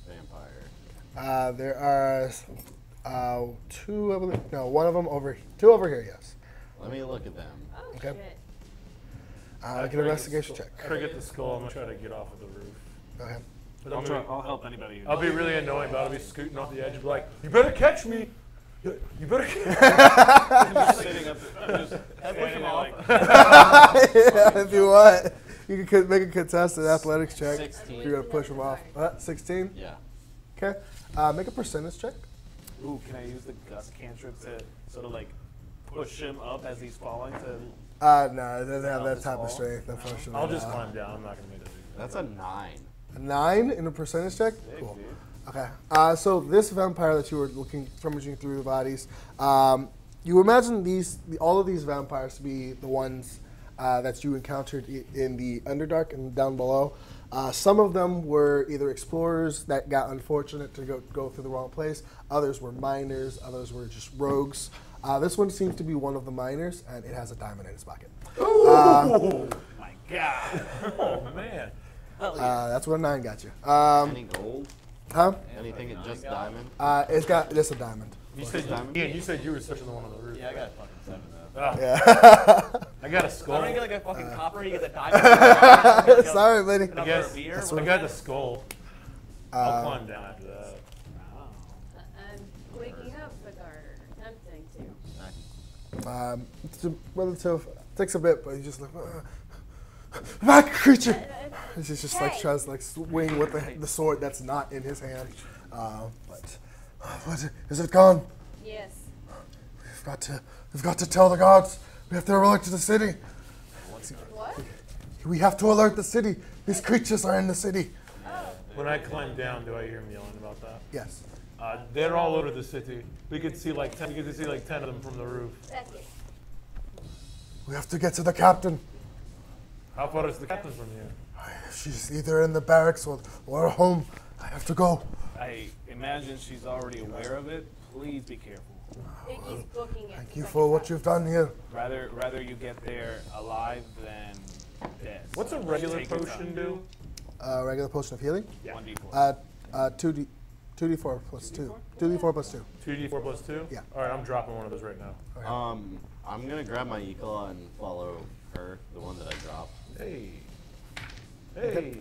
vampire? There are 2, I believe. No, one of them over. 2 over here. Yes. Let me look at them. Oh Okay. shit. Make an investigation check. Try to get the skull. I'm gonna try to get off of the roof. Okay. But I'll help anybody. I'll be really annoying, but I'll be scooting off the edge and be like, "You better catch me! You better catch me!" Just sitting up, I'm just push him off. Yeah, if you want, you can make a contested athletics check. 16. If you're gonna push him off. 16. Yeah. Okay. Make a percentage check. Ooh, can I use the gust cantrip to sort of like push him up as he's falling to? No, it doesn't have that type of fall? strength. Unfortunately. I'll just climb down. I'm not gonna make that. That's a 9. A 9 in a percentage check. Big, Cool. dude. Okay. So this vampire that you were rummaging through the bodies, you imagine all of these vampires to be the ones that you encountered in the Underdark and down below. Some of them were either explorers that got unfortunate to go through the wrong place. Others were miners. Others were just rogues. This one seems to be one of the miners, and it has a diamond in its pocket. Oh my god! Oh man. That's what a 9 got you. Any gold? Huh? Anything at just diamond? It's got just a diamond. You said diamond? Ian, you said you were searching the one on the roof. Yeah, I got fucking 7 though. Ah, Yeah. I got a I skull. don't get like a fucking copper, you get the diamond. Sorry, buddy. Another beer. I got the skull. I'll climb down after that. I'm waking up the guard, attempting to. It's a relative. Takes a bit, but he's just like, back creature. He's just like tries to like swing with the sword that's not in his hand. But what is it gone? Yes. We've got to tell the gods. We have to alert the city. What? We have to alert the city. These creatures are in the city. When I climb down, do I hear him yelling about that? Yes. They're all over the city. We could see like 10. We could see like 10 of them from the roof. That's it. We have to get to the captain. How far is the captain from here? She's either in the barracks or home. I have to go. I imagine she's already aware of it. Please be careful. Iggy's booking it. Thank you for what you've done here. Rather you get there alive than dead. What's a So regular take your potion time. do? Regular potion of healing. 1d4. 2d4 plus 2. 2d4 plus 2. 2d4 plus 2? Yeah. All right, I'm dropping one of those right now. I'm gonna grab my Ecla and follow her, the one that I dropped. Hey. Hey.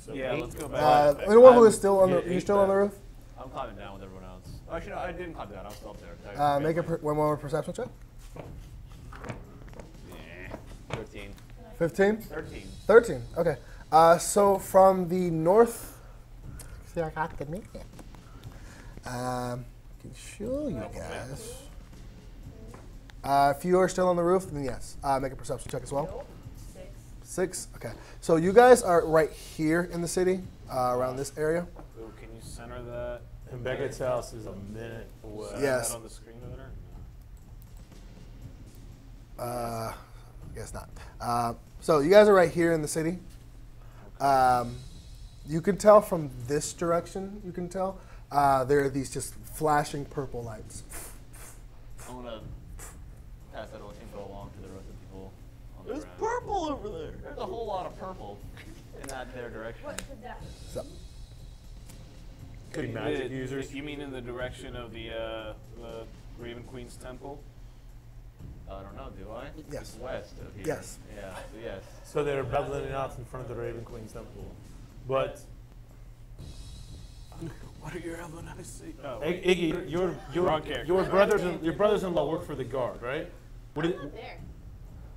So Yeah, 8. let's go back. Anyone who is still on the, Yeah, you still on the roof? I'm climbing down with everyone else. Actually, no, I didn't climb down. I was still up there. Make one more perception check. 13. 15? 13. 13. Okay. So from the north. See, I got the minute. I can show you guys. If you are still on the roof, then yes. Make a perception check as well. Nope. 6. 6. Okay. So you guys are right here in the city, around this area. Ooh, can you center that? And Beckett's house is a minute away. Yes. That on the screen over there? I guess not. So you guys are right here in the city. You can tell from this direction, you can tell, there are these just flashing purple lights. I want to pass that info along to the rest of the people on the There's ground. purple over there. There's a whole lot of purple in that their direction. What could that? So, Could be magic users. You mean in the direction of the Raven Queen's temple? I don't know, do I? Yes. It's west of here. Yes. Yeah, so yes. So they're battling it out in front of the Raven Queen's temple. But What are your elven eyes see? Oh, Iggy, Wrong character. your brothers-in-law work for the guard, right? What I'm did, not there.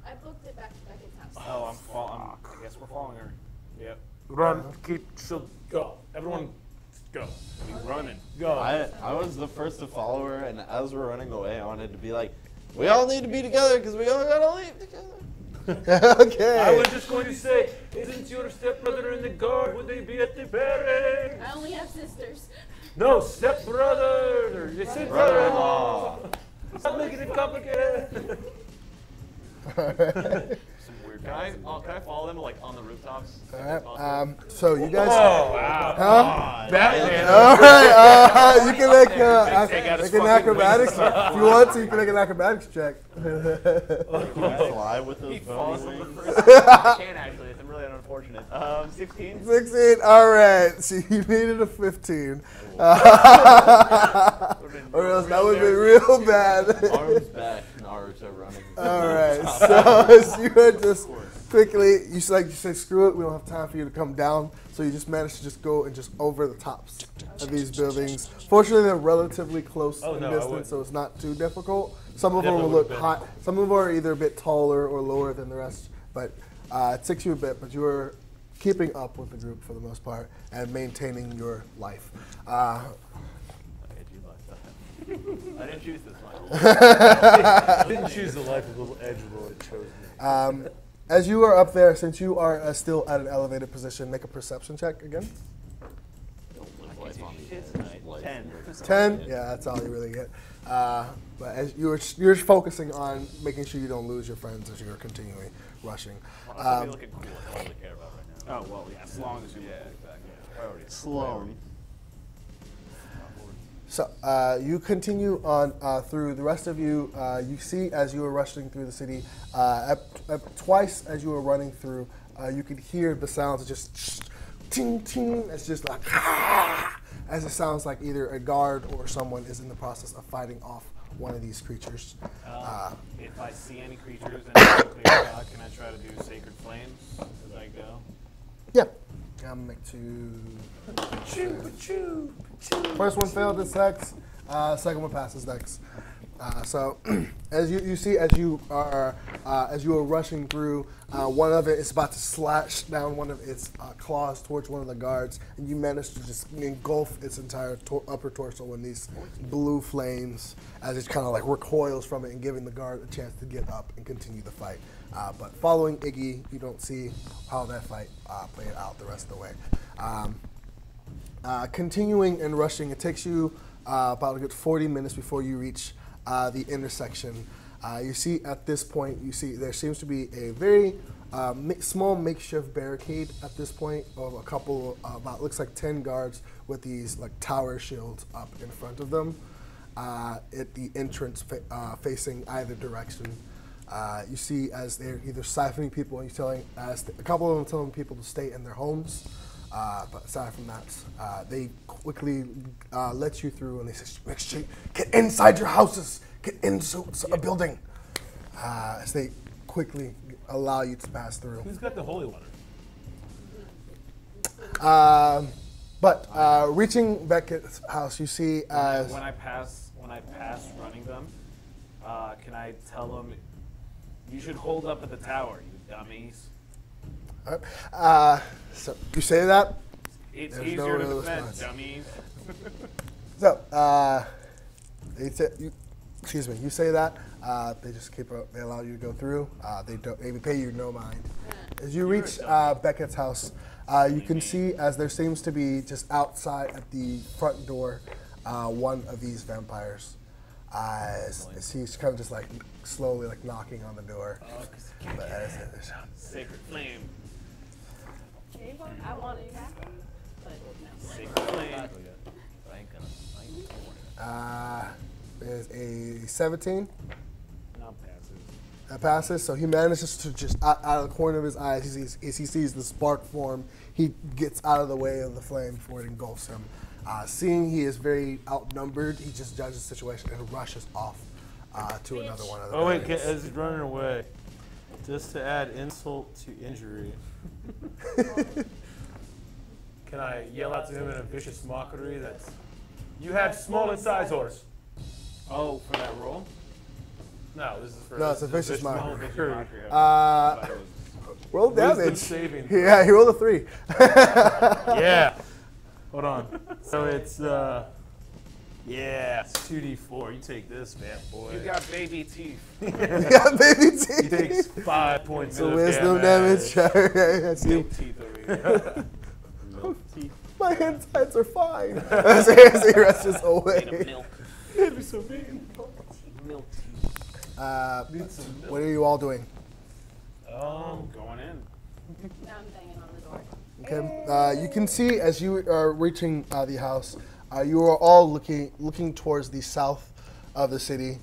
I booked it back to Beckett's house. Oh, I guess we're following her. Yep. run, keep, she'll go. Everyone, go. He's running. Go. I was the first to follow her, and as we're running away, I wanted to be like, we all need to be together because we all gotta leave together. Okay. I was just going to say, isn't your stepbrother in the guard? Would they be at the barracks? I only have sisters. No, stepbrother. You said brother-in-law. Stop making it complicated. Some weird guys. Can I follow them like on the rooftops? All right. So you guys. Wow. Huh? Batman. All right. You can make, Take out his make an fucking acrobatics. If you want to, you can make an acrobatics check. Fly with those He falls bony on the wings. first. I can't actually. It's really unfortunate. 16. 16. All right. So you needed a 15. Or else that would be real bad. Arms back, Naruto running. All right. So as you are just quickly, you say, screw it. We don't have time for you to come down. So you just managed to just go and just over the tops of these buildings. Fortunately, they're relatively close in distance, so it's not too difficult. Some of them will look high. Some of them are either a bit taller or lower than the rest, but it takes you a bit. But you are keeping up with the group for the most part and maintaining your life. I didn't choose this one. I didn't choose the life of little edgelord. It chose me. As you are up there, since you are still at an elevated position, make a perception check again. 10. 10? Yeah, that's all you really get. But as you're focusing on making sure you don't lose your friends as you're continually rushing. Honestly, looking cool. That's all I really care about right now. Oh, well, yeah, as long as you Exactly. Priorities. Sloan. So you continue on through. The rest of you, you see as you are rushing through the city, twice as you are running through, you could hear the sounds of just ting ting. It's just like as it sounds like either a guard or someone is in the process of fighting off one of these creatures. If I see any creatures in a clear shot, can I try to do Sacred Flames as I go? Yeah. I'm gonna make two. First one failed this Dex. Second one passes Dex. So as you see, as you are rushing through, one of it is about to slash down one of its claws towards one of the guards, and you manage to just engulf its entire upper torso in these blue flames as it kind of like recoils from it and giving the guard a chance to get up and continue the fight. But following Iggy, you don't see how that fight played out the rest of the way. Continuing and rushing, it takes you about a good 40 minutes before you reach the intersection. You see at this point, there seems to be a very small makeshift barricade at this point of a couple, about looks like 10 guards with these like tower shields up in front of them at the entrance facing either direction. You see as they're either siphoning people and a couple of them telling people to stay in their homes. But aside from that, they quickly let you through and they say, make sure you get inside your houses, get into a building. As they quickly allow you to pass through. Who's got the holy water? But reaching Beckett's house, you see as when I pass running them, can I tell them you should hold up at the tower, you dummies? So you say that. It's There's easier no to real defend, response. dummies. So you say that. They just they allow you to go through. They pay you no mind. As you reach Beckett's house, you can see as there seems to be just outside at the front door, one of these vampires. As he's kind of just like slowly like knocking on the door. Sacred Flame. I want it. But no. Sacred Flame. There's a 17. No, passes. That passes. So he manages to just out of the corner of his eyes, he sees the spark form. He gets out of the way of the flame before it engulfs him. Seeing he is very outnumbered, he just judges the situation and rushes off to another one of the Oh wait, buildings. as he's running away, just to add insult to injury, can I yell out to him in a vicious mockery that's, "You have small in size, horse." Oh, for that roll? No, this is for. No, it's a this is vicious mockery. mockery. Roll Wisdom damage. saving. Yeah, he rolled a 3. Yeah. Hold on. So it's Yeah, it's 2d4. You take this, man, boy. You got baby teeth. You got baby He teeth. takes 5 points So of wisdom damage. That's you. Milk teeth over here. Milk teeth. My insides are fine. As he rushes Made of away. milk. It'd be so big. Milk teeth. What are you all doing? Going in. Now I'm banging on the door. Okay. You can see as you are reaching the house, you are all looking towards the south of the city.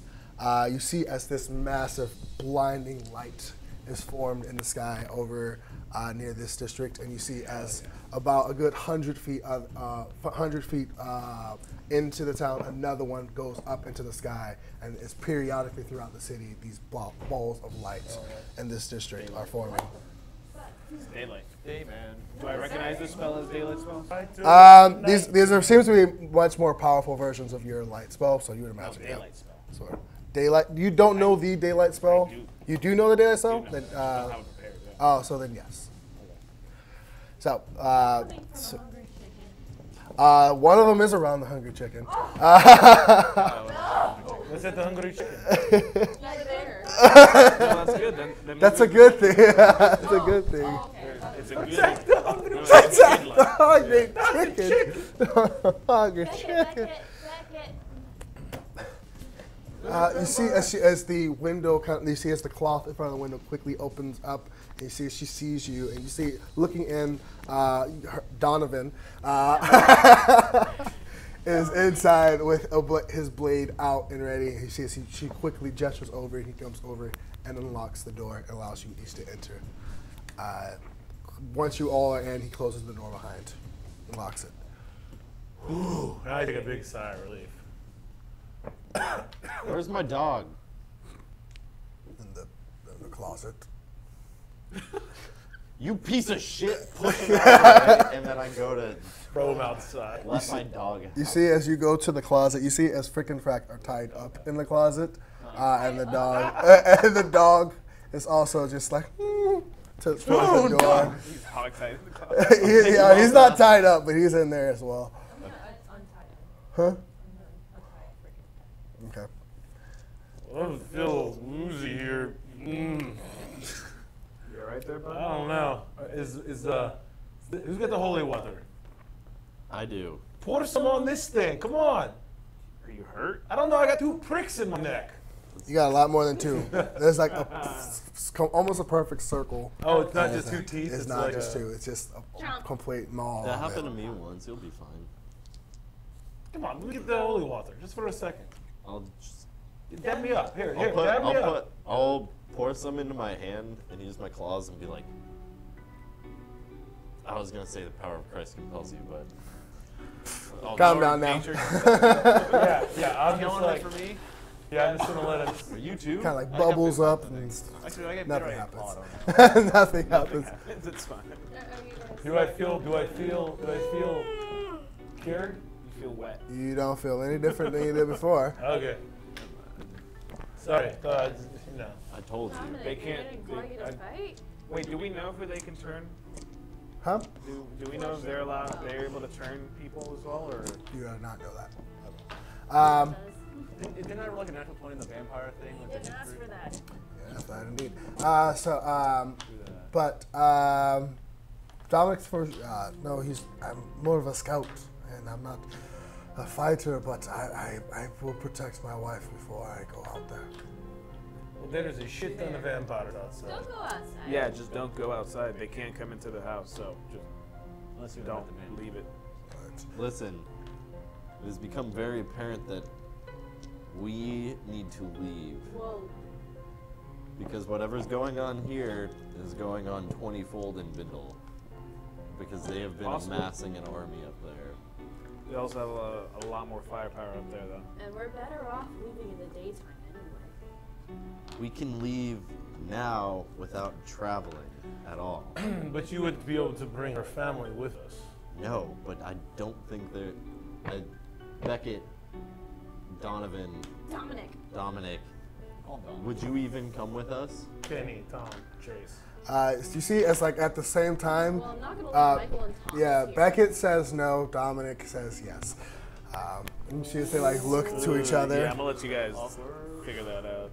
You see as this massive blinding light is formed in the sky over near this district, and you see as about a good 100 feet into the town, another one goes up into the sky, and it's periodically throughout the city. These balls of light in this district are forming. It's daylight. Hey, man. Do I recognize this spell as daylight spell? These seems to be much more powerful versions of your light spell, so you would imagine. Daylight spell. So, daylight. You don't know the daylight spell? I do. You do know the daylight spell? No, Then, I don't have it prepared. Yeah. oh, so then yes. So, one of them is around the hungry chicken. Is it the hungry chicken? Never there. No, that's good. Then That's a good thing. That's a good thing. Oh, okay. It's a good. The hungry chicken. Hungry chicken. You see, as the window, you see as the cloth in front of the window quickly opens up, and you see as she sees you, and you see looking in, Donovan is inside with his blade out and ready. And you see as she quickly gestures over, and he comes over and unlocks the door and allows you each to enter. Once you all are in, he closes the door behind and locks it. Ooh, now I take a big sigh of relief. Where's my dog? In the closet. You piece of shit! Push him out of the way, and then I go to Throw him outside. let my dog You see, as you go to the closet, you see as Frick and Frack are tied up in the closet, and the dog is also just like to towards the door. He's how excited. in the closet. Yeah, he's not tied up, but he's in there as well. I'm gonna untie him. Huh? I'm gonna untie freaking. Okay. I feel woozy here. You right there, I bud? don't know. Who's got the holy water? I do. Pour some on this thing. Come on. Are you hurt? I don't know. I got 2 pricks in my neck. You got a lot more than 2. There's like almost a perfect circle. Oh, it's not just 2 teeth. It's not like just 2. It's just a complete maw. That of happened it. to me once. You'll be fine. Come on, let me get the holy water just for a second. I'll just. Dab me up. Here, dab me up. I'll pour some into my hand and use my claws and be like. I was gonna say the power of Christ compels you, but. Calm down now. Nature. Yeah. I'm just Killing like, it for me. yeah, I'm just gonna let it. Are you too? Kind of like bubbles up and Actually, I get nothing better happens. at Nothing happens. It's fine. Do I feel cured? You feel wet. You don't feel any different than you did before. Okay. Sorry. No. I told you. They can't- Ignore you to fight? Wait, do we know who they can turn? Huh? Do we know if they're able to turn people as well, or? You do not know that. Didn't I roll like a natural 20 in the vampire thing? Like Didn't ask for that. Yes, that indeed. But Dominic's first. No, I'm more of a scout, and I'm not a fighter. But I will protect my wife before I go out there. Well, there's a shit ton of vampires outside. Don't go outside. Yeah, just don't go outside. They can't come into the house, so just Unless you're don't the man. leave it. But Listen, it has become very apparent that we need to leave Whoa. because whatever's going on here is going on 20-fold in Vindel because they have been Possible. amassing an army up there. They also have a lot more firepower up there, though. And we're better off leaving in the daytime anyway. We can leave now without traveling at all. But you would be able to bring her family with us. No, but I don't think they're. Beckett, Donovan, Dominic, would you even come with us? Kenny, Tom, Chase. you see, it's like at the same time. Well, I'm not gonna let Michael and Tom Yeah, here. Beckett says no. Dominic says yes. You see as they like look to each other. Yeah, I'm gonna let you guys figure that out.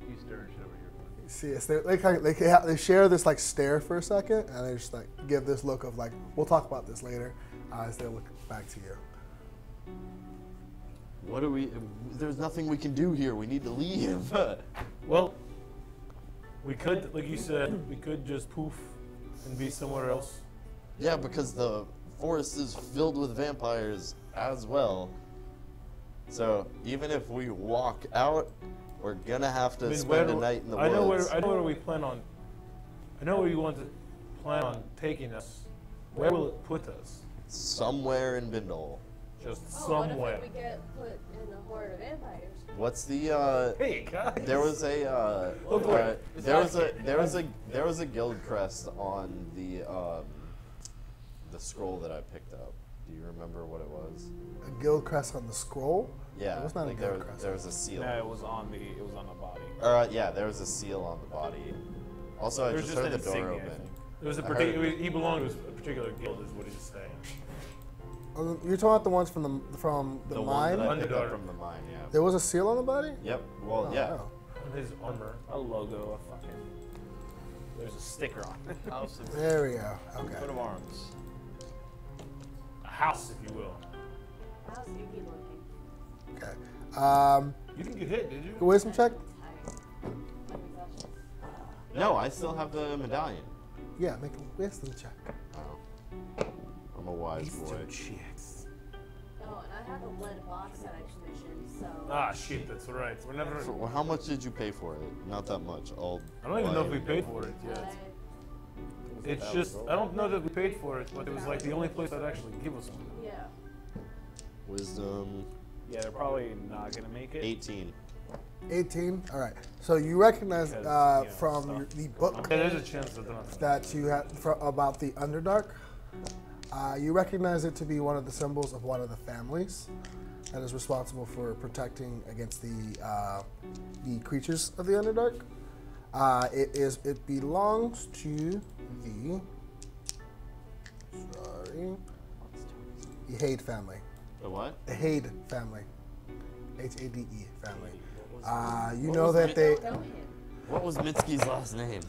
You stirring shit over here. You see as they share this like stare for a second, and they just like give this look of like, we'll talk about this later, as they look back to you. What do we? There's nothing we can do here. We need to leave. Well, we could, like you said, we could just poof and be somewhere else. Yeah, because the forest is filled with vampires as well. So even if we walk out, we're gonna have to spend a night in the woods. I know where we plan on. I know where you want to plan on taking us. Where will it put us? Somewhere in Bindle. Just Oh, somewhere. what if we get put in a horde of vampires? What's the? Hey guys. There was a. Look away. There was a guild crest on the scroll that I picked up. Do you remember what it was? A guild crest on the scroll? Yeah, It was not a guild crest. there was a seal. No, it was on the body. Yeah, there was a seal on the body. Also, I There's just just heard the an door insignia, I open. think. It was a I heard particular. it. He belonged to a particular guild, is what he's saying. You're talking about the ones from the The one mine? that I picked Underdark. up from the mine, yeah. There was a seal on the body? Yep. Well, Oh, yeah. wow. On his armor. A logo, a fucking. There's a sticker on it. House of There we go. Okay. coat of arms. A house, if you will. How's Iggy looking? Okay. You didn't get hit, did you? Wisdom check? No, I still have the medallion. Yeah, make a wisdom check. Oh. I'm a wise boy. Oh, and I have a lead box set exhibition, so. Ah, shit, that's right. We're never. Well, how much did you pay for it? Not that much. I don't even know if we paid for it yet. It's just, I don't know that we paid for it, but it was like the only place that'd actually give us one. Yeah. Wisdom Yeah, they're probably not gonna make it. 18. 18? All right. So you recognize Because, you know, from stuff. the book Yeah, there's a chance that they're not. that you had about the Underdark, you recognize it to be one of the symbols of one of the families that is responsible for protecting against the creatures of the Underdark. It belongs to the Hade family. The what? The Hade family. Hade family. You know that they. Don't hit. What was Mitski's last name?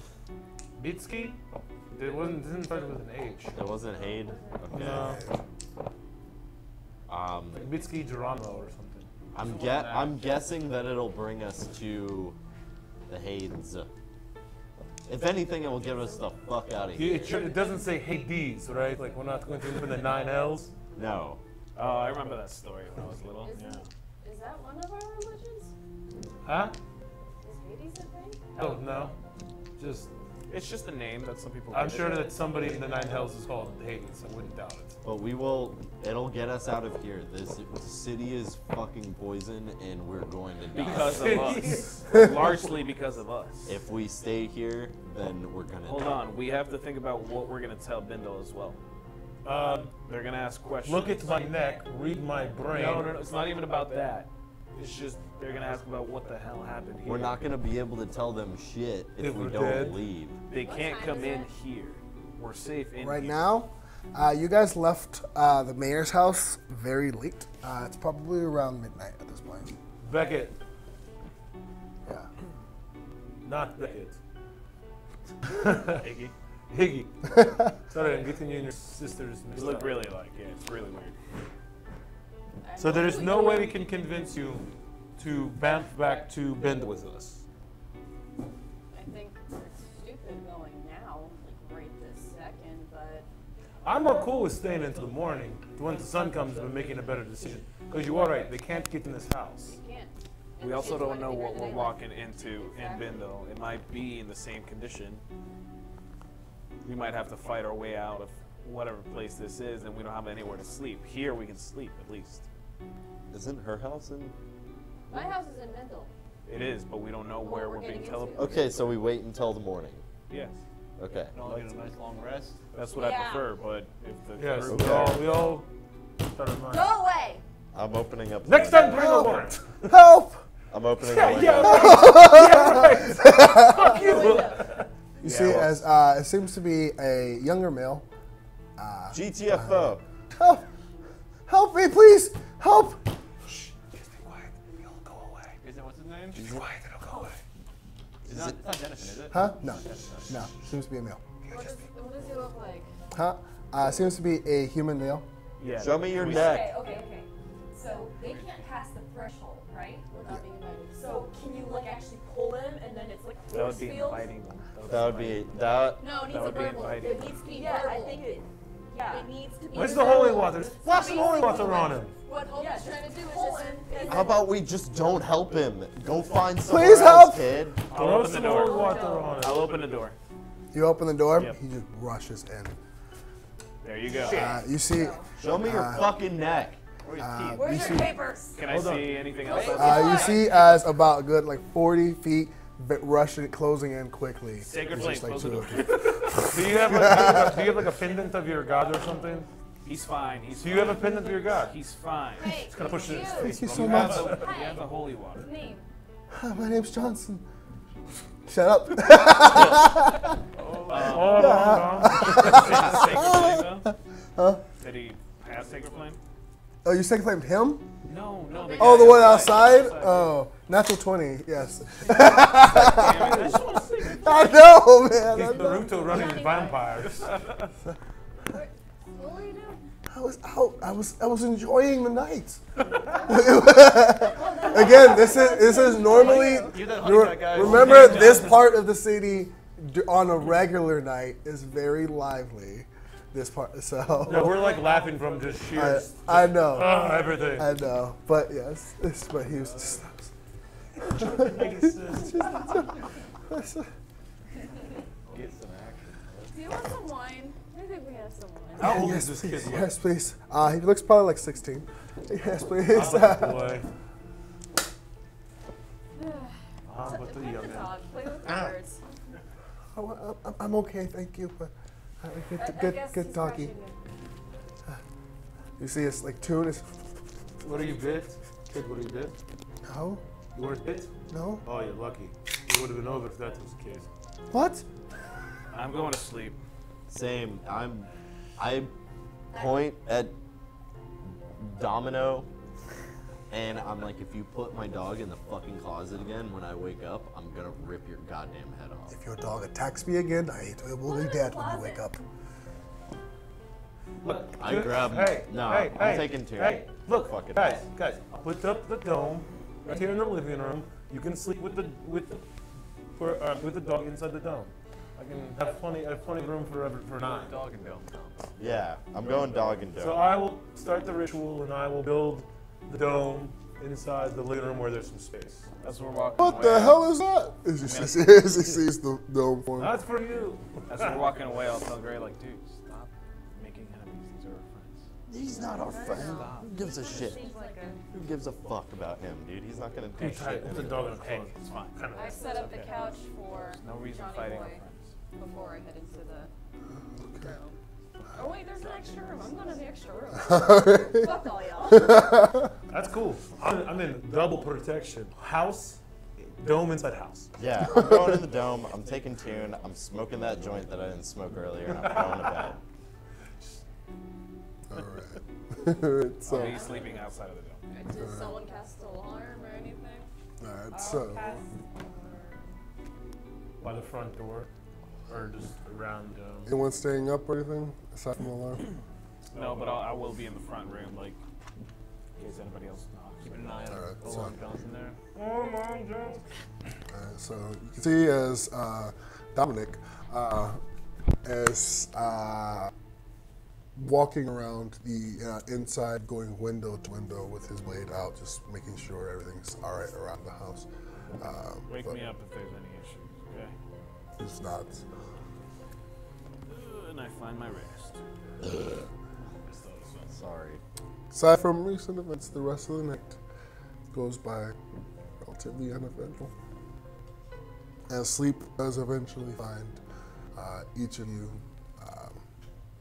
Bitsky? Didn't start with an H. It wasn't Hade? Okay. No. Like Bitsky Geronimo or something. I'm guessing that it'll bring us to the Hades. If anything, it will get us the fuck out of here. It doesn't say Hades, right? Like, we're not going to open the 9 L's. No. Oh, I remember that story when I was little. Is, Yeah. is that one of our religions? Huh? Is Hades a thing? I don't know. Just, It's just a name that some people. I'm give it. sure that somebody in the 9 Hells is called Hades. I wouldn't doubt it. But it'll get us out of here. This city is fucking poison and we're going to die. Because of us. Largely because of us. If we stay here, then we're gonna Hold die. on, we have to think about what we're gonna tell Bindle as well. They're gonna ask questions. Look at my neck, read my brain. No, it's not even about that. It's just they're gonna ask about what the hell happened here. We're not gonna be able to tell them shit if If we we're don't dead. leave. They What can't time come is in it? here. We're safe in Right here. now, you guys left the mayor's house very late. It's probably around midnight at this point. Beckett, Yeah. not Beckett. Iggy. Iggy. Sorry, I'm getting you and your sisters You mixed look up. really like it. It's really weird. So there is no way we can convince you to bamf back to Bend with us. I think it's stupid going now, like right this second, but I'm more cool with staying until the morning, once the sun comes, and making a better decision. Because you are right, they can't get in this house. we can't. We And also it's don't one know bigger what than we're they walking like. into in Exactly. Bindle. It might be in the same condition. We might have to fight our way out of whatever place this is, and we don't have anywhere to sleep. Here we can sleep at least. Isn't her house in? My house is in Mendel. It is, but we don't know Well, where we're we're being getting into. teleported. Okay, so we wait until the morning. Yes, Okay. And I'll get a nice long rest. that's what I Yeah. prefer. But if the Yes, group- we all start in mind. Go away! I'm opening up. the Next window. time, bring a warrant. Help! I'm opening the window. Yeah, right. Fuck you. You see, as it seems to be a younger male. GTFO. Help! Help me, please! Help! Shh, just be quiet. He'll go away. Is it what's his name? Just be quiet, it'll go away. It's not Denison, is it? Huh? No. No. Seems to be a male. What does he look like? Huh? Seems to be a human male. Yeah. Show me your neck. Okay. So they can't pass the threshold, right? Without being invited. So can you like actually pull him and then it's like That would force be field? inviting them. That would be that. No, it needs That a would be verbal. inviting. It needs to be Yeah, verbal. I think it. Yeah. It needs to be. Where's the holy water? Splash some holy water on him. What Hope is trying to do is pull just. him. How about we just don't help him? Go find someone Please else, help! kid. I'll Throw open the some holy door. water on him. I'll open the door. You open the door. Yep. He just rushes in. There you go. You see. Show me your fucking neck. Where's your teeth? Where's your papers? Can I see anything else? You see as about a good like 40 feet rushing, closing in quickly. Sacred There's flame, just, close the two door. of you. Do you have like a pendant of your god or something? He's fine. He's Do you have a pendant of your god? He's fine. Hey, Gonna push it in his Thank face. you so You much. have the holy water. name. Hi, my name's Johnson. Shut up. Oh, no, no. Huh? Did he pass sacred flame? Oh, you second flamed him? No. Oh, the one outside? Oh, natural 20. Yes. Damn it, I just want to see. I know, man. He's I know. Naruto running vampires. What were you doing? I was out. I was enjoying the night. Again, this is normally. You're that honey guy. Remember, this part of the city on a regular night is very lively. This part, so. Yeah, we're like laughing from just sheer. I know. Everything. I know. But yes, but he was just. Do you want some wine? I think we have some wine. How old Yes, is this please. kid? Yes, please. He looks probably like 16. Yes, please. Boy. But the Play young with the man. dog. Play with the birds. I'm okay, thank you. But I good guess good he's doggy. crushing you. You see, it's like tune is. What are you bit? Kid, what are you bit? No, You weren't bit? no. Oh, you're lucky. It would have been over if that was the case. What? I'm going to sleep. Same. I point at Domino, and I'm like, if you put my dog in the fucking closet again when I wake up, I'm gonna rip your goddamn head off. If your dog attacks me again, it will be dead when you wake up. Look, I grab. No, I'm taking two. Hey, look, Fuck it. guys, I'll put up the dome right here in the living room. You can sleep with the dog inside the dome. I can have plenty of room for 9. Dog and dome. Yeah, I'm going dog and So dog. I will start the ritual and I will build the dome inside the living room where there's some space. That's where we're walking What away. the hell is that? As he sees the dome form. That's for you. As we're walking away, I'll tell Gray, like, dude, stop making enemies. These are our friends. He's not our friend. Who gives a shit? Seems like a. Who gives a fuck about him, dude? He's not gonna do Hey, shit. put the anyway. dog in a Hey, closet. it's fine. I set up the couch for No reason Johnny fighting our Boy friends. before I head into the room. Oh wait, there's an extra room. I'm going to the extra room. Fuck all y'all. That's cool. I'm in double protection. House, dome inside house. Yeah, I'm going in the dome. I'm taking tune. I'm smoking that joint that I didn't smoke earlier, and I'm going to bed. Alright. So, I'll be sleeping outside of the dome. Did someone cast alarm or anything? alright, so. By the front door, or just around. Anyone staying up or anything aside from the alarm? No, but I will be in the front room, like, in case anybody else knocks. Keep an eye on Alright, the so- Long Johnson there. Oh, Mom Jones. So you can see as Dominic is walking around the inside, going window to window with his blade out, just making sure everything's all right around the house. Wake But me up if there's any issues, okay? It's not. And I find my rest. Sorry. Aside from recent events, the rest of the night goes by relatively uneventful. And sleep does eventually find each of you.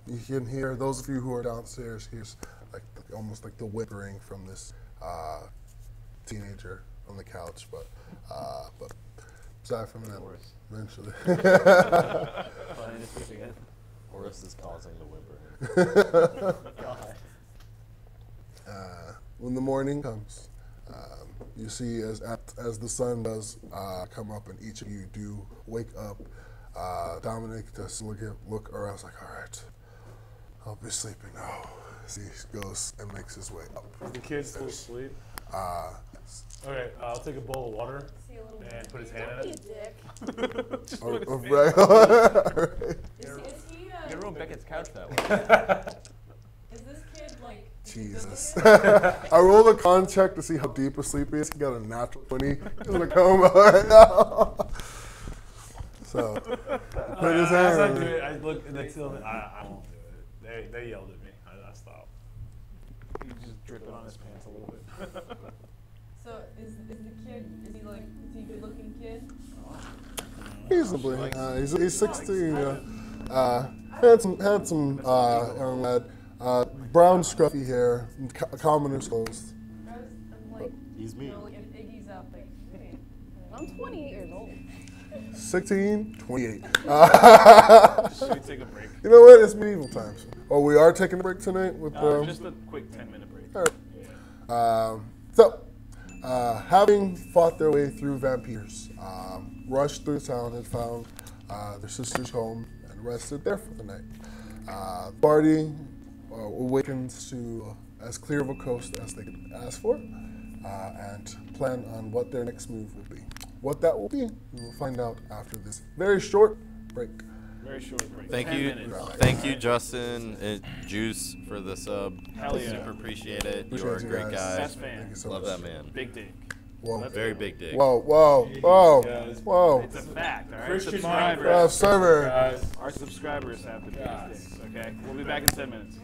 You can hear, those of you who are downstairs, hears like almost like the whimpering from this teenager on the couch. But aside from that, eventually. Fine, just sleep again. Orys is causing the whimpering. God. when the morning comes, you see as the sun does come up and each of you do wake up, Dominic just look around like, all right, I'll be sleeping now. As he goes and makes his way up. Is the kid still asleep? Okay, I'll take a bowl of water and put his hand in it. Is he You can ruin Beckett's couch that way. is this kid like Jesus. I rolled a con check to see how deep asleep he is. He got a natural 20. He's in a coma right now. So, put his As I hand. do it, I look and I tell them, I won't do it. They yelled at me. I stopped. You just drip it on his pants a little bit. so is the kid is he a good looking kid? Reasonably. He's 16. Handsome young lad. Brown scruffy hair, commoner's clothes. I'm like, He's me. if Iggy's up, like, hey, I'm 28 years old. 16, 28. Should we take a break? You know what? It's medieval times. Oh, we are taking a break tonight with Just a quick 10-minute break. All right. Having fought their way through vampires, rushed through town and found their sister's home and rested there for the night. Party awakens to as clear of a coast as they could ask for, and plan on what their next move will be. What that will be, we will find out after this very short break. Very short break. Thank 10 you, minutes. Justin and Juice for the sub. Hell yeah. Super appreciate it. Appreciate You're a you great guys. guy. Best fan. Thank you so Love much. that man. Big dick. Whoa. Very big dick. Whoa, whoa, whoa. It's a fact, all right? Christian Subscribers. Server. Guys. Our subscribers have the biggest dicks, okay? We'll be back in 10 minutes.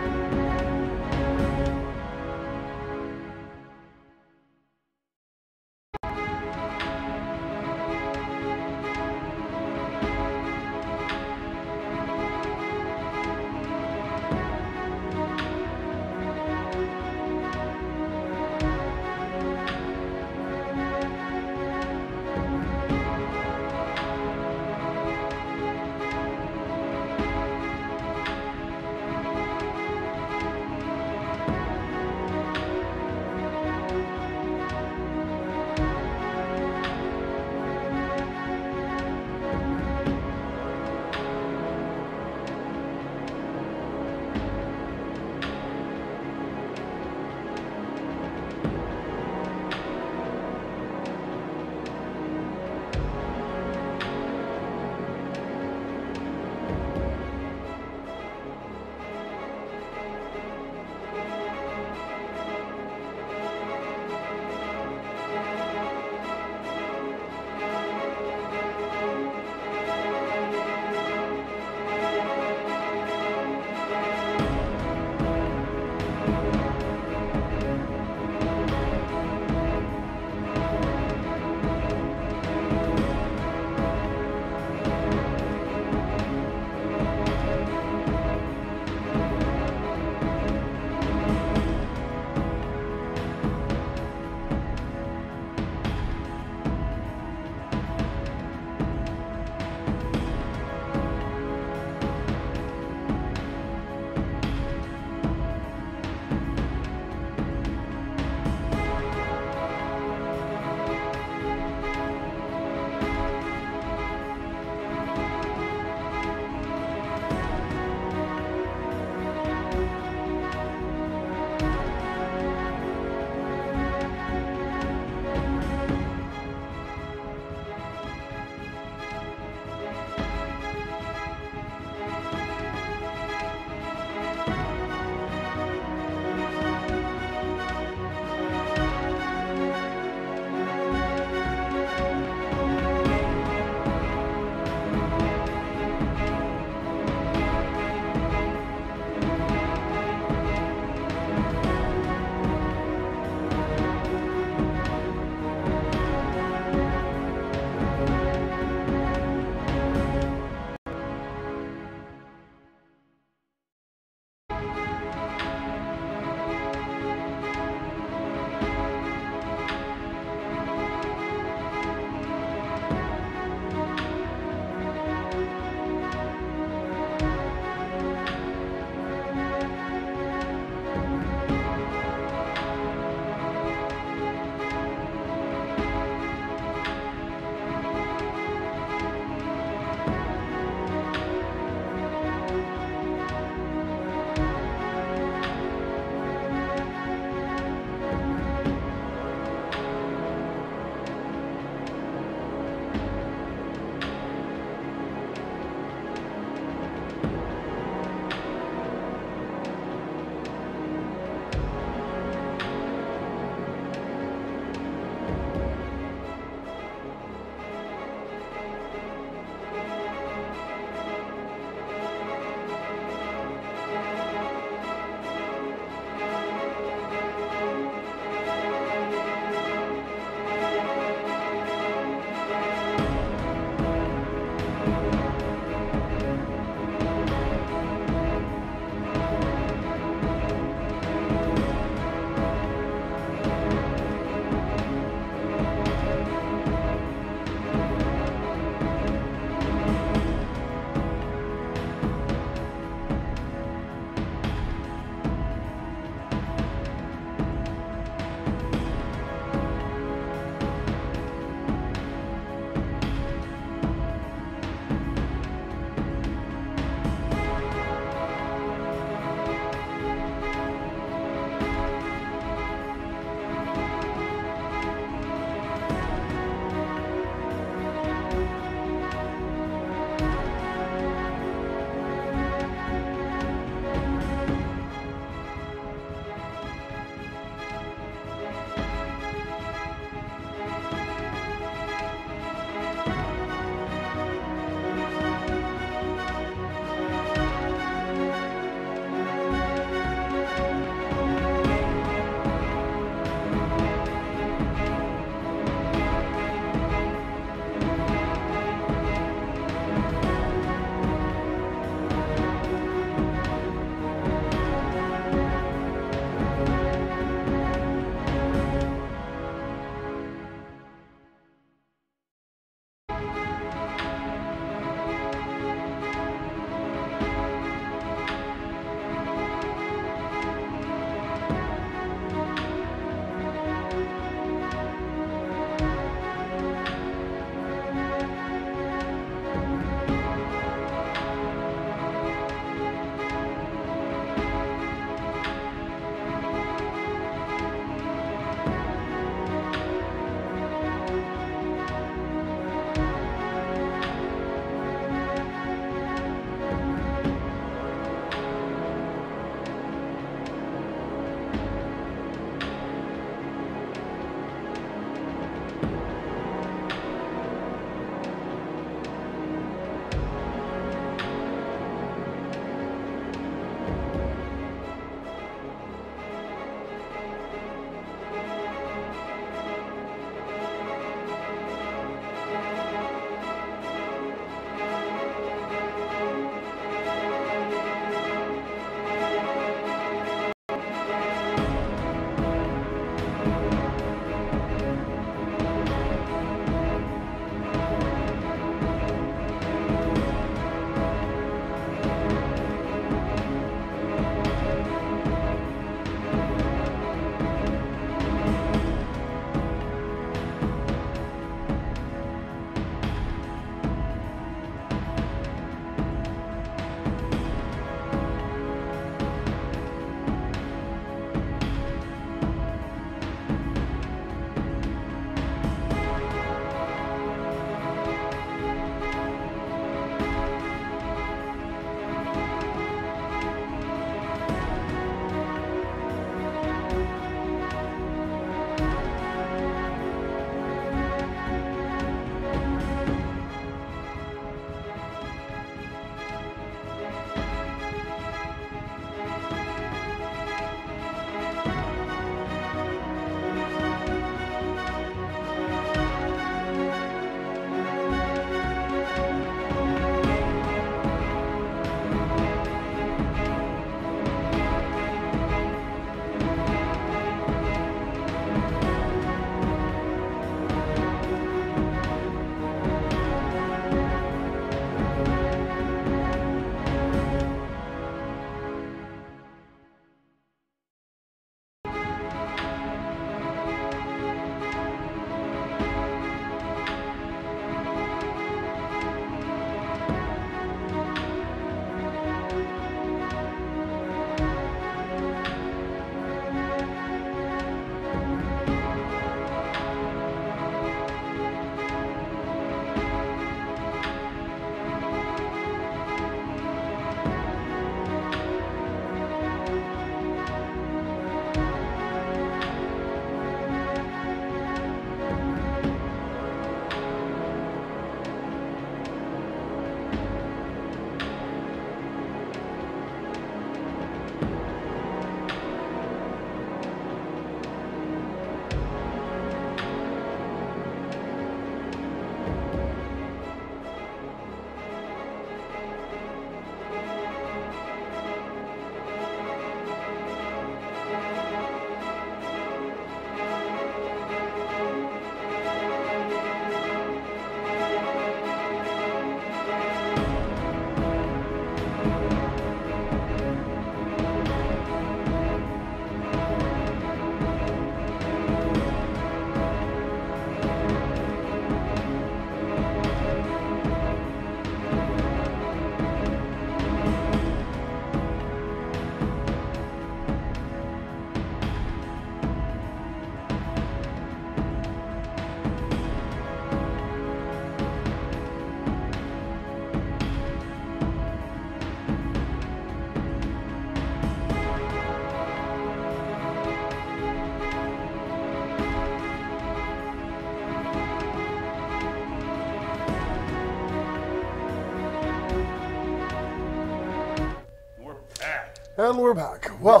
And we're back. Well,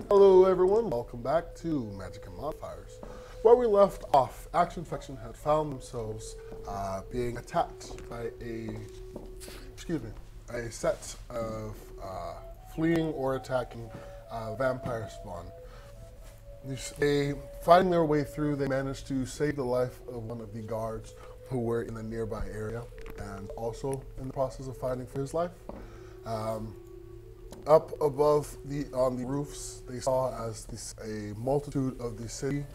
hello everyone. Welcome back to Magic Modifiers. Where we left off, Action Faction had found themselves being attacked by a set of fleeing or attacking vampire spawn. They, fighting their way through, they managed to save the life of one of the guards who were in the nearby area, and also in the process of fighting for his life. Up above on the roofs, they saw as a multitude of the city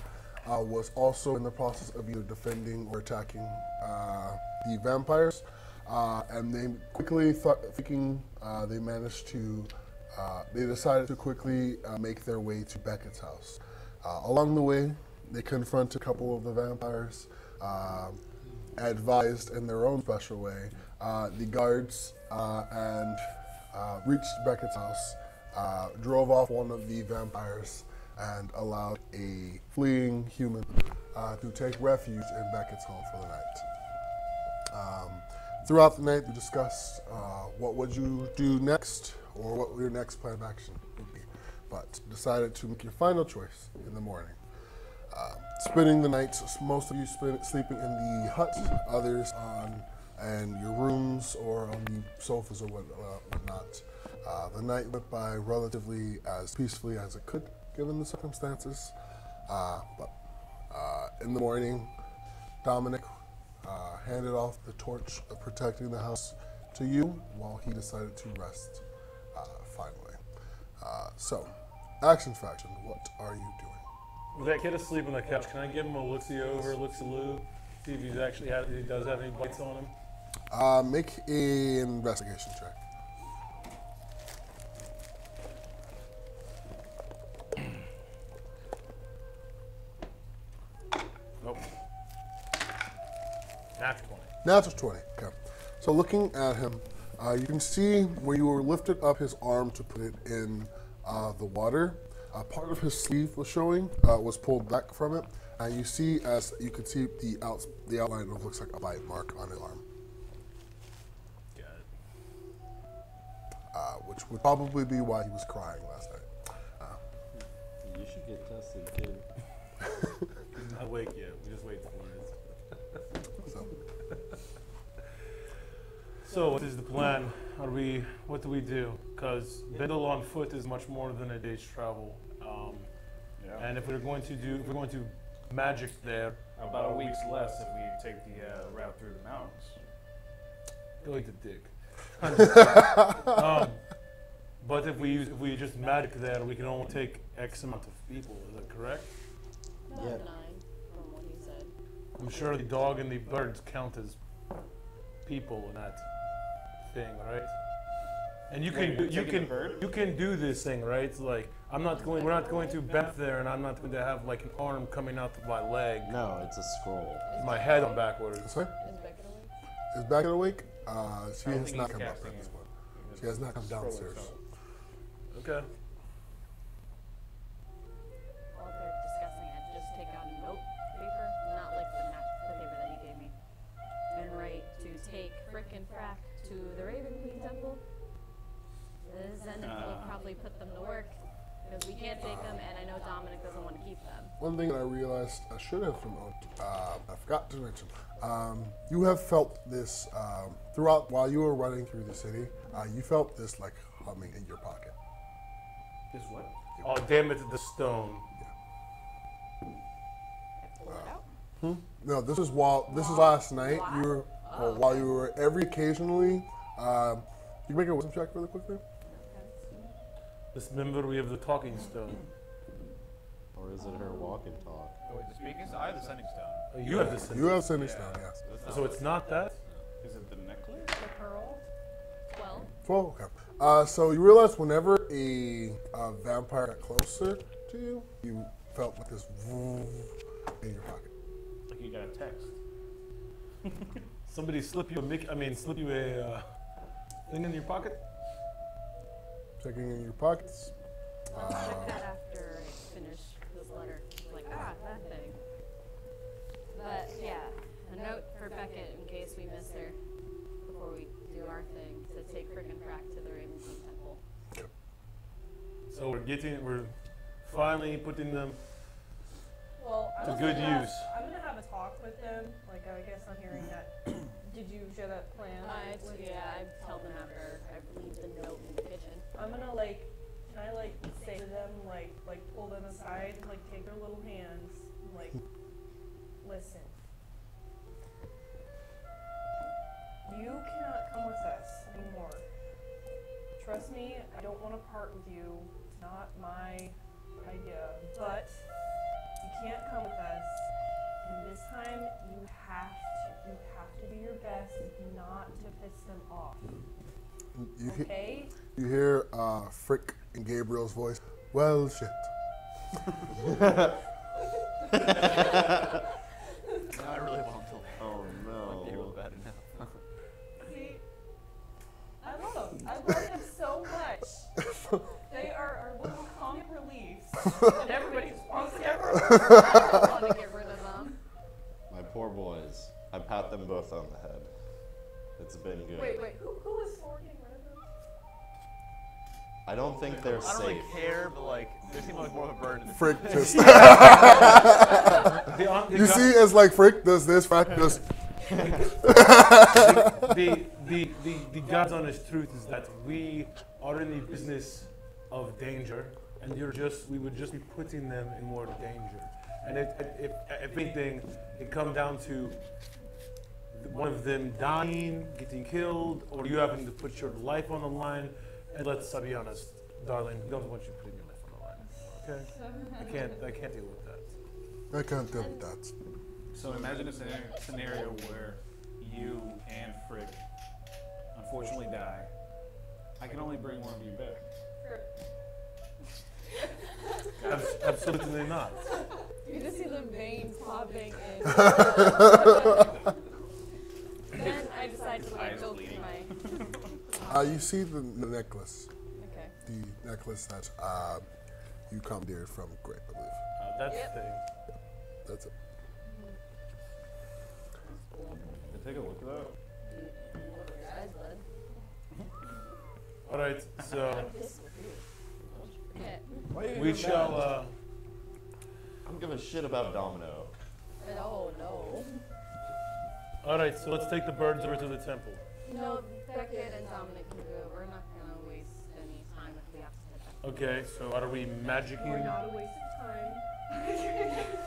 was also in the process of either defending or attacking the vampires, and they quickly they managed to. They decided to quickly make their way to Beckett's house. Along the way, they confronted a couple of the vampires, advised in their own special way the guards, and reached Beckett's house, drove off one of the vampires, and allowed a fleeing human to take refuge in Beckett's home for the night. Throughout the night, we discussed what would you do next, or what your next plan of action would be, but decided to make your final choice in the morning. Spending the night, most of you sleeping in the hut, others in your rooms or on the sofas or whatnot. The night went by relatively as peacefully as it could, given the circumstances. But in the morning, Dominic handed off the torch of protecting the house to you while he decided to rest finally. So, Action Faction, what are you doing? With that kid asleep on the couch, can I give him a look-see over, look-see-loo, see if he does have any bites on him? Make an investigation check. Nope. Natural 20. Natural 20, okay. So looking at him, you can see where you were lifted up his arm to put it in the water. Part of his sleeve was showing, was pulled back from it, and you see, as you can see, the outline of what looks like a bite mark on his arm. Got it. Which would probably be why he was crying last night. You should get tested, kid. He's not awake yet. We just wait for it. So what is the plan? What do we do? Because Bindle on foot is much more than a day's travel. And if we're going to magic there, About a week's less if we take the route through the mountains. go eat the dick. But if we just magic there, we can only take X amount of people. Is that correct? Yeah. 9, from what he said. I'm sure the dog and the birds count as people in that thing, right? And you can do this thing, right? Like we're not going to bend there, and I'm not going to have like an arm coming out of my leg, No, it's a scroll. my head on backwards. Sorry? Is Beckett awake? Is Beckett awake? She don't has think not he's come up casting at this it. point. She has not come downstairs. Okay. While they're discussing it, just take out a note paper, not like the paper that he gave me, and write to take Frick and Frack to the Raven Queen Temple. Then we'll probably put them to work, because we can't take them, and I know Dominic doesn't want to keep them. One thing that I realized I should have promoted, I forgot to mention, you have felt this throughout, while you were running through the city, you felt this like humming in your pocket. Is what? Oh damn it! The stone. Pull it out. No, this is last night. You were, while you were occasionally, you can make a wisdom check really quickly. This memory of the talking stone. Or is it her walk and talk? Oh, wait, the speaking stone? I have the sending stone. Oh, you have this. You have sending stone, yes. So it's not that. Is it the necklace? The pearl. 12. 12, okay. So you realize whenever a vampire got closer to you, you felt like this vroom in your pocket. Like you got a text. Somebody slip you a thing in your pocket. Checking in your pockets. I'll check that after I finish this letter. Like, that thing. But yeah, a note for Beckett in case we miss her before we do our thing, to take Frick and Frack to the Raven Queen Temple. So we're finally putting them Well, to good use. I'm gonna have a talk with him. Like, I guess I'm hearing that. Did you share that plan? I tell them after I leave the note in the kitchen. I'm gonna can I say to them like pull them aside, like take their little hands, like listen. You cannot come with us anymore. Trust me, I don't want to part with you. It's not my idea, but you can't come with us. And this time, you have to do your best not to piss them off. Okay? You hear Frick and Gabriel's voice. Well, shit. I really want to. Oh no. Gabriel bad enough. See, I love them. I love them so much. They are our little comic reliefs, and everybody just wants to get rid of them. I want to get rid of them. My poor boys. I pat them both on the head. It's been good. Wait, who is for getting rid of them? I don't think they're I don't safe. really care, but like, they seem like more of a burden. Frick just. The You see, as like Frick does this, Frick does. the God's honest truth is that we are in the business of danger, and we would just be putting them in more danger. And if anything, it comes down to one of them dying, getting killed, or you having to put your life on the line. And let's be honest, darling, we don't want you putting your life on the line. Okay? I can't deal with that. I can't deal with that. So imagine a scenario where you and Frick unfortunately die. I can only bring one of you back. Absolutely not. You just see the veins popping in. Then I decide to Eyes go bleeding. through my. You see the necklace. Okay. The necklace that you commandeered from Gray, I believe. That's Yep. the thing. That's it. Take a look at that. Look at your eyes, bud. All right, so This will do. Okay. we shall. I don't give a shit about Domino. Oh no. All right, so let's take the birds over to the temple. No, Beckett and Dominic can do it. We're not gonna waste any time if we have to head back. Okay, so are we We're magicking? not a waste of time.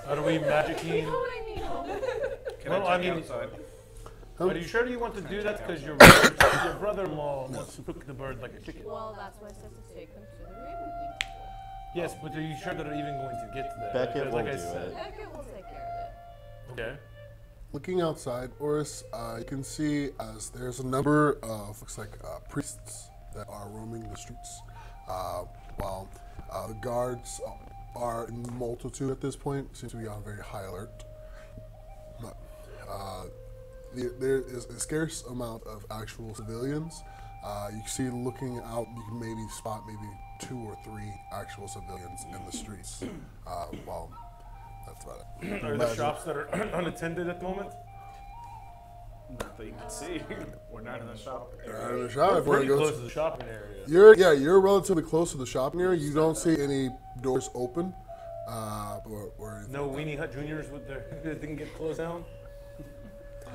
Are we You know magicking? what I mean? Can Well, I I check mean- outside? Are you sure you want to do that because your brother-in-law wants to cook the bird like a chicken? Well, that's why I said to take them to the Raven Queen Temple. Yes, but are you sure they're even going to get there? Beckett Because, will like I do said. it. Beckett will take care of it. Okay. Looking outside, Orys, you can see as there's a number of, looks like priests that are roaming the streets, while the guards are in multitude at this point, seem to be on very high alert. But there is a scarce amount of actual civilians. You can see looking out, you can maybe spot maybe 2 or 3 actual civilians in the streets. Well, that's about it. Are there shops that are unattended at the moment? Not that you can see. We're not in the shop. In the shop, if We're we're pretty gonna close go to the shopping area. you're relatively close to the shopping area. You don't see any doors open, or anything. No Weenie Hut Juniors with their they can get closed down.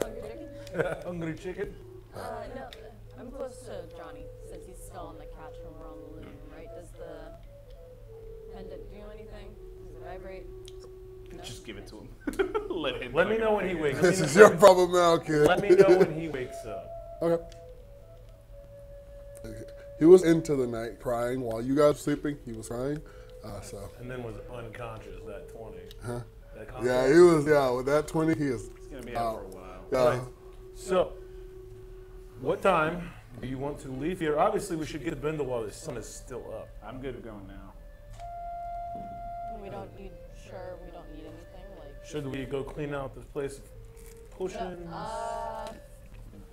Hungry chicken? Hungry chicken. No, I'm close to Johnny since he's still on the couch when we're on the loom, right? Does the pendant do anything? Does it vibrate? No? Just give it to him. Let him. Let me know when he wakes. This is your problem now, kid. Let me know when he wakes up. Okay. He was into the night crying while you guys were sleeping. He was crying, so And then was unconscious at 20. Huh? That yeah, contract. he was with that 20. He is He's gonna be out for a while. yeah. Right. So, what time do you want to leave here? Obviously, we should get to Bindle while the sun is still up. I'm good at going now. We don't need. Sure, we don't need anything like. Should we go clean out this place of potions?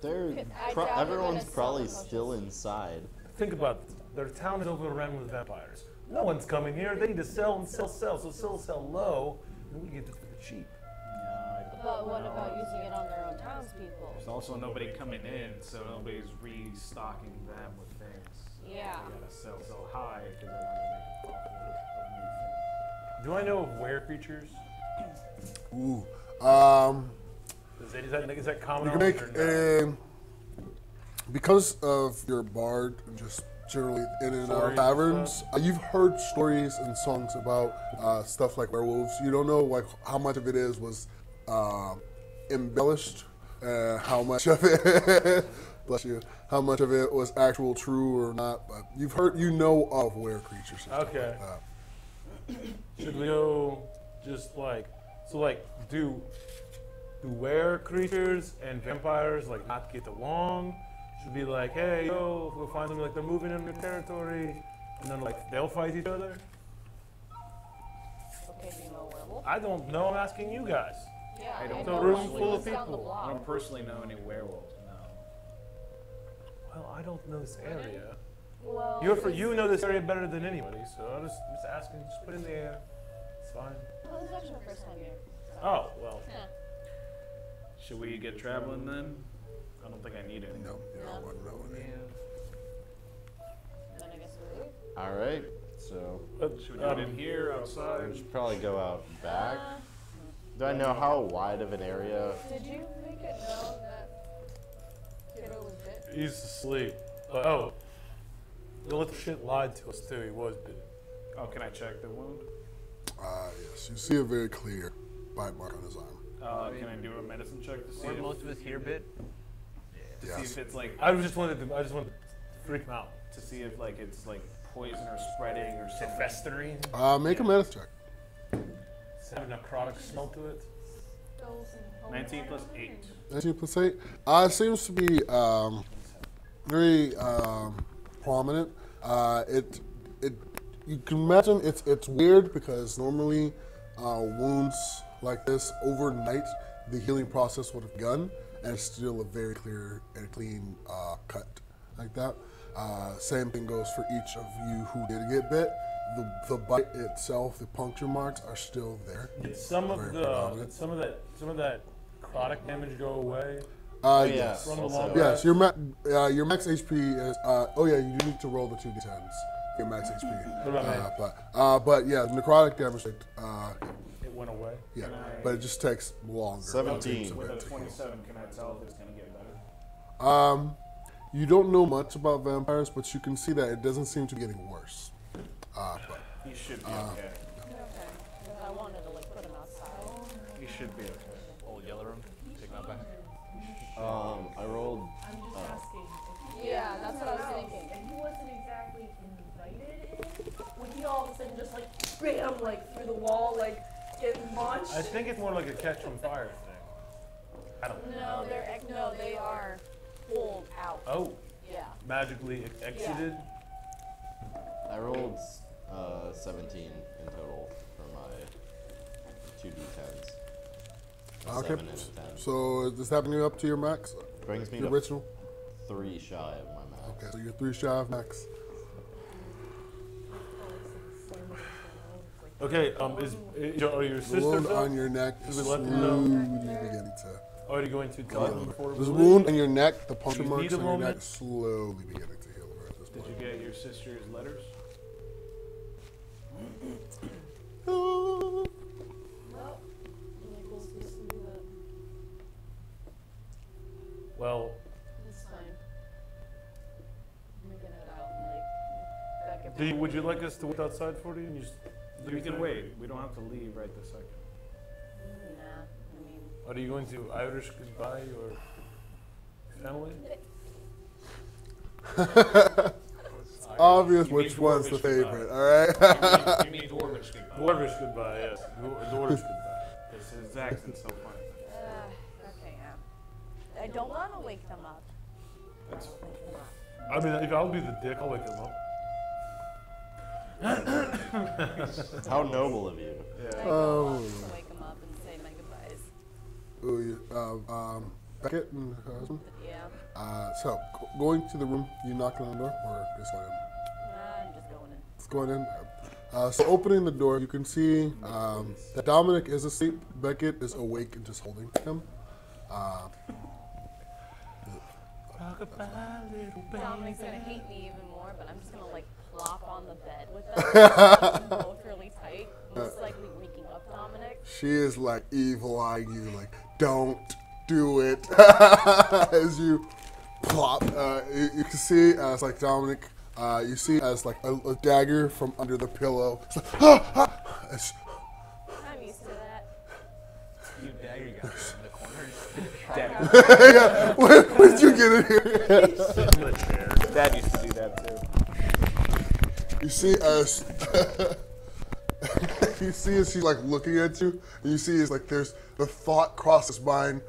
They're I doubt they're everyone's gonna probably sell the still inside. Think about it. Their town is overrun with vampires. No one's coming here. They need to sell and sell. So sell low, and we get it for the cheap. But what about using it on their own townspeople? There's also nobody coming in, so nobody's restocking them with things. Yeah. You gotta sell high because they're not gonna make Do I know of were creatures? Ooh. Is that common You can knowledge make or no? because of your bard and just generally in and out of Stories and taverns, you've heard stories and songs about stuff like werewolves. You don't know like how much of it was embellished, how much of it, bless you, how much of it was actual true or not. But you've heard, you know of were creatures. And Okay. Stuff like that. Should we go just like do were creatures and vampires like not get along? Should be like, hey, yo, we'll find them like they're moving in their territory, and then like they'll fight each other. Okay, do you know a werewolf? I don't know. I'm asking you guys. Yeah, I don't It's a know. room One full of lives down the people. I block. don't personally know any werewolves. No. Well, I don't know this area. Well, You know this area better than anybody, so I'm just asking. Just put it in the air. It's fine. well, this is actually my first time here. Oh well. Yeah. Should we get traveling then? I don't think I need any. No, you don't want to know any. Then I guess we leave. All right. So Should we do it in here, we outside? should probably go out back. Do I know how wide of an area? Did you make it known that Kiddo was bit? He's asleep. Oh. Don't let the shit lied to us too. He was bit. Oh, can I check the wound? Yes, you see a very clear bite mark on his arm. Can I do a medicine check to see Weren't if, most of us here bit? to see Yes. if it's like I just wanted to freak him out. to see if like it's like poison or spreading or something? Festering. Make a medicine check. Does it have a necrotic smell to it? 19 plus 8. 19 plus 8. It seems to be very prominent. You can imagine it's weird because normally wounds like this overnight the healing process would have begun and it's still a very clear and clean cut like that. Same thing goes for each of you who did get bit. The bite itself, the puncture marks are still there. Did some of Very the predominant. some of that necrotic damage go away? Yes. From the also- long Yes, rest? your max HP is. Oh yeah, you do need to roll the 2d10s. Your max HP. What about me? But yeah, necrotic damage. It went away. Yeah, Can I- but it just takes longer. 17. With a 27, can I tell if it's going to get better? You don't know much about vampires, but you can see that it doesn't seem to be getting worse. But He should be okay. Okay. Because I wanted to like put him outside. He should be okay. Old yellow room. Take that back. I rolled. I'm just asking. Yeah, that's what I was thinking. If he wasn't exactly invited in, would he all of a sudden just like bam, like through the wall, like get launched? I think it's more like a catch on fire thing. I don't know. No, they are pulled out. Oh, Yeah. magically exited. I rolled 17 in total for my 2d10s. A okay, 7 and a 10. so is this happening up to your max? Brings me Your to original? 3 shy of my max. Okay, so you're 3 shy of max. Okay, are your The sisters wound up? on your neck is Did we let slowly them know? beginning to. Are you going to tell them before we This leave? wound on your neck, the puncture You marks need a on your moment? neck, is slowly beginning to heal at this Did point. you get your sister's letters? Well, Nichols used to do that. Well, It's fine. I'm gonna get it out and like back it would you like us to wait outside for you? And you just do We your can thing? wait. We don't have to leave right this second. Nah, I mean, Are you going to Irish goodbye your family? Obvious You which mean one's the dwarvish goodbye. favorite, alright? You mean Dwarvish goodbye. Dwarvish goodbye, yes. Dwarvish goodbye. His accent's so funny. okay, yeah. I don't want to wake them up. That's I mean, if I'll be the dick, I'll wake him up. How noble of you. I don't Oh. want to wake them up and say my goodbyes. Beckett and her husband. But yeah, So, going to the room, you knocking on the door, or just going in? I'm just going in. It's going in. So opening the door, you can see that Dominic is asleep. Beckett is awake and just holding him. Dominic's gonna hate me even more, but I'm just gonna like plop on the bed with them. Both really tight. Most likely She is like evil eyeing you, like, don't do it. As you plop, you can see as like Dominic, you see as like a dagger from under the pillow. It's like, It's- I'm used to that. You dagger guys in the corner. yeah. When did you get in here? Dad used to do that too. You see as you see as she's like looking at you, and you see as like there's the thought crosses mind.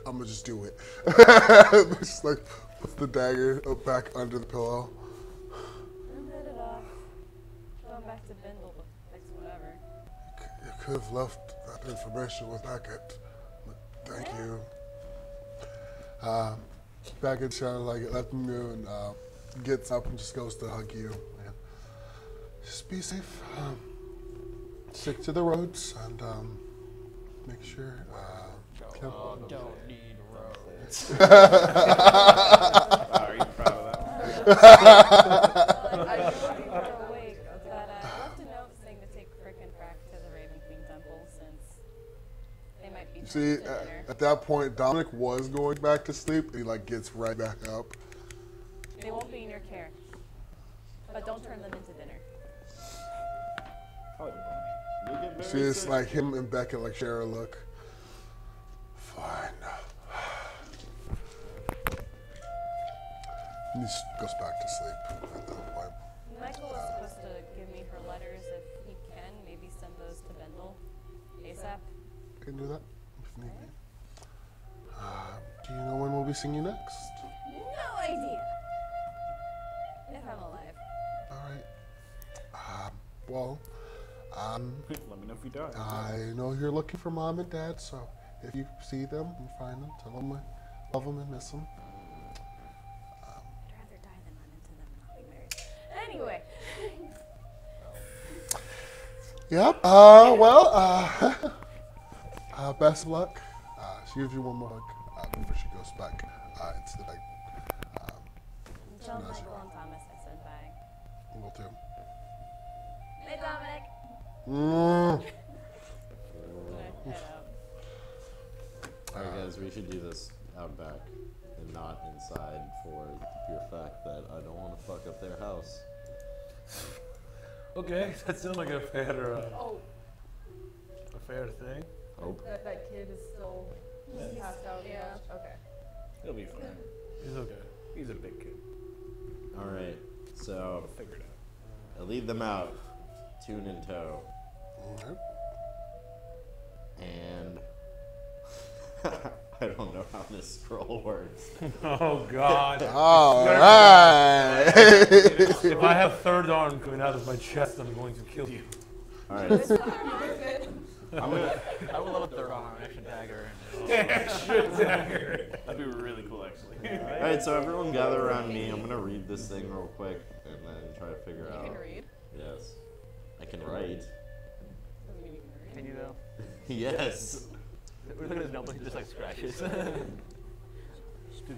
I'm gonna just do it. Just like puts the dagger back under the pillow. I'm headed off. Going back to Bindle to fix whatever. You could have left that information with Beckett. Thank you. Beckett sounds like it left you and gets up and just goes to hug you. And just be safe. Stick to the roads and make sure. Don't need roads. Wow, are you proud of that one? I do think we're awake, but I left a note saying to take Frick and Frack to the Raven Queen Temple since they might be See, to dinner. at that point, Dominic was going back to sleep. And he like gets right back up. They won't be in your care. But don't turn them into dinner. See, it's like him and Beckett like share a look. Fine. And he goes back to sleep at that point. Michael was supposed to give me her letters if he can. Maybe send those to Bendel ASAP. Can do that if need be. Do you know when we'll be seeing you next? No idea. If I'm alive. All right. Well, Let me know if you die. I know you're looking for Mom and Dad, so if you see them and find them, tell them I love them and miss them. I'd rather die than run into them and not be married. Anyway. Yep. Best of luck. She gives you one more hug before she goes back into the bed. Tell Michael and Thomas I said bye. Will do. Hey, Dominic. Head out. Alright guys, we should do this out back and not inside for the pure fact that I don't want to fuck up their house. Okay, that sounds like a fair, Oh, a fair thing. Oh. that kid is still passed out. Yeah. Okay. He'll be fine. It's okay. He's a big kid. Alright, so We'll figure it out. I lead them out, tune in tow, Alright. and I don't know how this scroll works. Oh God. All right. If I have third arm coming out of my chest, I'm going to kill you. Alright, It's not I would love a third arm, an extra dagger. That'd be really cool, actually. alright, so everyone gather around me. I'm gonna read this thing real quick and then try to figure out. You can read. Yes. I can write. Can you though? Yes. Look at his notebook, he just like scratches. Dude,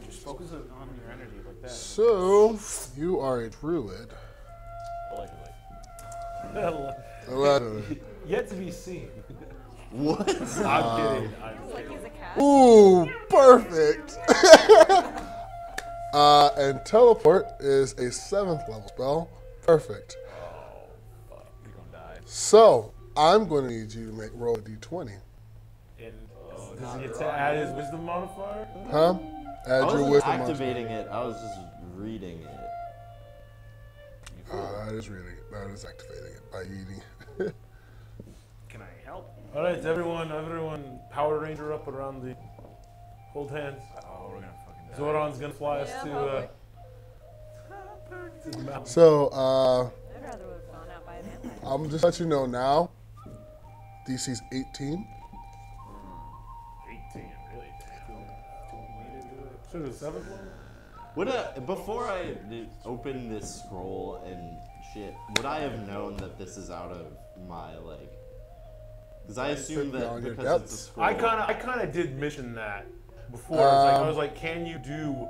just focus on your energy like that. So, you are a druid. Allegedly. Allegedly. Yet to be seen. What? I'm kidding. It's like he's a cat. Ooh, perfect. And teleport is a 7th level spell. Perfect. You're gonna die. So, I'm going to need you to roll a d20. Does he get to add his wisdom modifier? Huh? I Add your wasn't wisdom activating it, I was just reading it. That is activating it by eating. Can I help? All right, everyone, Power Ranger up around the. Hold hands. Oh, we're gonna fucking die. Zoran's gonna fly us to the mountain. So, I'd rather would have gone out by a vampire. I'm just let you know now. DC's 18. 18, really? Should have 7th level. Before I open this scroll and shit, would I have known that this is out of my like? Because I assume that Beyond your because it's a depths. scroll. I kind of did mention that before. I was like, can you do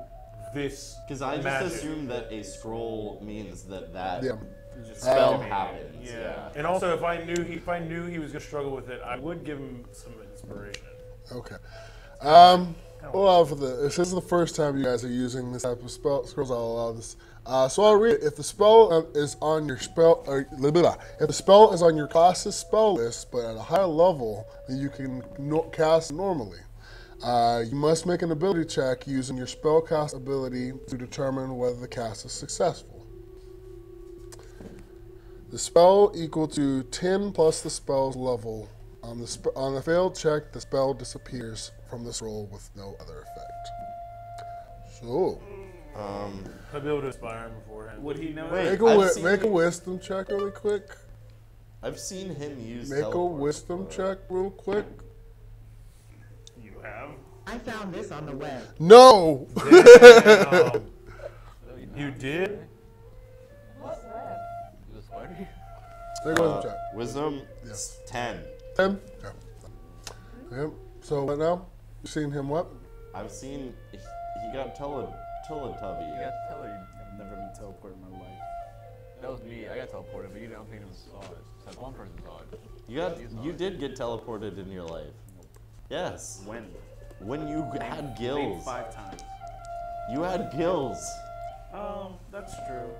this? Because I just magic? assumed that a scroll means that Yeah. Spell happens. Yeah. And also, if I knew he was gonna struggle with it, I would give him some inspiration. Okay. Well, if this is the first time you guys are using this type of scrolls, I'll allow this. So I'll read it. If the spell is on your if the spell is on your class's spell list, but at a higher level, then you can cast normally. You must make an ability check using your spellcast ability to determine whether the cast is successful. The spell equal to 10 plus the spell's level. On the failed check, the spell disappears from this roll with no other effect. So, I'd be able to inspire him beforehand. Would he know? Wait, make a wisdom check really quick. I've seen him use Make a teleport wisdom before. check real quick. You have? I found this on the web. No! Damn. You did? What web? The spider? Make a wisdom check. Wisdom, Yeah. it's 10. 10? Yeah. Yep. So what now? You seen him what? I've seen he got Teletubby. You got teleported. I've never been teleported in my life. That was me. I got teleported, but you don't think it was saw it. Except one person saw it. You did get teleported in your life. Yes. When you had Maybe gills. 5 times. You had gills. That's true.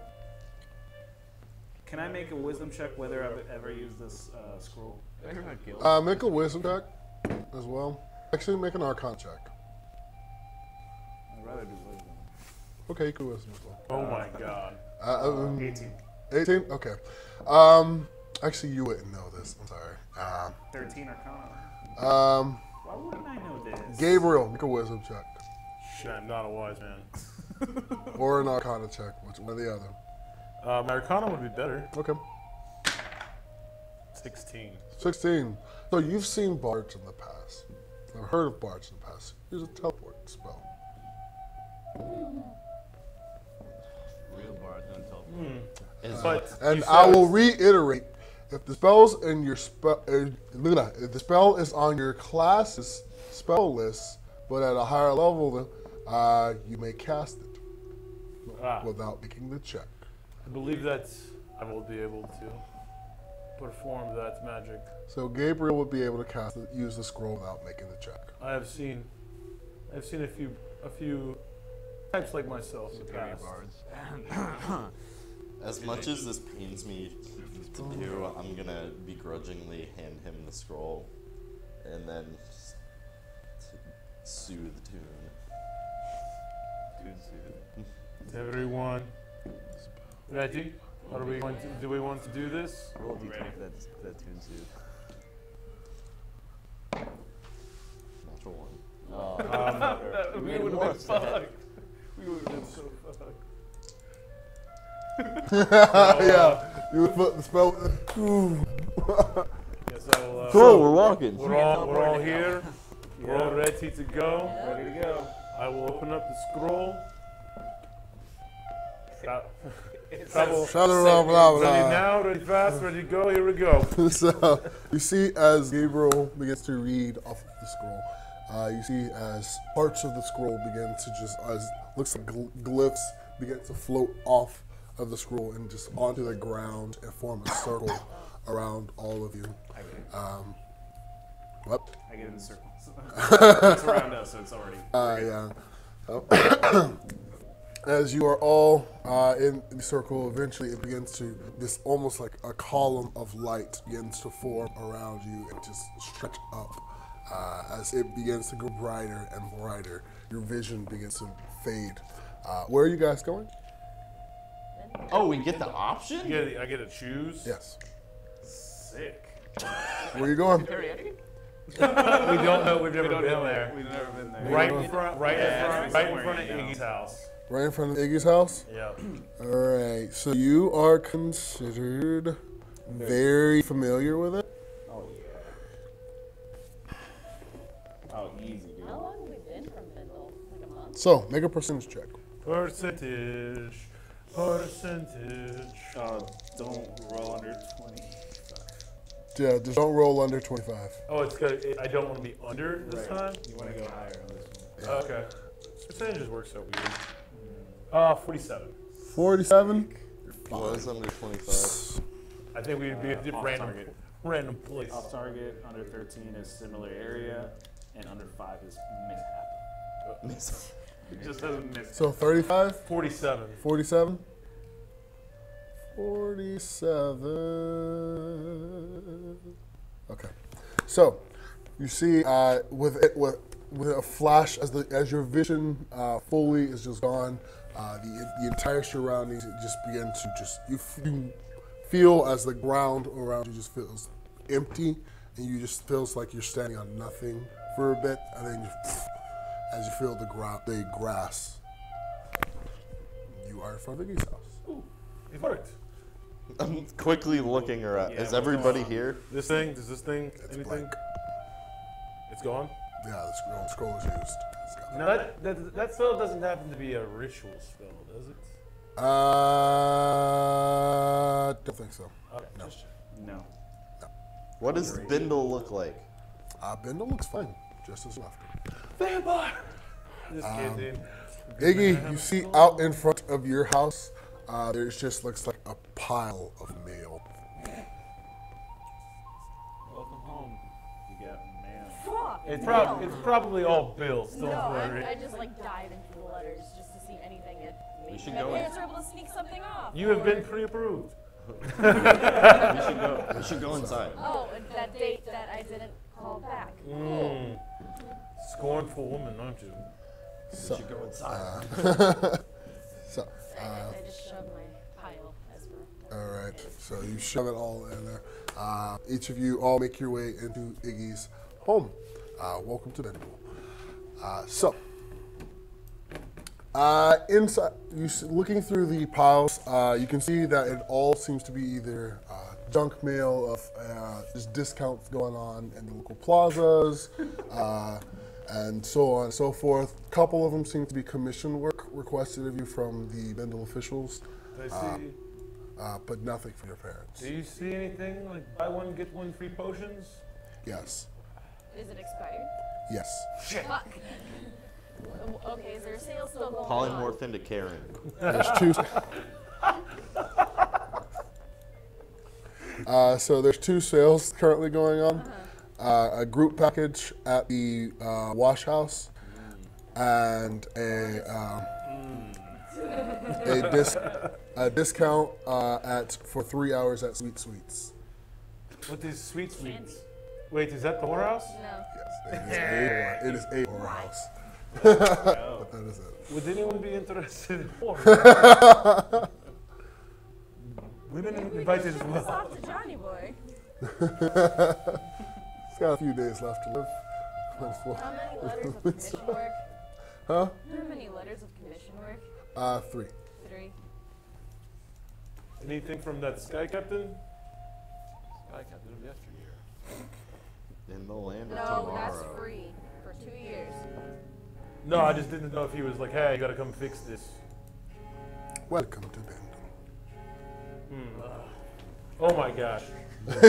Can I make a wisdom check whether I've ever used this scroll? I ever had gills? Make a wisdom check as well. Actually, make an arcana check. I'd rather do wisdom. Okay, you can wisdom as well. Oh my god. 18. 18? Okay. Actually, you wouldn't know this. I'm sorry. 13 Arcana. Why wouldn't I know this? Gabriel, make a wisdom check. Shit, I'm not a wise man. Or an arcana check, one or the other. My Arcana would be better. Okay. 16. 16. So you've seen bards in the past. I've heard of bards in the past. Use a teleport spell. Real bards don't teleport. But And you I said- will reiterate, if the spell's in your if the spell is on your class's spell list, but at a higher level, you may cast it without making the check. I believe that I will be able to perform that magic. So Gabriel would be able to use the scroll without making the check. I've seen a few types like myself in the past. As much as this pains me to do, I'm gonna begrudgingly hand him the scroll and then soothe tune. Is everyone ready? Do we want to do this? Roll D10 for that tune suit. Natural one. Oh, We would have been fucked. We would have been so fucked. Yeah, you would put the spell. Cool, we're walking. We're all here. We're all ready to go. Ready to go. I will open up the scroll. It Travel. says Blah, blah, Ready blah. now, ready fast, ready to go. Here we go. So you see as Gabriel begins to read off of the scroll, you see as parts of the scroll begin to just, as looks like glyphs begin to float off of the scroll and just onto the ground and form a circle around all of you. What? I get in the circle. It's around us, so it's already. Yeah. As you are all in the circle, eventually it begins to, this almost like a column of light begins to form around you and just stretch up. As it begins to go brighter and brighter, your vision begins to fade. Where are you guys going? Oh, we get the option? I get to choose? Yes. Sick. Where are you going? We don't know. We've never been there. We've never been there. Right in front of somewhere, you know. Iggy's house. Right in front of Iggy's house? Yeah. All right. So you are considered very familiar with it? Oh, yeah. Oh, easy, dude. How long have we been from Bindle? Like a month? So make a percentage check. Percentage. Don't roll under 20. Yeah, just don't roll under 25. Oh, it's good. I don't want to be under this time? You want to go higher on this one. Okay. Percentages work so weird. 47. 47? Was under 25. I think we'd be a random place. Off target, under 13 is similar area, and under 5 is mishap. It just doesn't miss. So 35? 47. 47? 47. Okay. So you see with a flash as your vision fully is just gone, the entire surroundings just begin to you feel as the ground around you just feels empty, and you just feels like you're standing on nothing for a bit, and then as you feel the grass, you are in front of Iggy's house. Ooh, it worked. I'm quickly looking around. Is everybody here? Does this thing, It's anything? blank. It's gone? Yeah, the scroll is used. It's gone. No, that spell doesn't happen to be a ritual spell, does it? Don't think so. Okay. No. What does Bindle look like? Bindle looks fine, just as left. Vampire! Just kidding. Iggy, you see out in front of your house, there just looks like a pile of mail. Welcome home. You got mail. Fuck! It's probably all bills, don't worry. I just like dive into the letters just to see anything that maybe should my go parents are able to sneak something off. You have been pre-approved. We should go inside. Oh, and that date that I didn't call back. Scornful woman, aren't you? So, We should go inside. so I just shoved my pile as well. all right. So you shove it all in there. Each of you all make your way into Iggy's home. Welcome to Bindle. Inside, looking through the piles, you can see that it all seems to be either junk mail of just discounts going on in the local plazas, and so on and so forth. A couple of them seem to be commission work requested of you from the Bindle officials, I see. but nothing from your parents. Do you see anything like buy one get one free potions? Yes. Is it expired? Yes. Fuck. Okay, is there a sale still going on? Polymorph into Karen. There's two. So there's two sales currently going on. A group package at the wash house, and a discount for 3 hours at Sweet Sweets. What is sweet sweets? Wait, is that the whorehouse? No. Yes, it is a whorehouse. But that is it. Would anyone be interested in whore? Women invited as well. Talk to Johnny Boy. It's got a few days left to live. How many letters of commission work? Huh? How many letters of commission work? 3. 3. Anything from that sky captain? Sky Captain of yesteryear. In the land of No, tomorrow. that's free for 2 years. No, I just didn't know if he was like, hey, you gotta come fix this. Welcome to Bindle. Oh my gosh. It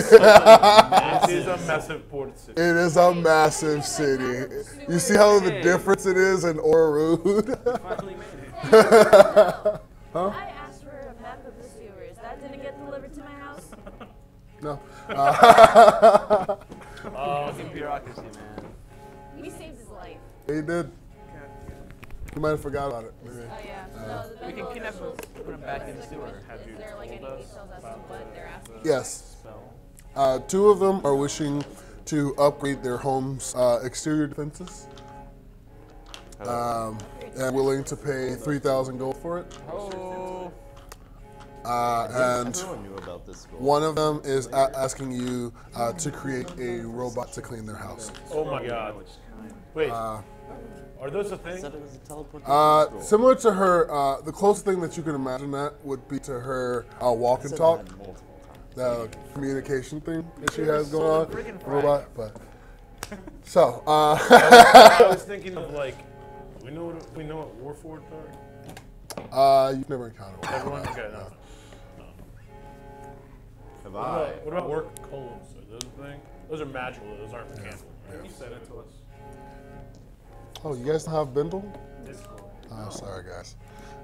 is a massive port city. It is a massive city. You see how the difference it is in Orys? Finally made it. Huh? I asked for a map of the sewers. That didn't get delivered to my house. No. Fucking bureaucracy, man. We saved his life. He did. You might have forgot about it. Maybe. Oh yeah. No, the We can Bengal kidnap him, officials- put him back in the sewer. Have Is you there like any told us details as to about what they're asking? Yes. spell? 2 of them are wishing to upgrade their home's exterior defenses. And willing to pay 3,000 gold for it. Oh. And Everyone knew about this goal. one of them is asking you to create a robot to clean their house. Oh my god. Wait, are those a thing? Said it was a teleportation scroll. Similar to her, the closest thing that you can imagine that would be to her walk and Said talk, that multiple times. the communication thing that she has going on. Friggin' Robot, but so I was thinking of like, we know what Warforged are? you've never encountered one. Everyone? Okay, no. Have What I? about work columns? Are those a thing? Those are magical, those aren't mechanical. Right? You said it to us. Oh, you guys don't have Bindle? Discord. Oh, sorry guys.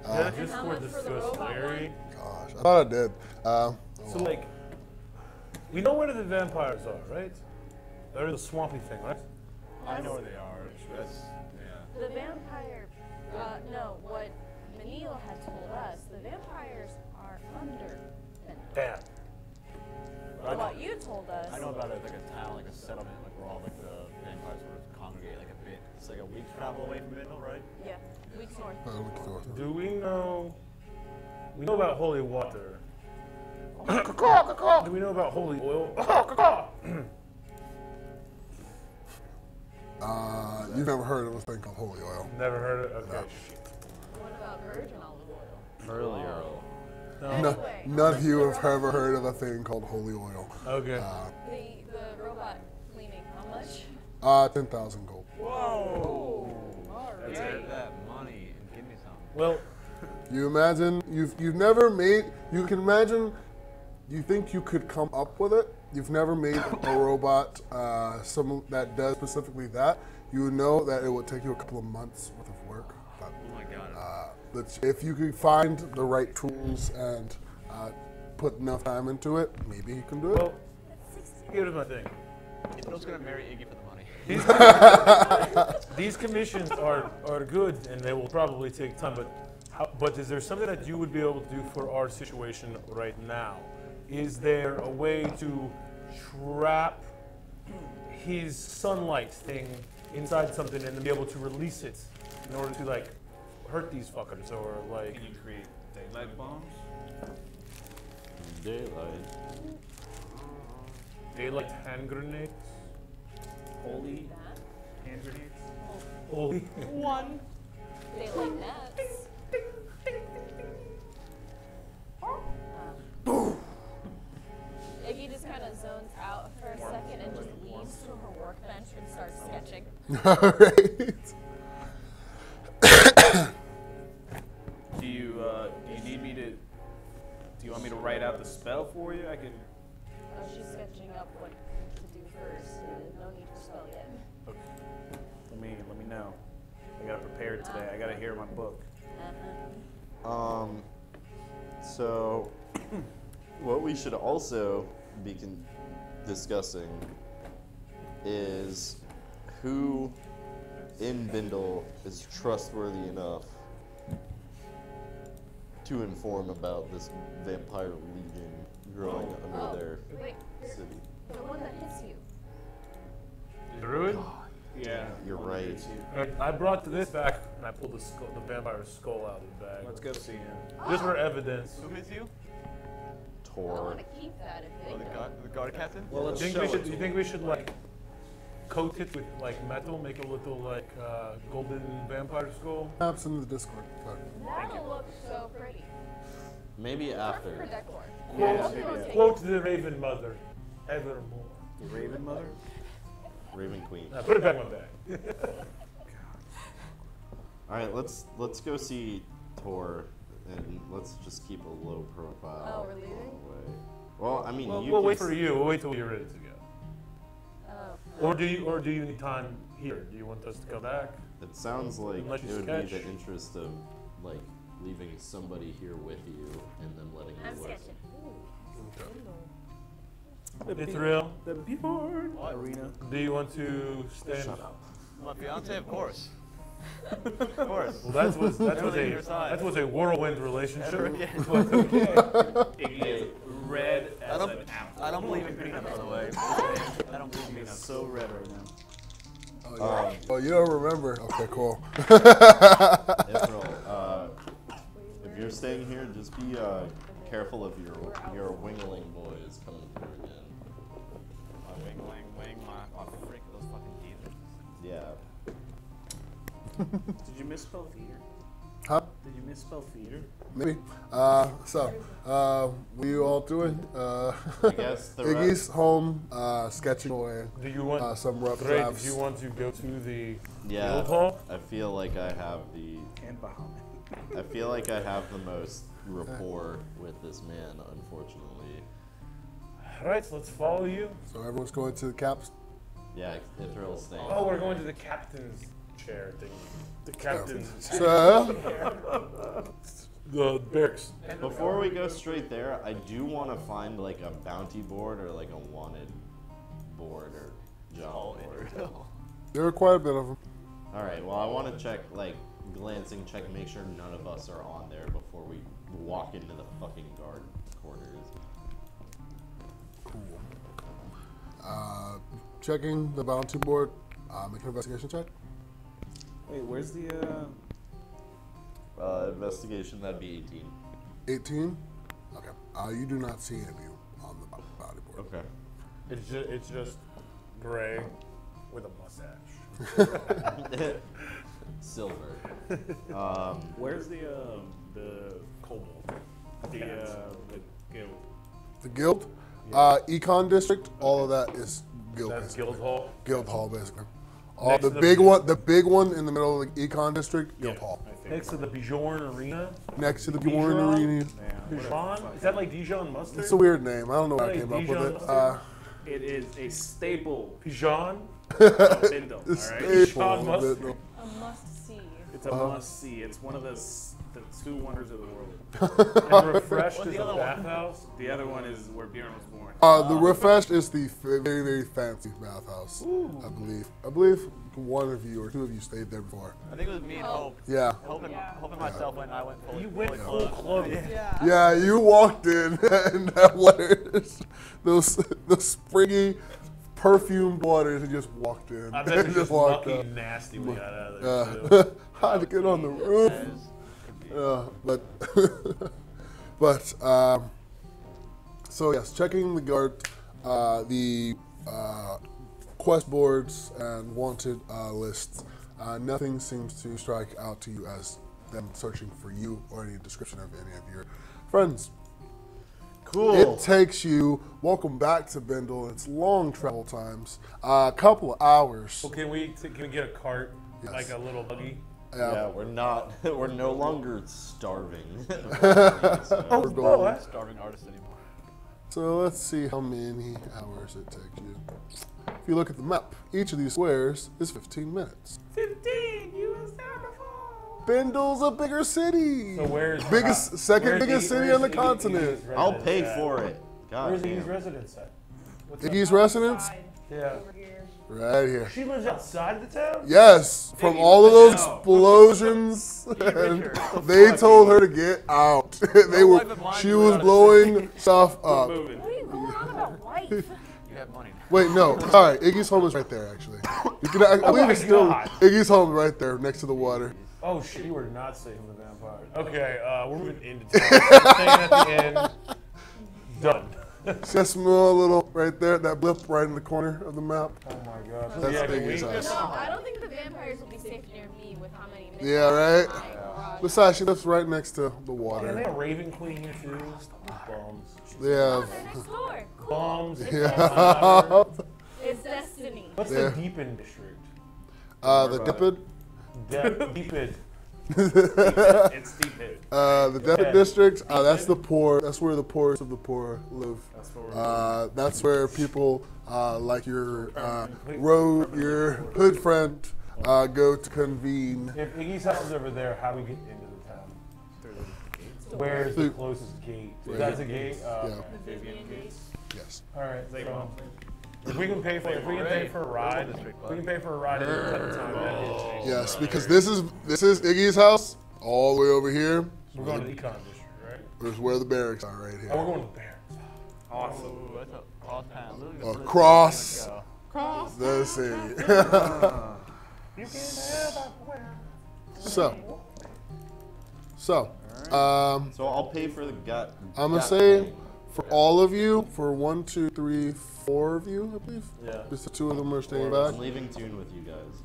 Yeah, Discord much for the discussed robot Larry. Gosh, I thought I did. So like, we know where the vampires are, right? They're the swampy thing, right? I know where they are. That's, The vampire, no, what Manil had told us, the vampires are under Bendel. Damn. What you told us. I know about it, like a town, like a settlement, like where all like the vampires sort of congregate like a bit. It's like a week's travel away from Bindle, right? Yeah, weeks north. Do we know? We know about holy water. Do we know about holy oil? You've never heard of a thing called holy oil. Never heard it. Okay. What about virgin olive oil? Earlier. No, none of you have ever heard of a thing called holy oil. Okay. The robot cleaning, how much? 10,000 gold. Whoa! Alright. Take that money and give me some. Well, You imagine you've never made. You can imagine. You think you could come up with it. You've never made a robot, some that does specifically that. You would know that it would take you a couple of months worth of work. But, Oh my god. if you could find the right tools and put enough time into it, maybe you can do it. well, here's my thing. Ithryl's gonna marry Iggy for the money. These commissions are good, and they will probably take time. But is there something that you would be able to do for our situation right now? Is there a way to trap his sunlight thing inside something and then be able to release it in order to like hurt these fuckers or like? Can you create daylight bombs? Daylight. Daylight hand grenades? Holy hand grenades? Holy. One. They like that. Iggy just kind of zones out for a second and just leaves to her workbench and starts sketching. All right. Do you need me to? Do you want me to write out the spell for you? I can. Oh, she's sketching up what to do first. No need for spell yet. Okay. Let me know. I gotta prepare it today. I gotta hear my book. So, what we should also be discussing is who in Bindle is trustworthy enough to inform about this vampire legion growing under their Wait, city. the one that hits you. Druid? Yeah, You're I'll right. get you. I brought this back and I pulled the vampire skull out of the bag. Let's go see him. Just for evidence. Who hits you? I Tor. want to keep that if Oh, they know. the guard captain? Well, let's Do you show think we it should? to You think we should like coat it with like metal, make a little like golden vampire skull? Perhaps in the Discord. But That'll look so pretty. Maybe Perfect for after. decor. Quote, quote the Raven Mother, evermore. The Raven Mother? Raven Queen. Put it back in my bag. All right, let's go see Tor, and let's just keep a low profile. Oh, we're leaving? all the way. Well, I mean, you We'll can wait for you. We'll wait till you're ready to go. Oh. Or do you need time here? Do you want us to come back? It sounds like Unless it you would sketch. be the interest of like leaving somebody here with you and then letting I'm you work. sketching. Ithryl, The board arena. do you want to stand? My fiance, of course. Of course. Well, that was Everything on your side. that was a whirlwind relationship. But okay. Iggy is red I as don't, an apple. I don't believe in peanut, by the way. I don't believe in It's peanuts. so red right now. oh, you don't remember? Okay, cool. Ithryl, if you're staying here, just be careful of your wingling boys coming through again. My wing, my freak, those fucking demons. Yeah. Did you misspell theater? Huh? Did you misspell theater? Maybe. What are you all doing? I guess the Iggy's home, sketching away. Do you want Some rough Great. drafts. Do you want to go to the Yeah, guild hall? I feel like I have the And Bahamut. I feel like I have the most rapport with this man, unfortunately. All right, let's follow you. So everyone's going to the caps. Yeah, Ithryl's staying. Oh, we're going to the captain's chair thing. The captain's So, the barracks. Before we go straight there, I do want to find like a bounty board or like a wanted board or job board. There are quite a bit of them. All right. Well, I want to check, like, glancing check, make sure none of us are on there before we walk into the fucking guard quarters. Cool. Checking the bounty board. Make an investigation check. Wait, where's the Investigation, that'd be 18. 18. Okay. You do not see any of you on the bounty board. Okay. It's just gray with a mustache. Silver. where's the kobold? The guild. The guild, econ district. All of that is guild. That's basically. guild hall. Guild hall, basically. All Next the to the big one, the big one in the middle of the econ district, guild hall. Next to the Bjorn Arena. Next to the Bjorn Dijon? Arena. Dijon? Is that like Dijon mustard? It's a weird name. I don't know where I Like came up with Dijon it. mustard? It is a staple Dijon? Bindle, all right? Staple. Dijon mustard. A must see. It's a must-see. It's one of the two wonders of the world. And refreshed is a bathhouse. The other one is where Bjorn was born. The refreshed is the very, very fancy bathhouse. I believe one of you or two of you stayed there before. I think it was me and Hope. Yeah. Hope and myself and I went full. You went full clothes. Yeah. Yeah, you walked in and that waters, those springy, perfumed waters, and just walked in. I bet and it's just walked lucky up. nasty we got out of there, too. Had to get on the roof. So yes, checking the guard, the quest boards and wanted lists. Nothing seems to strike out to you as them searching for you or any description of any of your friends. Cool. It takes you, welcome back to Bindle, it's long travel times, a couple of hours. Well, can we get a cart, Yes. like a little buggy? Yeah, we're no longer starving. Oh, what? Starving artist anymore. So let's see how many hours it takes you. If you look at the map, each of these squares is 15 minutes. 15! You was there before! Bindle's a bigger city. So where's second biggest city on the continent. I'll pay for it. God Where's damn. Iggy's residence at? What's up? Iggy's residence? Outside, Yeah. over here. Right here. She lives outside the town? Yes, from all of those explosions, they told her to get out. She was blowing stuff up. Moving. What are you going on about wife? You have money. Wait, no, sorry, Iggy's home is right there, actually. You can, I believe my it's still, God. Iggy's home is right there, next to the water. Oh shit, you were not saving the vampires. Okay, we're moving into town. Staying at the end. Done. See that small little, right there, that blip right in the corner of the map? Oh my god. That's Yeah, can Iggy's we- house. No, I don't think the vampires will be safe near me with how many minutes. Yeah, right? My garage. Besides, she lives right next to the And they water. have Raven Queen here too. Bombs. They have, They're next door. Cool. Bombs. yeah. It's destiny. What's Yeah. the Deepin district? The Dipid. Deepid. It's deep hit. The Depid district, that's the poor. That's where the poorest of the poor live. That's where we're That's where people like your your hood friend go to convene. If Iggy's house is over there, how do we get into the town? Where's the closest gate? Is that the gate? Yeah. Vivian gates. Yes. All right. So, if we can pay for a ride, if we can pay for a ride at the time, that is changed. Yes, because this is Iggy's house all the way over here. We're going to the econ district, right? Is where the barracks are right Oh, here. we're going to Bears. Awesome. Ooh, that's a cross town. Across Cross. the city. You can have So, So I'll pay for the gut. I'm gonna say for all of you, for 1, 2, 3, 4 of you, I believe. Yeah. Just the 2 of them are staying back. I'm leaving Tune with you guys.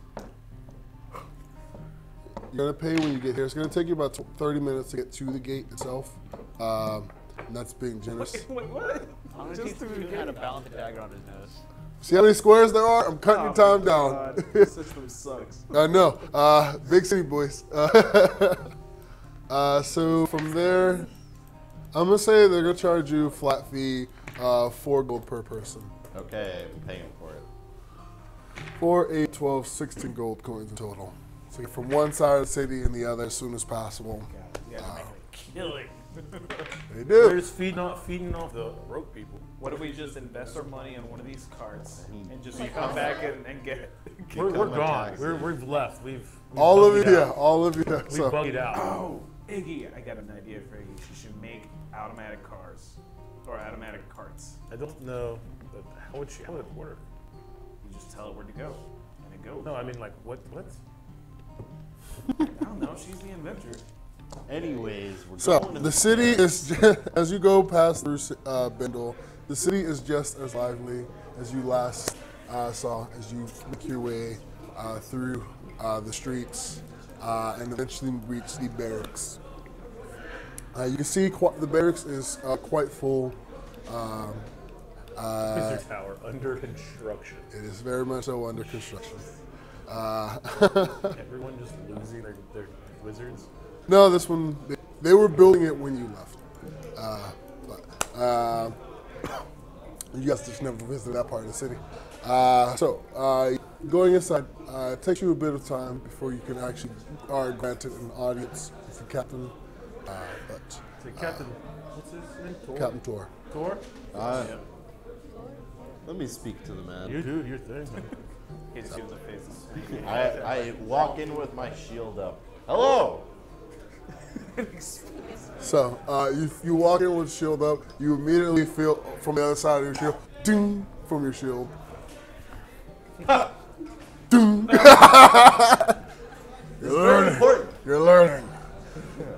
You're gonna pay when you get here. It's gonna take you about 30 minutes to get to the gate itself. And that's being generous. Wait, what? I'm gonna teach Tune how to balance a dagger on his nose. See how many squares there are? I'm cutting your time down. This system sucks. I know. Big city boys. So from there, I'm gonna say they're gonna charge you flat fee, 4 gold per person. Okay, I'm paying for it. 4, 8, 12, 16 gold coins in total. So you're from one side of the city and the other as soon as possible. You guys are making a killing. They We're do. just feeding off the rope people. What if we just invest our money on one of these carts and just come back and get We're come gone. taxi. We've left. We've All of buggied you, yeah, out. all of you. We So, buggied out. Oh, Iggy, I got an idea for Iggy. She should make automatic cars or automatic carts. I don't know. How would it work? You just tell it where to go, and it goes. No, I mean like what? I don't know. She's the inventor. Anyways, we're so going to the city is just, as you go past through Bindle, the city is just as lively as you last saw as you make your way through the streets and eventually reach the barracks. You can see the barracks is quite full. Wizard Tower under construction. It is very much so under construction. Everyone just losing their wizards. No, this one, they were building it when you left. You guys just never visited that part of the city. Going inside takes you a bit of time before you can actually are granted an audience with the captain. So Captain, what's his name? Tor? Captain Tor. Tor? let me speak to the man. You do your thing, man. Hits you in the face. I walk in with my shield up. Hello. So you walk in with the shield up. You immediately feel from the other side of your shield, ding, from your shield. Ding. You're learning. You're learning.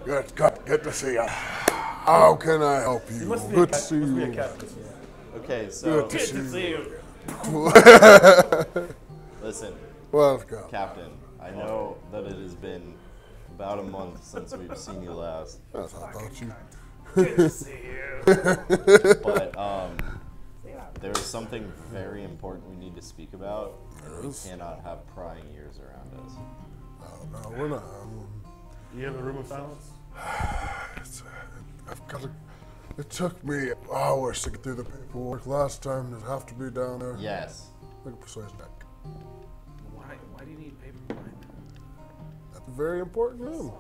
Good to see you. How can I help you? Good to see you. Okay, so Good to see you. listen, Welcome. Captain. I know that it has been about a month since we've seen you last, That's how I thought you. Good to see you. but there is something very important we need to speak about. There We is? cannot have prying ears around us. No, we're not. You have a room of silence? I've got to. It took me hours to get through the paperwork last time. Does it have to be down there? Yes. Make a persuasion check. Why do you need paper? That's a very important room.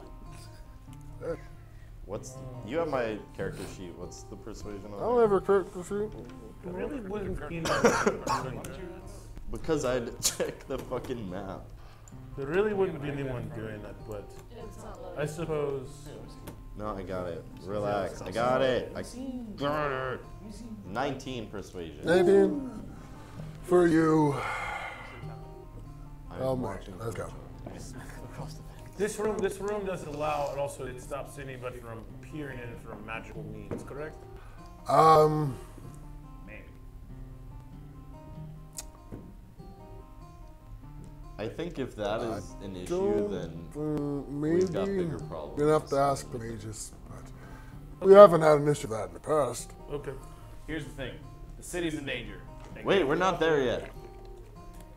Hey, You have my character sheet. What's the persuasion I on don't it? have a character sheet. I really wasn't keen on doing that. Because I had to check the fucking map. There really wouldn't be anyone doing that, but It's not loaded. I suppose. No, I got it. Relax. I got it. I got it. 19 persuasion. 19 for you. I'm Oh, watching. let's go. This room doesn't allow, and also it stops anybody from peering in from magical means, correct? Maybe. I think if that is an issue, then Maybe we've got bigger problems. we're gonna have to ask the mages, but we haven't had an issue with that in the past. Okay. Here's the thing. The city's in danger. Wait, we're not there yet.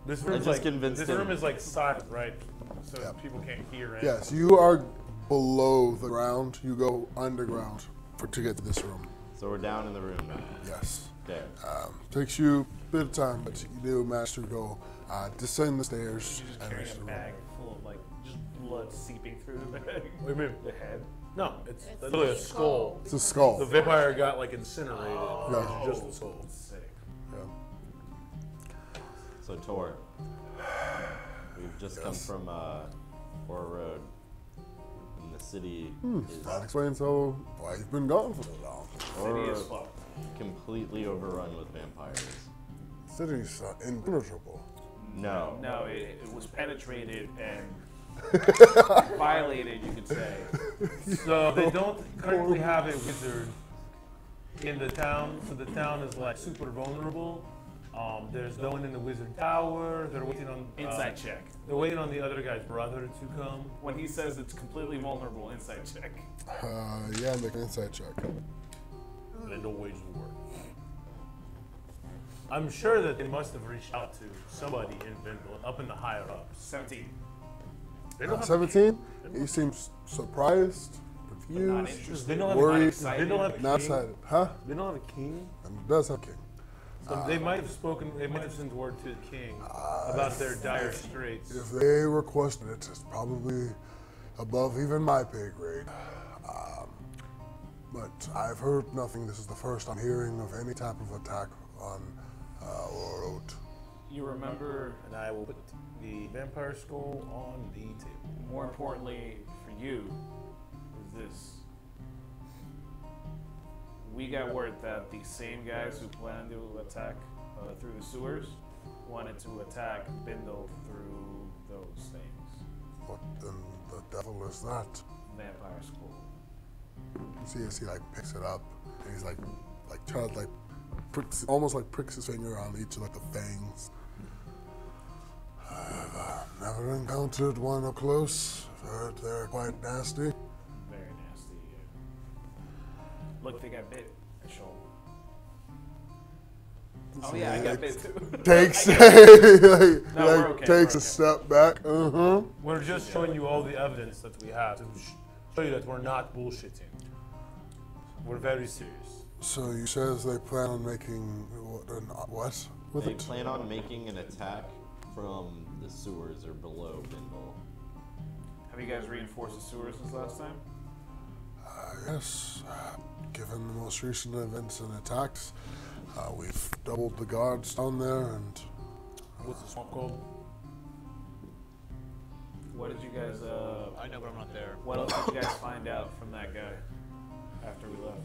This I room's just like convinced this him. room is like silent, right? So Yep. people can't hear it. Yes, you are below the ground. You go underground to get to this room. So we're down in the room now. Yes. Okay. Takes you a bit of time, but you do manage to go descend the stairs and Carrying reach a the room. bag full of like just blood seeping through the bag. What do you mean? The head. No, it's literally a skull. It's a skull. The vampire got like incinerated. Yeah. It's just the skull. Sick. Yeah. So Tor, we've just come from Ora Road, and the city That explains why you've been gone for so long. City is is fucked. completely overrun with vampires. City's impenetrable. No. No, it was penetrated and violated, you could say. So they don't currently have a wizard in the town, so the town is like super vulnerable. There's no one in the wizard tower. They're waiting on Insight check. They're waiting on the other guy's brother to come. When he says it's completely vulnerable, insight check. Yeah, make an insight check. They don't wage the war. I'm sure that they must have reached out to somebody in Vindel, up in the higher ups. 17. They don't have 17. He seems surprised, Not confused, interested. They don't have worried, They don't have a not king. excited. Huh? They don't have a king. And it does have king. So they might have spoken. They might have sent word to the king about their dire straits. If they requested it, it's probably above even my pay grade. but I've heard nothing. This is the first I'm hearing of any type of attack on Road. You remember, And I will put the vampire skull on the table. more importantly for you, is this. We got word that the same guys who planned to attack through the sewers wanted to attack Bindle through those things. What in the devil is that? Vampire School. You see as he like picks it up, and he's like trying to almost pricks his finger on each of like the fangs. I've never encountered one up close. I've heard they're quite nasty. Very nasty, yeah. Look, they got bit. A shoulder. Oh yeah, I got bit too. Takes takes a step back. We're just showing you all the evidence that we have to show you that we're not bullshitting. We're very serious. So you says they plan on making what with They it? plan on making an attack from the sewers or below Bindle. Have you guys reinforced the sewers since last time? Yes. Given the most recent events and attacks, we've doubled the guards down there, and What's the swamp called? What did you guys, I know, but I'm not there. what else did you guys find out from that guy after we left?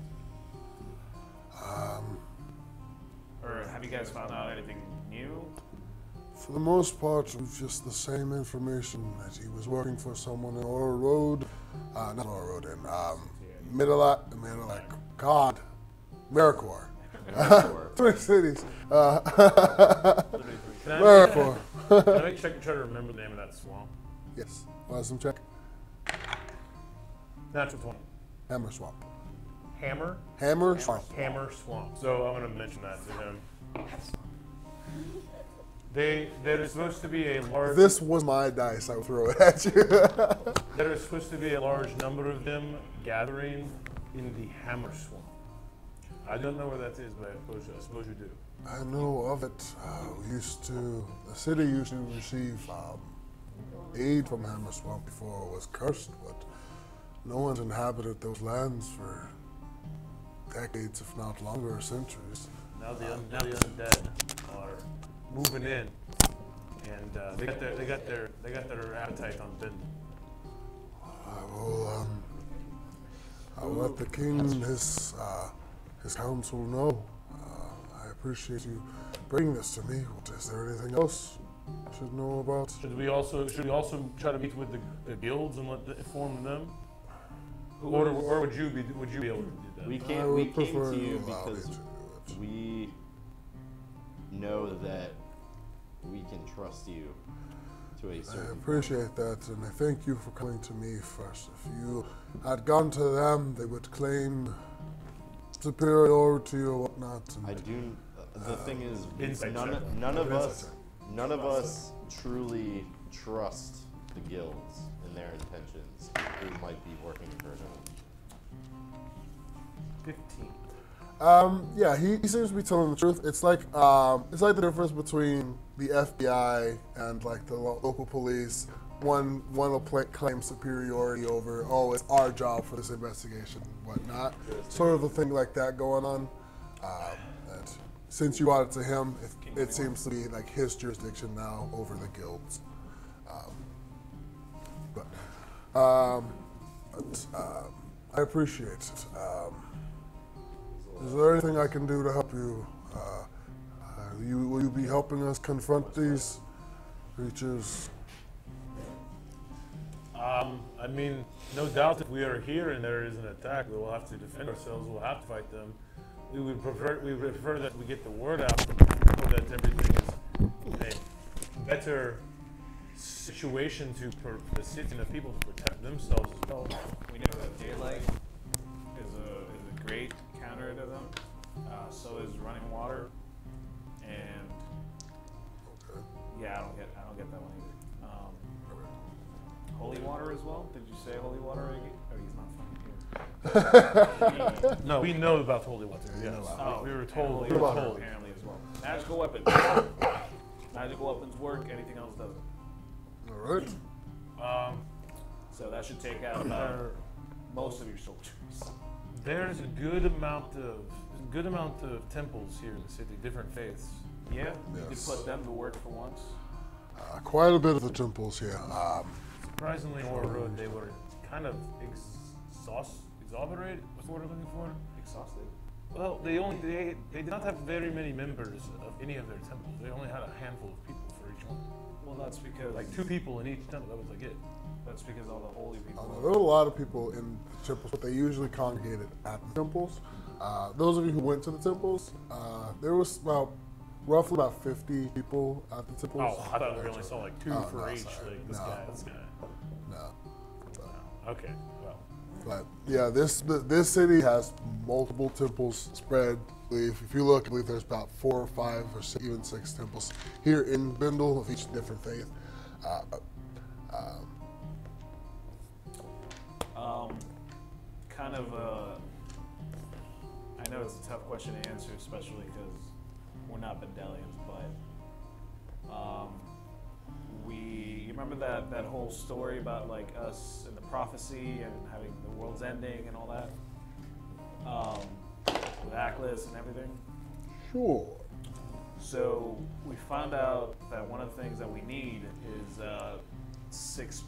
Or have you guys found out anything new? for the most part, it's just the same information that he was working for someone in Aura Road, not Aura Road, in God, Maricor. Three cities. Maricor. Can I make check and try to remember the name of that swamp? Yes. Wisdom check. Natural 20. Hammer Swamp. Hammer? Hammer Swamp. Hammer Swamp. So I'm going to mention that to him. There's supposed to be a large... If this was my dice, I would throw it at you. There is supposed to be a large number of them gathering in the Hammer Swamp. I don't know where that is, but I suppose you do. I know of it. The city used to receive aid from Hammer Swamp before it was cursed, but no one's inhabited those lands for decades, if not longer, or centuries. Now the undead are moving in, and they got their appetite on Bindle. I will let the king and his council know. I appreciate you bringing this to me. Is there anything else I should know about? Should we also try to meet with the guilds and inform them? Or would you be able to do that? We came to you because we know that we can trust you to a certain I appreciate that, and I thank you for coming to me first. If you had gone to them, they would claim superiority or whatnot. And, the thing is, none of us truly trust the guilds and their intentions. We might be working for them. 15. Yeah, he seems to be telling the truth. It's like the difference between the FBI and like the local police. One will claim superiority over, it's our job for this investigation, whatnot. Sort of a thing like that going on. That since you brought it to him, it seems to be like his jurisdiction now over the guilds. I appreciate it. Is there anything I can do to help you? Will you be helping us confront these creatures? I mean, no doubt if we are here and there is an attack, we will have to defend ourselves. We'll have to fight them. We would prefer that we get the word out so that everything is in a better situation for the city and the people to protect themselves as well. We know that daylight is a great counter to them. So is running water, and yeah, I don't get that one either. Holy water as well. Did you say holy water, Iggy? Oh, he's not fucking here. No, we know about holy water. Yes. We were told. We were told. Apparently as well. Magical weapons. Magical weapons work. Anything else doesn't. All right. So that should take out about most of your soldiers. There's a good amount of temples here in the city, different faiths. Yeah, you could Yes. put them to work for once. Quite a bit of the temples here. Surprisingly, on the road, they were kind of exasperated. What's the word I'm looking for? Exhausted. Well, they did not have very many members of any of their temples. They only had a handful of people for each one. Well, that's because Like 2 people in each temple. That was like it. that's because all the holy people. There were a lot of people in the temples, but they usually congregated at the temples. Those of you who went to the temples, there was roughly about 50 people at the temples. Oh, I thought we only saw like 2 for no, each. sorry. Like this No. guy, this guy. No. Okay, well. But yeah, this city has multiple temples spread. If you look, I believe there's about 4 or 5 or even 6 temples here in Bindle of each different faith. Kind of. I know it's a tough question to answer, especially because we're not Bendelians, but you remember that whole story about like us and the prophecy and having the world's ending and all that, with Atlas and everything. Sure. So we found out that one of the things that we need is 6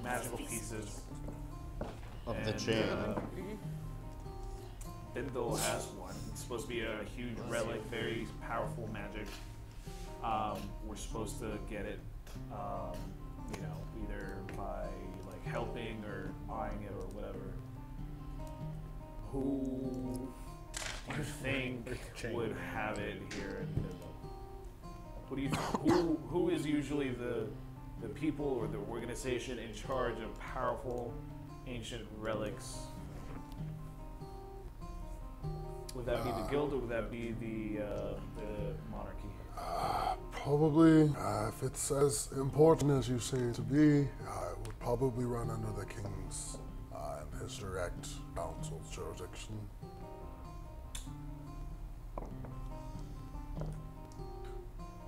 magical pieces Of the and, chain. Bindle has one. It's supposed to be a huge relic, very powerful magic. We're supposed to get it, either by like helping or buying it or whatever. Who do you think would have it here in Bindle? Who is usually the people or the organization in charge of powerful ancient relics? Would that be the guild or would that be the monarchy? Probably, if it's as important as you say it to be, it would probably run under the king's and his direct council's jurisdiction.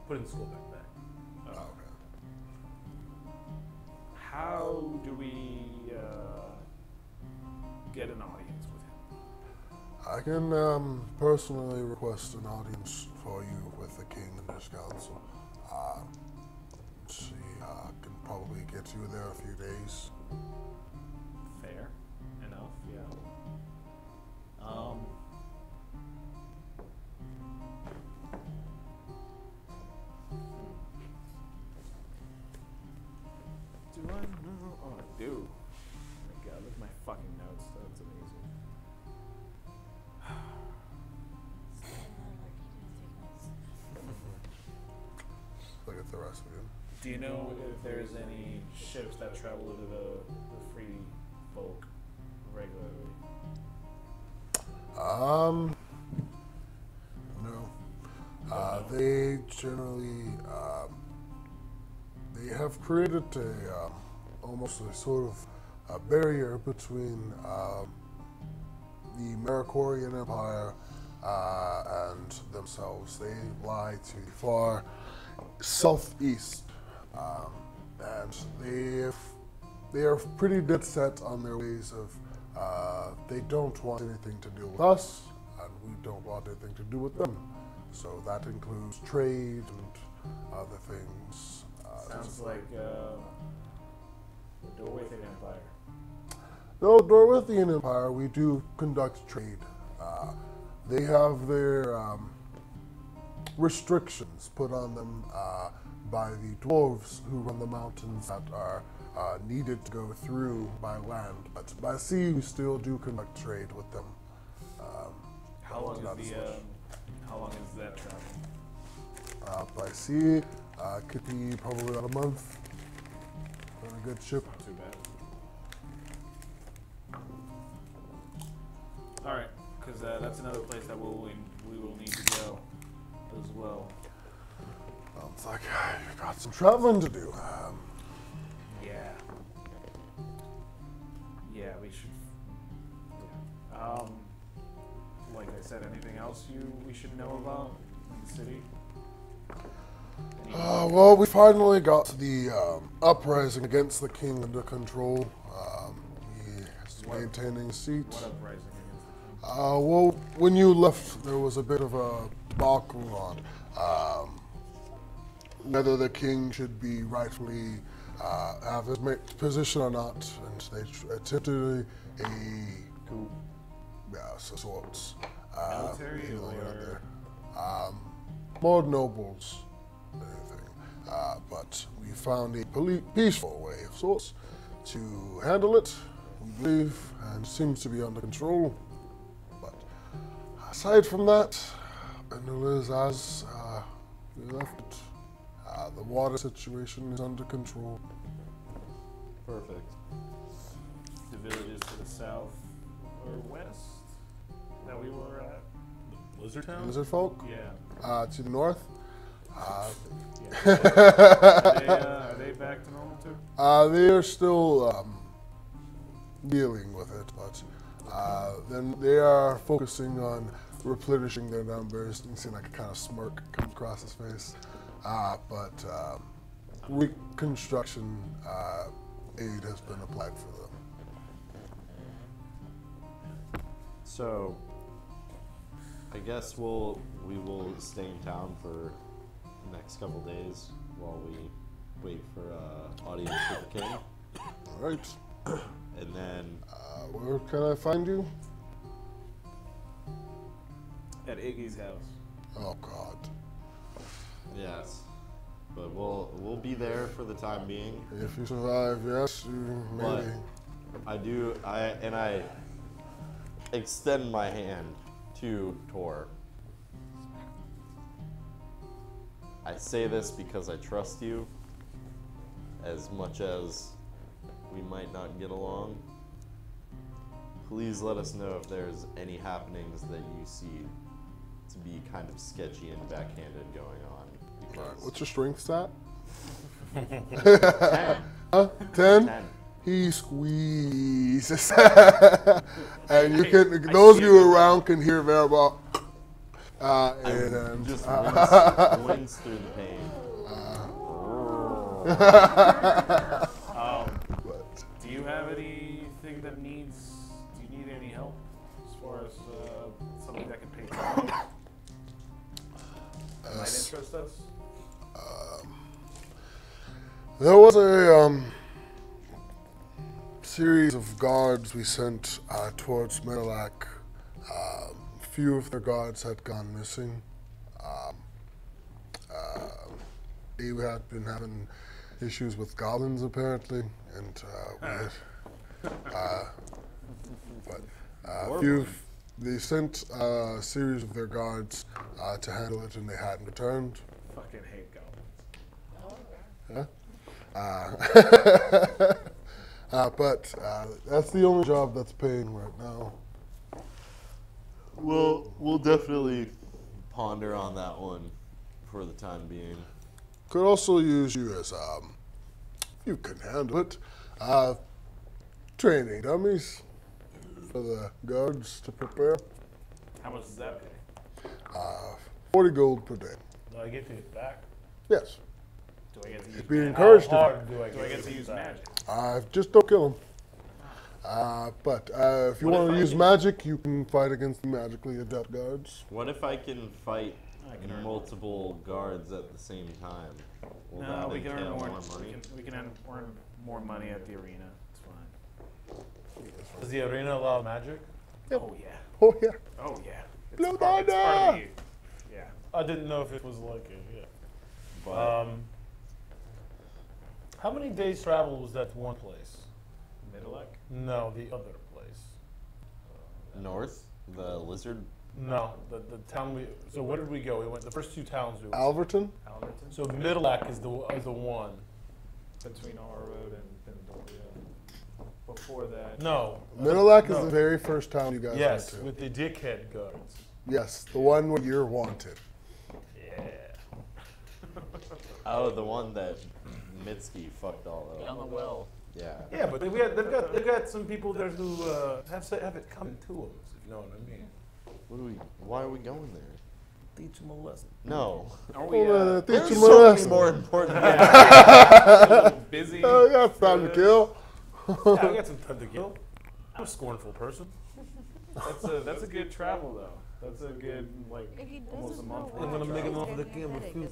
Put in the school backpack. Okay. How do we get an audience with him? I can personally request an audience for you with the king and his council. Let's see, I can probably get you there a few days. Fair enough, yeah. Do I know? Oh, I do. Oh my god, look at my fucking notes. That's amazing. Look at the rest of you. Do you know if there's any ships that travel to the free folk regularly? No. They generally, they have created almost a sort of a barrier between the Maricorian Empire and themselves. They lie to the far southeast, and they are pretty dead set on their ways of. They don't want anything to do with us, and we don't want anything to do with them. So that includes trade and other things. Sounds like the Dorwithian Empire. No, Dorwithian Empire, we do conduct trade. They have their restrictions put on them by the dwarves who run the mountains that are needed to go through by land. But by sea, we still do conduct trade with them. How long is that travel? By sea, could be probably about a month on a good ship. Not too bad. All right, because that's another place that we will need to go as well. Sounds like you've got some traveling to do. Yeah, we should. Yeah. Like I said, anything else we should know about in the city? Well, we finally got the uprising against the king under control. He has maintaining a seat. What uprising against the king? Well, when you left, there was a bit of a debacle on whether the king should be rightfully have his position or not, and they attempted a coup. Yeah, so sorts. Military or more nobles than anything. But we found a peaceful way of sorts to handle it, we believe, and it seems to be under control. But aside from that, it is as we left it. The water situation is under control. Perfect. The villages to the south or west that we were at. Lizard Town? Lizard folk? Yeah. To the north? Are they back to normal too? They are still dealing with it, but then they are focusing on replenishing their numbers. You can see like a kind of smirk come across his face. But reconstruction aid has been applied for them. So, I guess we will stay in town for the next couple days while we wait for audience with the king. All right. And then, where can I find you? At Iggy's house. Oh God. yes, but we'll be there for the time being. If you survive, yes, you But maybe. I extend my hand to Tor. I say this because I trust you as much as we might not get along. Please let us know if there's any happenings that you see to be kind of sketchy and backhanded going on. Because What's your strength stat? 10. 10? 10. He squeezes. And you can, those of you around can hear very well. And Just wince through the pain. Do you have anything that needs? Do you need any help as far as something that can pay time? That might interest us. there was a series of guards we sent towards Merilak. A few of their guards had gone missing. They had been having issues with goblins apparently, and they sent a series of their guards to handle it, and they hadn't returned. Fucking hate goblins. But that's the only job that's paying right now. We'll definitely ponder on that one for the time being. Could also use you as, if you can handle it, training dummies for the guards to prepare. How much does that pay? 40 gold per day. Do I get it back? Yes. Do I get to use Be magic? encouraged How to. hard do I Do I get to use magic? Just don't kill them. But if you What want if to I use can- magic, you can fight against the magically adept guards. What if I can fight I can earn multiple guards at the same time? Will No, that we can earn entail more. money? We can earn more money at the arena. It's fine. Does the arena allow magic? Oh yeah. Oh, yeah. Oh yeah. It's Blue part of Dada! the- Yeah. I didn't know if it was like it. Yeah. But How many days travel was that to one place? Middleek? No, the other place. north, the lizard. No, the town we. So where did we go? We went the first two towns we went. Alverton? Alberton? So Middleac is the one. Between our road and Pendoria. Before that. No. Middleac is no. the very first town you guys Yes, went to. with the dickhead guards. Yes, the one where you're wanted. Yeah. Oh, the one that Mitski fucked all up. On the well. Yeah. Yeah, but they've got some people there who have it come to them, if you know what I mean. Why are we going there? Teach them a lesson. No. Are we Well, teach There's him a so many lesson. more important a little busy? Oh, yeah, it's time to kill. Yeah, I got some time to kill. I'm a scornful person. That's a good travel though. That's a good almost a month. I'm gonna make him off the game with you.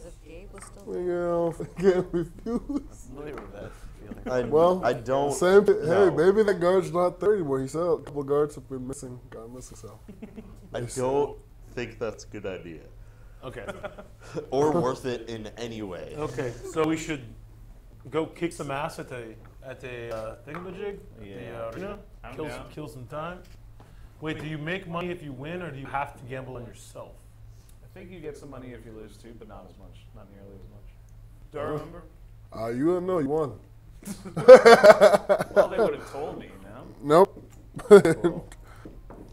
Get refused. Familiar with that feeling. I don't. Same. Hey, know. maybe that guard's not there anymore. He said a couple guards have been missing. Gone missing. So I don't think that's a good idea. Okay. Or worth it in any way. Okay. So we should go kick some ass at the thingamajig. Yeah. Arena. I'm Kill down. kill some time. Wait, do you make money if you win, or do you have to gamble on yourself? I think you get some money if you lose too, but not as much. Not nearly as much. Do I remember? you don't know. You won. Well, they would have told me, no? Nope. Well,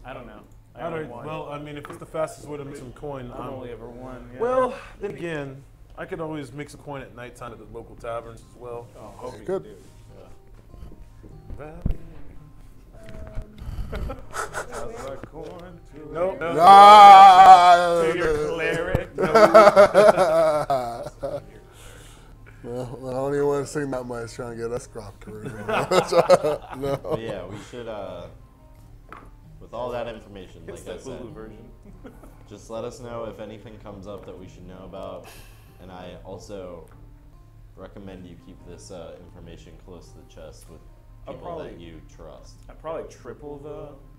I don't know. I All only right. won. Well, I mean, if it's the fastest way to make some coin, I've only ever won. Yeah. Well, then again, I could always make some coin at nighttime at the local taverns as well. oh, hope you Good. do. No, no. Ah! To your cleric. Well, I don't even want to sing that much trying to get us crop career. No. But yeah, we should, with all that information, It's like I the said, Hulu version. just let us know if anything comes up that we should know about. And I also recommend you keep this information close to the chest with I'll people that probably- you trust. I'd probably triple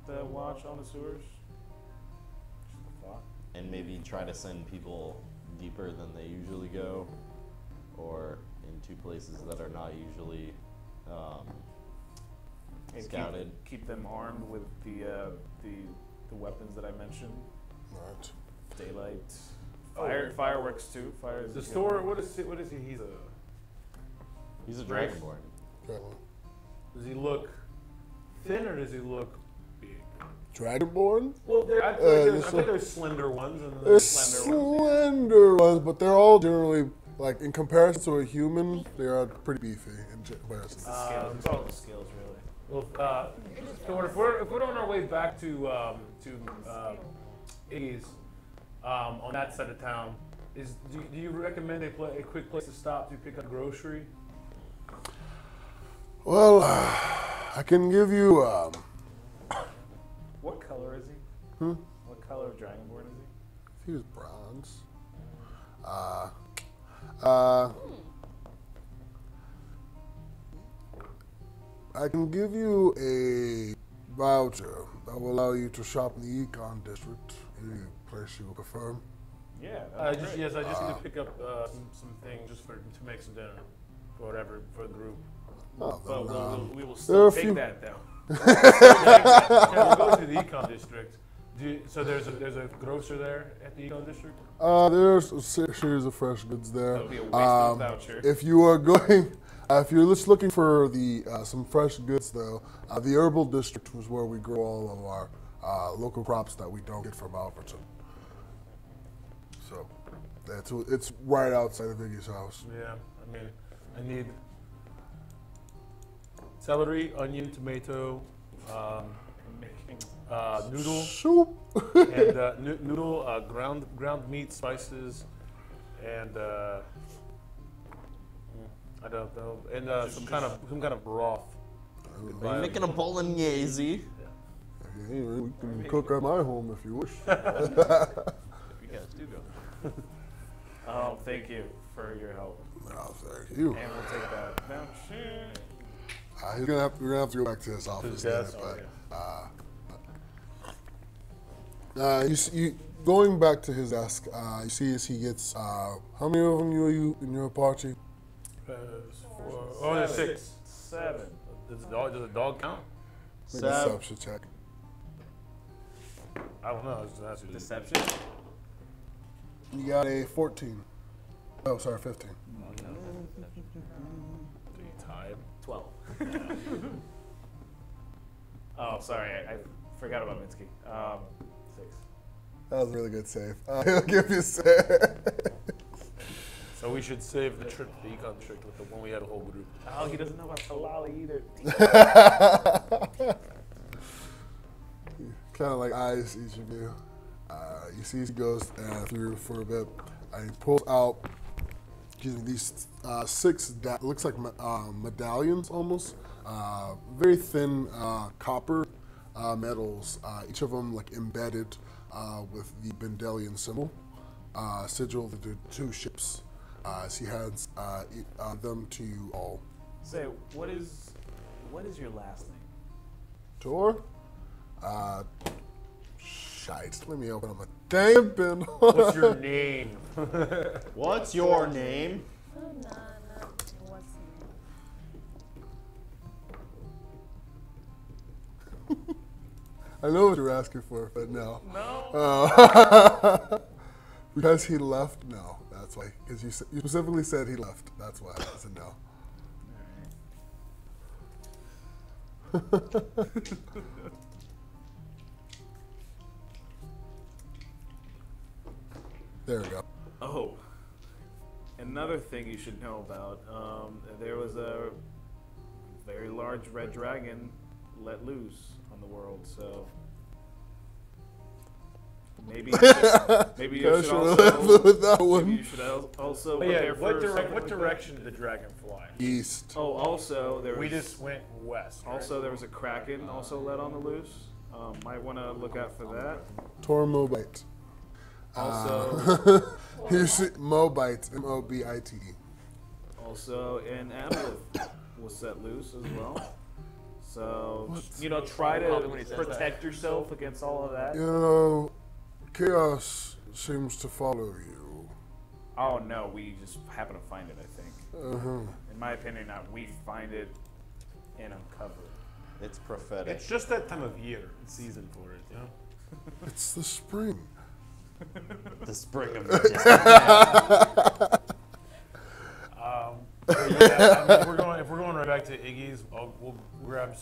the watch on the sewers. Just a thought. And maybe try to send people deeper than they usually go, or into places that are not usually And scouted. Keep them armed with the weapons that I mentioned. Right. Daylight, fireworks too. Fire is The a good store. one. What is he? He's a. He's a Right. dragonborn. Does he look thin or does he look big? Dragonborn? Well, I think there's slender ones and There's slender ones. slender ones, but they're all generally, like, in comparison to a human, they are pretty beefy in comparison. Scales. It's all the skills, really. Well, so if we're on our way back to Iggy's on that side of town, do you recommend a quick place to stop to pick up grocery? Well, I can give you, What color is he? What color of dragonborn is he? he was bronze. I can give you a voucher that will allow you to shop in the Econ District, any place you prefer. Yeah. I just need to pick up some things just to make some dinner, for whatever, for the group. Oh, But then, we will there are still a take few- that though. Yeah, we'll go to the Econ District. So there's a grocer there at the Econ District? there's a series of fresh goods there. That would be a waste of a voucher. If you are going, if you're just looking for the some fresh goods, though, the herbal district was where we grow all of our local crops that we don't get from Alberton. So it's right outside of Iggy's house. Yeah, I mean, I need celery, onion, tomato, noodle, Soup. and noodle, ground meat, spices, and I don't know, and some kind of broth. Are you making a bolognese? Yeah, we can cook at my home if you wish. You guys do go. Oh, thank you for your help. Oh, thank you. And we'll take that voucher. We're gonna have to go back to his office. desk? You going back to his desk. You see as he gets. How many of them you in your party? There's 6. 7. Does the dog count? Make a deception check. I don't know. I was just asking. Deception? You got a 14. Oh, sorry, 15. Tied. 12. Oh, sorry. I forgot about Minsky. 6. That was a really good save. He'll give you 6. So we should save the trip, the econ trick, with the one we had a whole group. Oh, he doesn't know about Talali either. Kind of like eyes each of you. You see he goes through for a bit, and he pulls out these 6 looks like medallions almost, very thin copper medals, each of them like embedded with the Bendelian symbol, sigil of the two ships. As he hands them to you all. Say, what is your last name? Tor? Shite. Let me open up my damn pen. What's your name? What's your name? Oh, no, what's I know what you're asking for, but no. No. Because he left? No. That's why. Because you specifically said he left. That's why I said no. There we go. Oh, another thing you should know about. There was a very large red dragon let loose on the world, so maybe you should also with that one. maybe you should also But yeah, prepare what, for something what like direction did the dragon fly? East. Oh, also there was We just went west. Right? also there was a kraken also let on the loose. Might want to look out for that. Tormobite. Also, You see Mobite, M-O-B-I-T-E. also an amulet was set loose as well. So try to protect yourself against all of that. You know, chaos seems to follow you. Oh no, we just happen to find it. I think. In my opinion, not we find it and uncover it. It's prophetic. It's just that time of year, season for it, you know? It's the spring. The spring of yeah, I mean, if we're going right back to Iggy's, we'll grab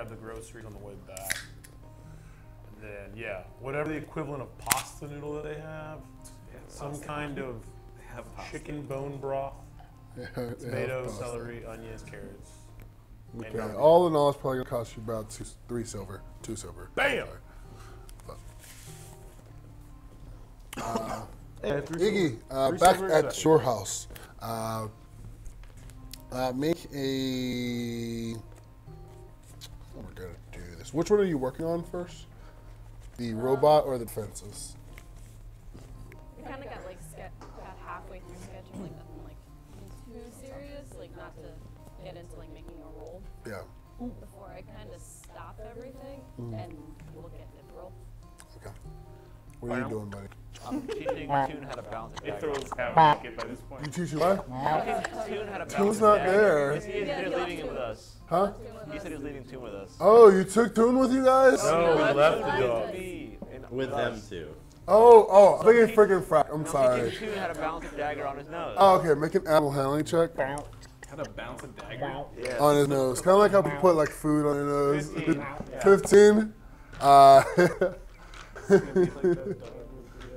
the groceries on the way back. And then yeah, whatever the equivalent of pasta noodle that they have, some kind of chicken bone broth, tomatoes, celery, onions, carrots. Okay. All in all, it's probably gonna cost you about 2 silver. Bam! Iggy, back at your house. Make a. We're gonna do this. Which one are you working on first? The robot or the defenses? We kind of got got halfway through sketching, like nothing like too serious, like not to get into like making a roll. Yeah. Before I kind of stop everything and look at Ithryl. Okay. What are you doing, buddy? I'm teaching Toon how to balance a dagger. Ithryl's having it by this point. You teach you what? I'm teaching Toon how to balance Toon's a not dagger. there. Yes, he is. He's leaving it with us. Huh? He said he was leaving Toon with us. Oh, you took Toon with you guys? No, we left the dog. With them too. Oh, I'm thinking freaking frack. I'm sorry. Teaching Toon how to balance a dagger on his nose. Oh, okay. Make an animal handling check How to bounce a dagger? Yeah. on his nose. Kind of like how people put like food on your nose. 15. 15. It's gonna be like that dog with the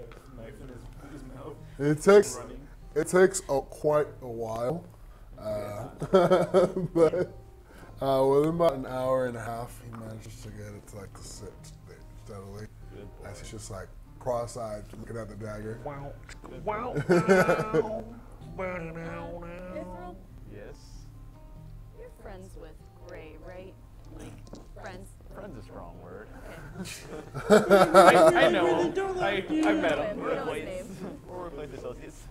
knife in his mouth. It takes quite a while, but within about an hour and a half, he manages to get it to like to sit steadily. As he's just like cross-eyed, looking at the dagger. Ithryl, Yes. you're friends with Gray, right? Like friends. Friend's a strong word. I know him. I met him. We know his name. We're workplace associates.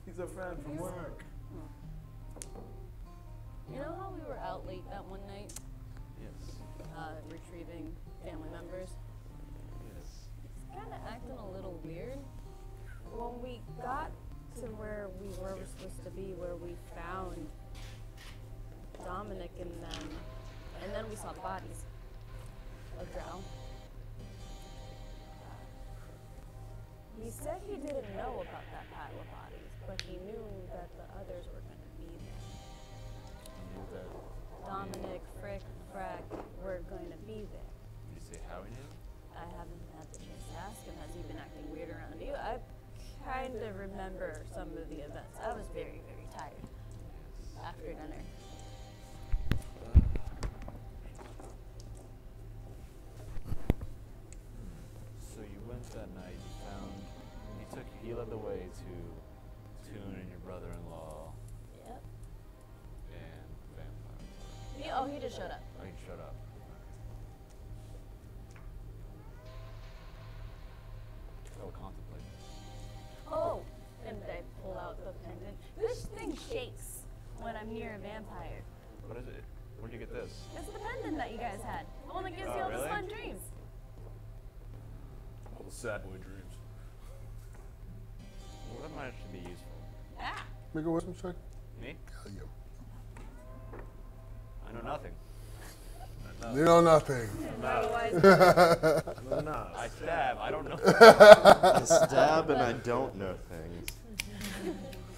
He's a friend from work. You know how we were out late that one night, Yes. retrieving family members? Yes. He's kind of acting a little weird. When we got to where we were supposed to be, where we found Dominic and them, and then we saw the bodies of Drow. He said he didn't know about that pile of bodies, but he knew that the others were going to be there. Dominic, Frick, Frack were going to be there. Did you say how he knew? I haven't had the chance to ask him. Has he been acting weird around you? I kind of remember some of the events. I was very, very tired after dinner. So you went that night, he led the way to Toon and your brother-in-law Yep. and vampire. He just showed up. Oh, he shut up. I will contemplate. Oh, and I pull out the pendant. This thing shakes when I'm near a vampire. What is it? Where'd you get this? It's the pendant that you guys had. The one that gives Oh, you all the really? fun dreams. All the sad boy dreams. Well, that might actually be useful. Ah! Make a wisdom check. Me? Hell yeah. I know nothing. You know nothing. No. I stab. I don't know. I stab and I don't know things.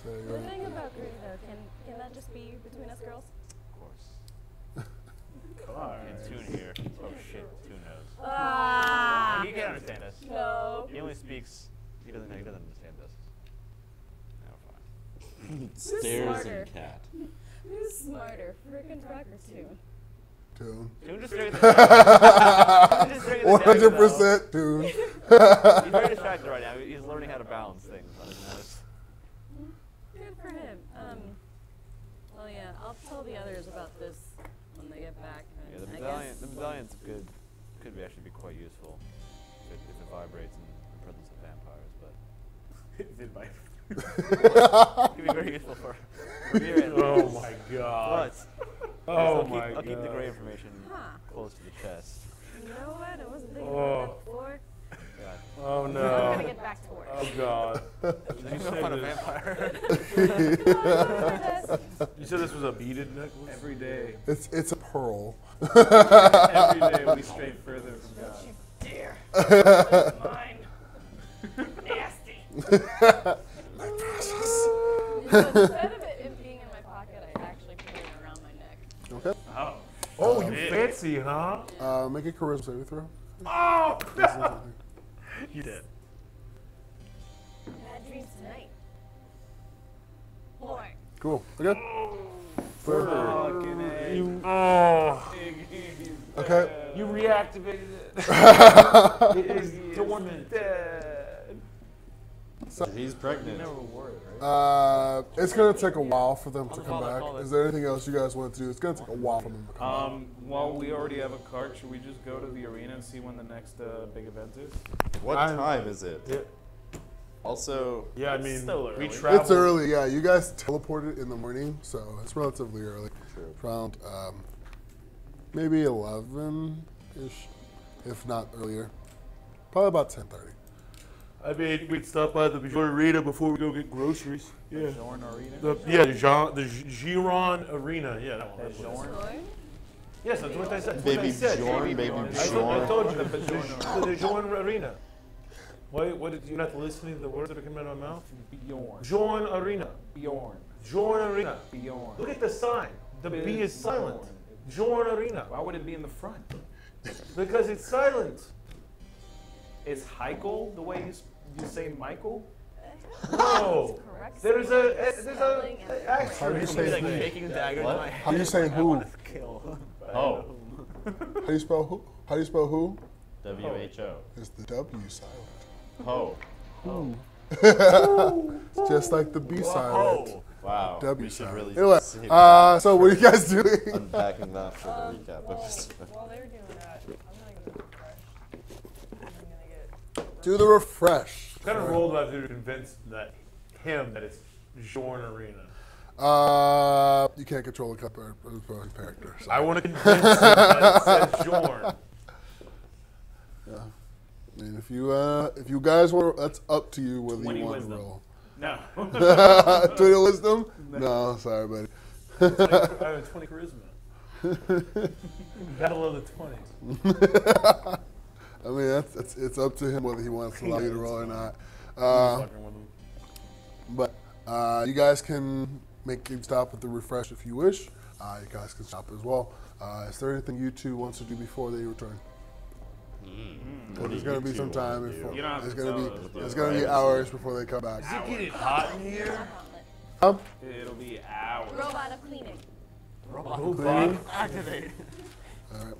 The thing about Groot, though, can that just be between us girls? Of course. And Toon here. Oh shit, Toon knows. Ah! He can't understand us. No. He only speaks. He doesn't understand us. No, fine. Stairs smarter? and cat. Who's smarter, frickin' Frack or Toon? Tune. Toon just drinking the dagger. He's just drinking the dagger, though. 100% tune. He's very distracted right now. He's learning how to balance things on his nose. Good for him. Well, yeah, I'll tell the others about this when they get back. Yeah, the I medallion. guess- The medallion's good. Could be actually be quite useful if it vibrates in the presence of vampires, but it could be very useful for me. Oh my god. But Oh I'll my keep the god. gray information Huh. close to the chest. You know what? I wasn't thinking Oh. about that before. God. Oh I'm no. gonna get back to work. Oh god. You say find a this- vampire. You said this was a beaded necklace? Every day. It's a pearl. Every day we stray further from God. Dare. Mine. Nasty. My precious. So instead of it being in my pocket, I actually put it around my neck. Okay. Oh. Oh, you fancy, huh? Make a charisma saving throw. Oh! You did. Bad dreams tonight. 4. Cool. Okay. Fucking A. You, oh. Okay. You reactivated it. It is dormant. So, He's pregnant. it's gonna take a while for them to come back. Is there anything else you guys want to do? It's gonna take a while for them to come back. Well, we already have a cart. Should we just go to the arena and see when the next big event is? What time is it? Yeah. Also, Yeah, I mean, still we early. traveled. It's early, yeah. You guys teleported in the morning, so it's relatively early. True. It's around maybe 11-ish, if not earlier. Probably about 10:30. I mean, we'd stop by the arena before we go get groceries. Yeah. Jorn Arena? The Giron Arena. Yeah, that one. That's what it is. Yes, that's what I said. That's what I Baby said. Bjorn, baby I Bjorn. told you. The Giron Arena. What did you not listening to the words that are coming out of my mouth? Bjorn. Giron Arena. Bjorn. Giron Arena. Bjorn. Look at the sign. The B is silent. Giron Arena. Why would it be in the front? Because it's silent. Is Heikel the way you say Michael? No. Correct. There's a spelling and- How do you asterisk. say He's like who? shaking the dagger in What? my How do you say who? kill. Oh, How do you spell who? How do you spell who? WHO. Is the W silent? Oh. It's just like the B silent. Wow. W We should silent. really Anyway, save so what are you guys doing? unpacking that for the recap episode. While they're doing that, I'm gonna go refresh. I'm gonna get. Do the refresh. Kind of rolled out there to convince that it's Giron Arena. You can't control the character. So. I want to convince him that it says Jorn. Yeah. I mean, if you guys want, that's up to you whether 20 you want wisdom. to roll. No. 20 wisdom? No, sorry, buddy. I have 20 charisma. Battle of the 20s. I mean, it's up to him whether he wants to allow you to roll or not. Fucking with him. But you guys can make him stop at the refresh if you wish. You guys can stop as well. Is there anything you two wants to do before they return? What There's do going you to be two some wanna time. do? You don't have There's to going tell to us, be but- going to be hours before they come back. Is it getting hot in here? It'll be hours. Robot of cleaning. Cleaning? Activate. All right.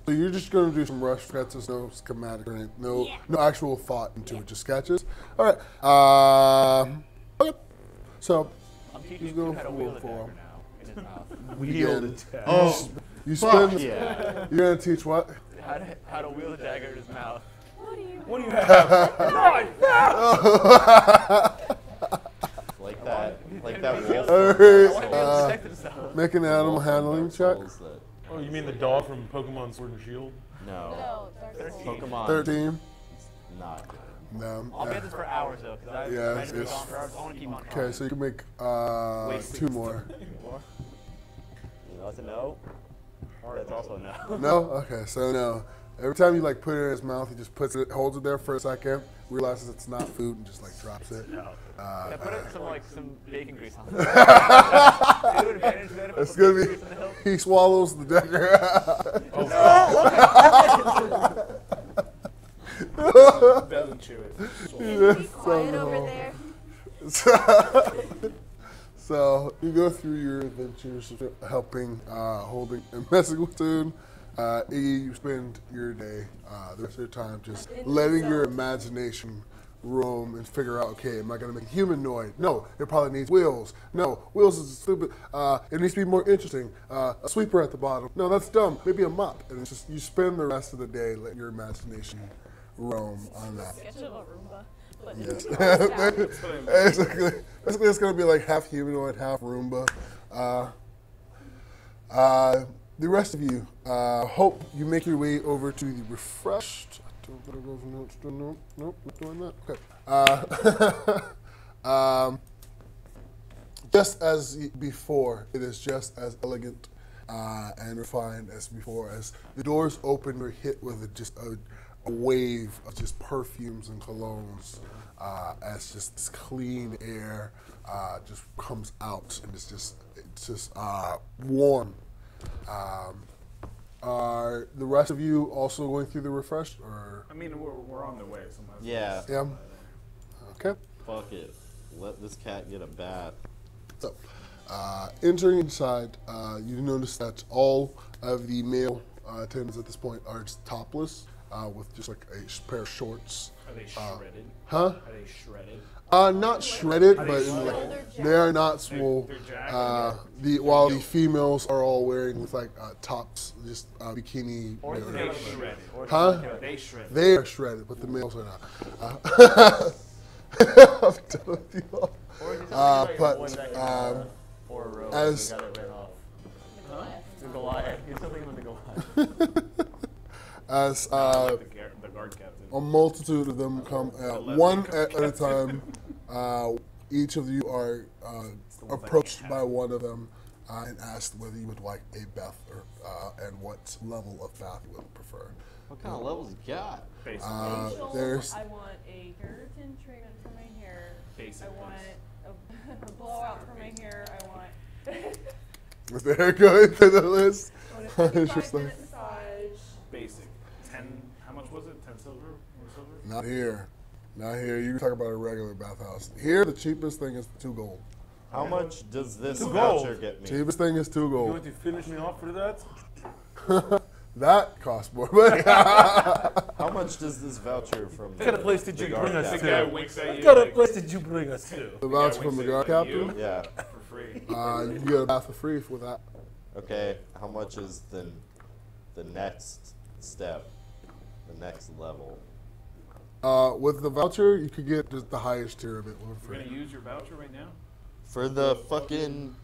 So you're just going to do some rush sketches, no schematic or anything, no actual thought into it, just sketches. All right. Okay. So I'm He's teaching going him how to for- wield a for- dagger now in his Wield Again. attack. Oh, You fuck spend. yeah. You're gonna teach what? How to wield a dagger in his mouth. What do you have? Like that wolf. Alright, make an animal handling check. Oh, you mean the dog from Pokemon Sword and Shield? No. No, Dark Souls. Pokemon. 13. Not good. No. I'll get this for hours though, because I Yeah, imagine it's- it's on for hours. I want to keep on Okay, trying. so you can make 2 more. You know, it's a no. That's also a no. No? Okay, so no. Every time you like put it in his mouth, he just puts it, holds it there for a second, realizes it's not food, and just like drops it. I put it some bacon grease on it. It's gonna be. He swallows the dagger. Doesn't chew it. Be quiet over there. So you go through your adventures of helping, holding, and messing with food. Iggy, you spend your day, the rest of your time, just letting your imagination roam and figure out, okay, am I going to make a humanoid? No, it probably needs wheels. No, wheels is stupid. It needs to be more interesting. A sweeper at the bottom. No, that's dumb. Maybe a mop. And it's just, you spend the rest of the day letting your imagination roam on that. Sketch of a Roomba. But Yes. it's Basically, it's going to be like half humanoid, half Roomba. The rest of you, hope you make your way over to the refreshed. I don't better go for notes. Nope, not doing that. Okay. Just as before, it is just as elegant and refined as before. As the doors open, you're hit with just a wave of just perfumes and colognes. As just this clean air just comes out, and it's just warm. Are the rest of you also going through the refresh, or? I mean, we're on the way. So might as well Yeah. just- Yeah. Okay. Fuck it. Let this cat get a bath. So, entering inside, you notice that all of the male attendants at this point are just topless, with just like a pair of shorts. Are they shredded? Huh? Are they shredded? Not shredded, Are but they like, they are not swole. They're jacked? While the females are all wearing with like tops, just bikini. Or are they shredded? Huh? Are they shredded? They are shredded, but the males are not. I'm telling you all. But Or a rogue. as The guy that ran off. The Goliath. You're still thinking of the Goliath. as The guard captain. a multitude of them come, one at a time. Each of you are approached by one of them and asked whether you would like a bath or and what level of bath you would prefer. What kind of levels you got? There's I want a keratin treatment for my hair. Basic. I want a blowout for my hair. I want was the hair going through the list? I want a 55 Interesting. minute massage. Basic. 10. How much was it? 10 silver? More silver? Not here. Not here. You can talk about a regular bathhouse. Here, the cheapest thing is 2 gold. How much does this Two voucher gold. get me? Cheapest thing is 2 You gold. want to finish me off for that? That costs more. But How much does this voucher from What kind of place did you bring us The to? guy winks at What you. kind of like, place did you bring us to? the voucher from the guard captain, Yeah. for free. you get a bath for free for that. Okay. How much is the next step? The next level? With the voucher, you could get just the highest tier of it for We're free. going to use your voucher right now? For the fucking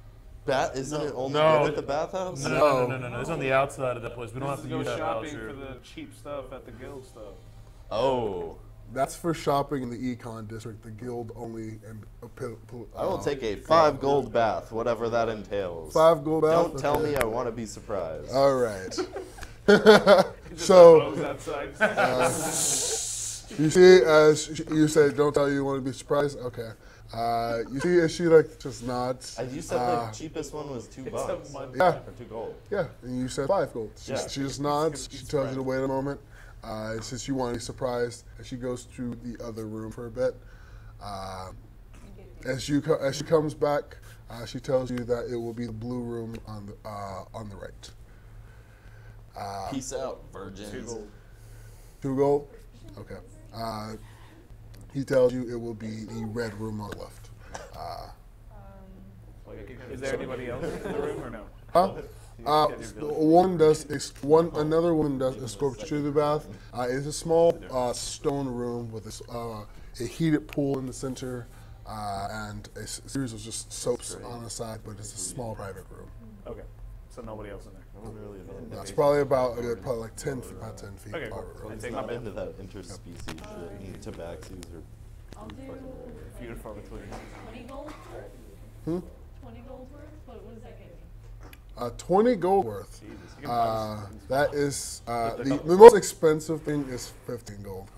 bath? Isn't it only No. good at the bathhouse? No. It's on the outside of the place. We don't have to Go use that shopping voucher. for the cheap stuff at the guild stuff. Oh. That's for shopping in the econ district, the guild only, and I will take a 5 gold bath, whatever that entails. 5 gold bath. Don't tell Okay. me I want to be surprised. All right. So Outside. you see, as you said, don't tell you want to be surprised. Okay. You see, as she like just nods. You said the cheapest one was $2. Yeah. Or 2 gold. Yeah, and you said 5 gold. Yeah. She just nods. She tells you to wait a moment. Since you want to be surprised, and she goes to the other room for a bit. As she comes back, she tells you that it will be the blue room on the right. Peace out, virgins. 2 gold. Okay. He tells you it will be the red room on the left. Like I can kind Is there anybody else in the room or no? Another woman does escort you to the bath. It's a small stone room with a heated pool in the center and a series of just soaps on the side, but it's a small private room. Okay, so nobody else in there. That's probably about like 10 feet. Okay, cool. I'm not into that interspecies shit. And tabaxis are I'll do few and far between. 20 gold. 20 gold worth? What does that get me? 20 gold worth. That is the most expensive thing is 15 gold.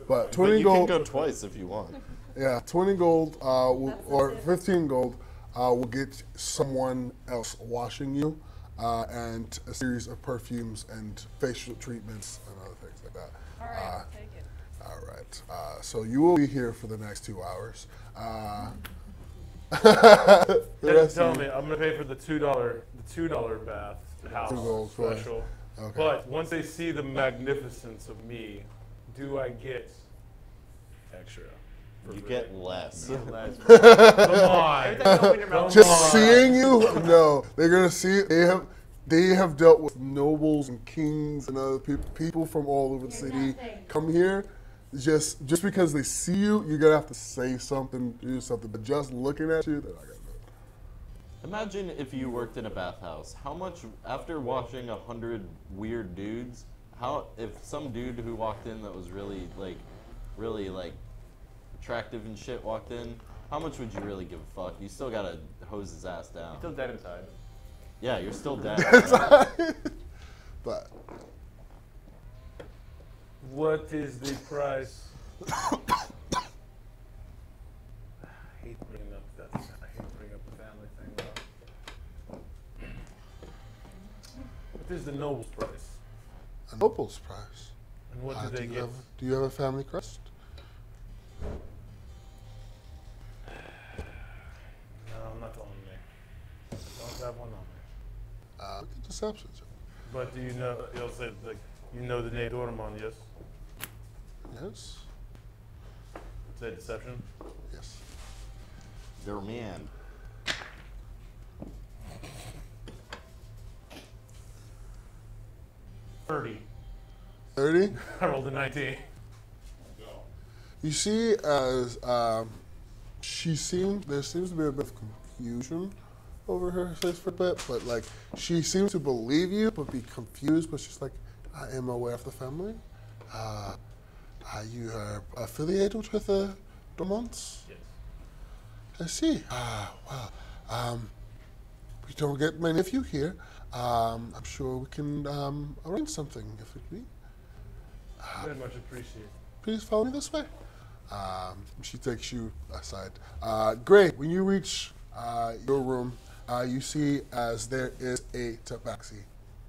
But 20 but you gold. can go twice if you want. Yeah, 20 gold or 15 gold will get someone else washing you, and a series of perfumes and facial treatments and other things like that. All right, take it. All right. So you will be here for the next 2 hours. Tell me, I'm gonna pay for the $2 bath house $2 special. Okay. But once they see the magnificence of me, do I get extra? You get less. Come on. Just seeing you? No, they're gonna see. They have dealt with nobles and kings and other people from all over the city. Come here. Just because they see you, you're gonna have to say something, do something. But just looking at you, they're not gonna do it. Imagine if you worked in a bathhouse. How much after washing 100 weird dudes? If some dude who walked in that was really attractive and shit walked in? How much would you really give a fuck? You still gotta hose his ass down. You're still dead inside. Yeah, you're still dead. But what is the price? I hate bringing up the family thing. What is the noble's price? a noble's price. And what do they get? Do you have a family crest? No, not on me. Don't have one on me. Look at deception. But do you know? You'll say like you know the name Dormon, yes? Yes. Say deception. Yes. They're man. $30. 30? I rolled a 19. You see, as there seems to be a bit of confusion over her face for a bit, but like she seems to believe you, but be confused. But she's like, "I am aware of the family. You are affiliated with the Dormonts?" Yes. I see. Well, we don't get many of you here. I'm sure we can arrange something if it be. Very much appreciated. Please follow me this way. She takes you aside. Great. When you reach your room, you see as there is a tabaxi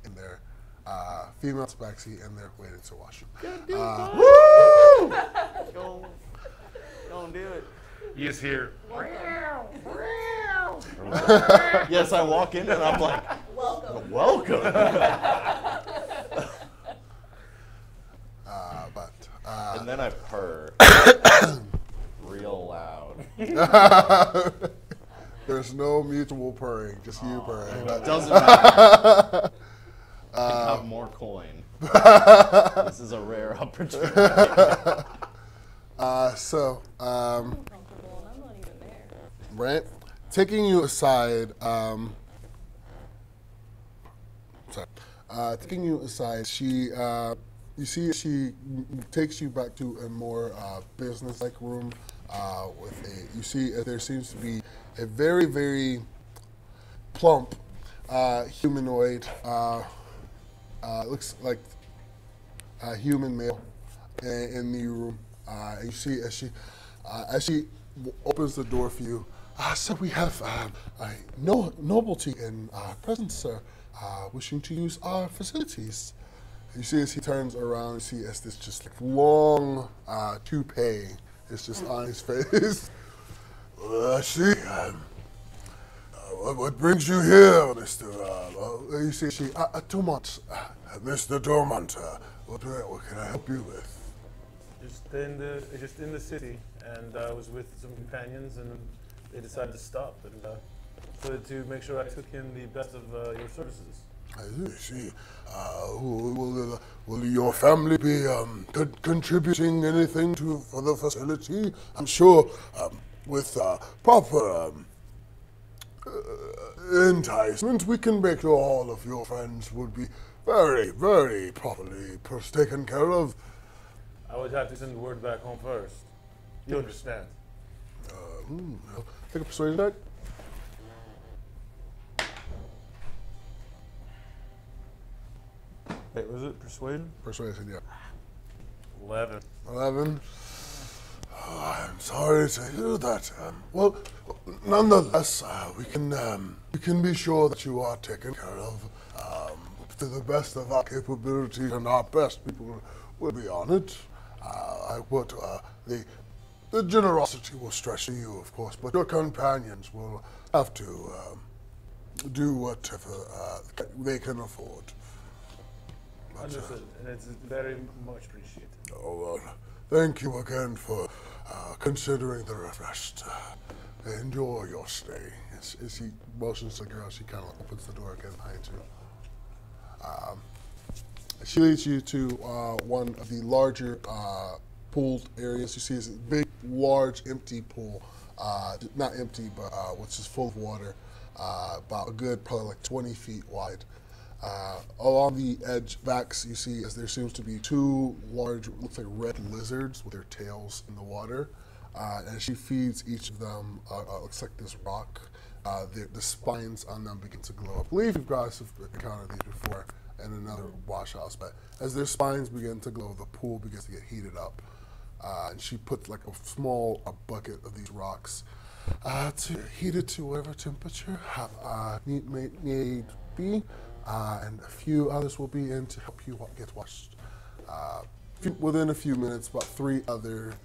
in there, female tabaxi, and they're waiting to wash you. Woo! Don't do it. He is here. Yes, I walk in and I'm like, welcome. And then I purr real loud. There's no mutual purring, just you purring. It doesn't matter. I have more coin. This is a rare opportunity. Right? Taking you aside, she, you see, she takes you back to a more business-like room you see there seems to be a very, very plump humanoid, looks like a human male in the room. You see as she opens the door for you, so we have nobility in presence, sir, wishing to use our facilities. You see as he turns around, you see as this just like long toupee is just on his face. I see. What brings you here, Mr. You see, Dormont, Mr. Dormont, what can I help you with? Just in the city, and I was with some companions, and they decided to stop and so to make sure I took in the best of your services. I see. Will your family be contributing anything for the facility? I'm sure with proper enticement, we can make sure all of your friends would be very, very properly taken care of. I would have to send word back home first. You understand? Take a persuasion check. Wait, was it persuasion? Persuasion, yeah. 11. 11. Oh, I'm sorry to hear that. Well, nonetheless, we can be sure that you are taken care of to the best of our capabilities, and our best people will be on it. The generosity will stretch to you, of course, but your companions will have to do whatever they can afford. Understood, and it's very much appreciated. Oh, well, thank you again for considering the rest. Enjoy your stay. As he motions to the girl, she kind of opens the door again behind you. She leads you to one of the larger pooled areas. You see this big, large, empty pool. Not empty, but which is full of water. About a good, probably like 20 feet wide. Along the edge backs, you see as there seems to be two large, looks like red lizards with their tails in the water. And she feeds each of them, looks like this rock. The spines on them begin to glow. I believe you guys have encountered these before in another wash house, but as their spines begin to glow, the pool begins to get heated up. And she puts like a small bucket of these rocks to heat it to whatever temperature need be. And a few others will be in to help you get washed. Within a few minutes, about 3 other,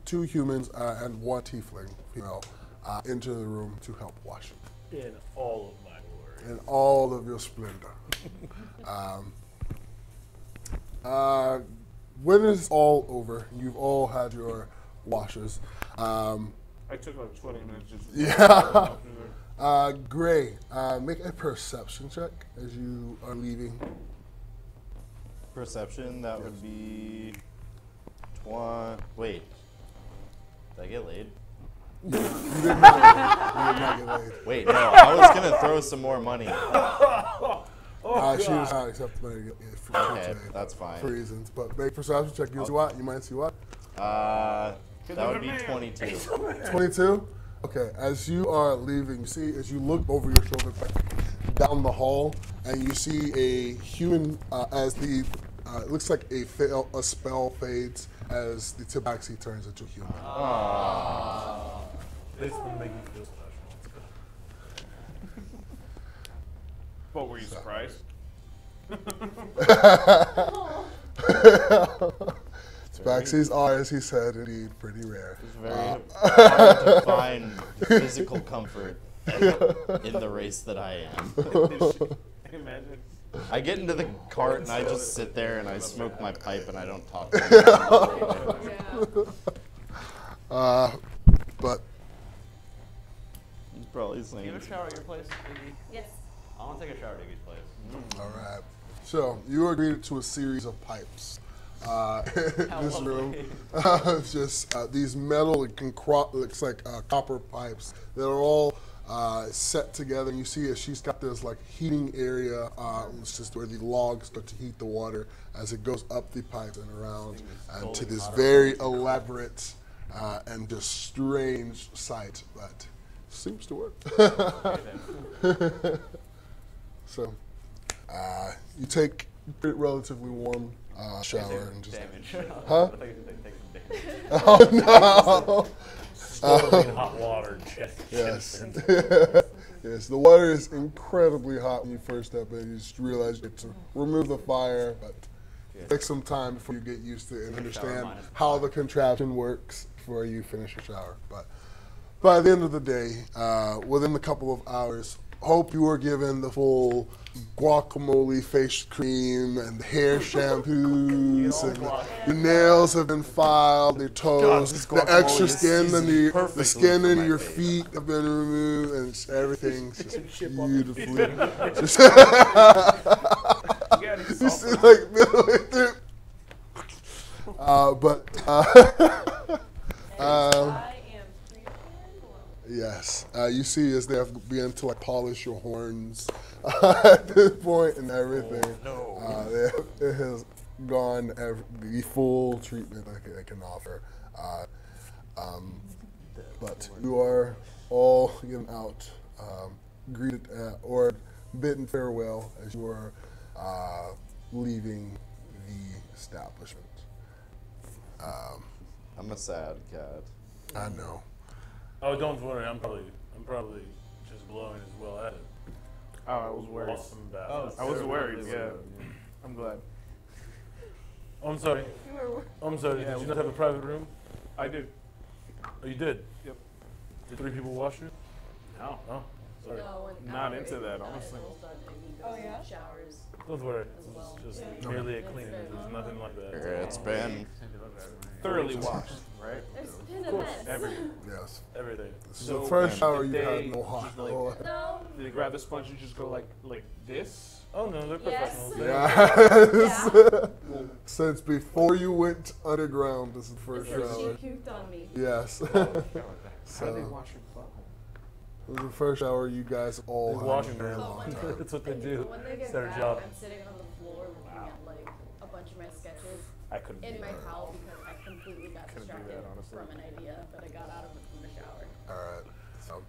2 humans and 1 tiefling female enter the room to help wash it. In all of my glory. In all of your splendor. When it's all over, you've all had your washes. I took like 20 minutes just. Yeah. Gray, make a perception check as you are leaving. Perception, that would be... Wait. Did I get laid? You did not get laid. Wait, no. I was going to throw some more money. She does not accept money for Okay, that's fine. For reasons. But make perception check. You see what? You might see what? That would be 22. 22? Okay, as you are leaving, you see, as you look over your shoulder down the hall, and you see a human, as the, it looks like a spell fades as the tabaxi turns into a human. This will make me feel special. But were you surprised? Tabaxis are, as he said, indeed pretty rare. It's very hard to find physical comfort in the race that I am. Imagine. I get into the cart and I just sit there and I smoke my pipe and I don't talk to anyone. But he's probably saying. Do you have a shower at your place, Iggy? Yes. I want to take a shower at Iggy's place. All right. So you are greeted to a series of pipes. In this room, just these metal, looks like copper pipes that are all set together. And you see as she's got this like heating area, it's just where the logs start to heat the water as it goes up the pipes and around, and to this very elaborate and just strange sight that seems to work. So you take a relatively warm shower and just huh? Oh no! Hot water. Yes. Yes, the water is incredibly hot when you first step in. You just realize you have to remove the fire, but it takes some time before you get used to it and understand how the contraption works before you finish your shower. But by the end of the day, within a couple of hours, hope you were given the full guacamole face cream and hair shampoos, and your nails have been filed, your toes, this the guacamole extra is skin and seasoned the perfectly skin for in my your favorite. feet have been removed, and everything's just beautifully. Just you see, like midway through. Yes, you see as they have begun to like polish your horns at this point and everything. It has gone the full treatment I can offer. But you are all given out, greeted or bidden farewell as you are leaving the establishment. I'm a sad cat. I know. Oh, don't worry. I'm probably just glowing as well at it. Oh, I was worried. Awesome battle. I was worried. Yeah, I'm glad. Oh, I'm sorry. I'm sorry. Yeah, Did you not have a private room? I do. Oh, you did. Yep. Did 3 people wash you? No. Oh, sorry. Not into that, honestly. Oh, yeah? Showers. Don't worry. well. It's just merely a cleaning. There's nothing like that. It's been Thoroughly washed, right? There's been events. Everything. Yes. Everything. So the first shower you did had they no hot just, like, water. No. Did they grab the sponge and just go like this? Oh no, they're Yes. professionals. Yes. Since before you went underground, this is the first She shower. puked on me. Yes. How did they So wash your butt? this is the first shower you guys all They're had washing in a very their long hands. time. That's what they do. When they get It's their back, job. I'm sitting on the floor looking at like a bunch of my sketches I couldn't in do my that. towel because I completely got Couldn't do distracted that, honestly. from an idea that I got out of it from the shower. All right. So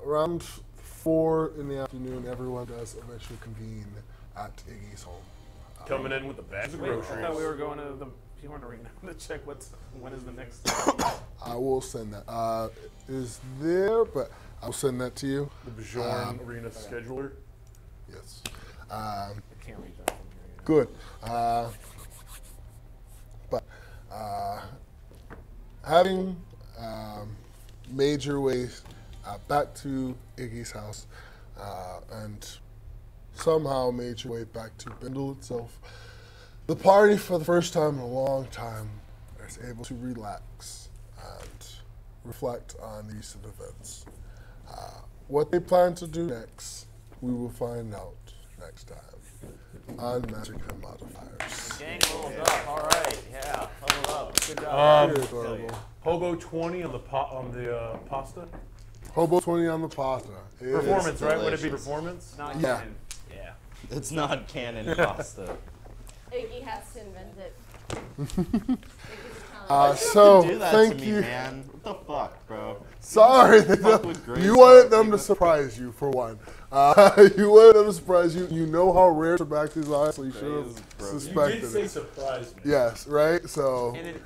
around 4 in the afternoon, everyone does eventually convene at Iggy's home. Coming in with a bag of Wait, I groceries. thought we were going to the P1 arena to check when is the next. I will send that. Is there, but I'll send that to you. The Bjorn Arena scheduler. Yes. I can't read that from here. Good. But having made your way back to Iggy's house and somehow made your way back to Bindle itself, the party, for the first time in a long time, is able to relax and reflect on the recent events. What they plan to do next, we will find out next time on Magic Modifiers. Gang rolled up. All right. Yeah. Level up. Good job. Very adorable. Hobo 20 on the pasta. Hobo 20 on the pasta. It is Performance, right? Would it be delicious. performance? Not Yeah. canon. Yeah. It's not canon pasta. Iggy has to invent it. Iggy's a talent. So, Do that thank to me, you. man. What the fuck, bro? Sorry, Fuck with Grace you wanted Hart, them like to what- surprise you, for one. You wanted them to surprise you. You know how rare tabaxis are, so you should Grace have broke. You suspected You did say it. surprise me. Yes, right? So, And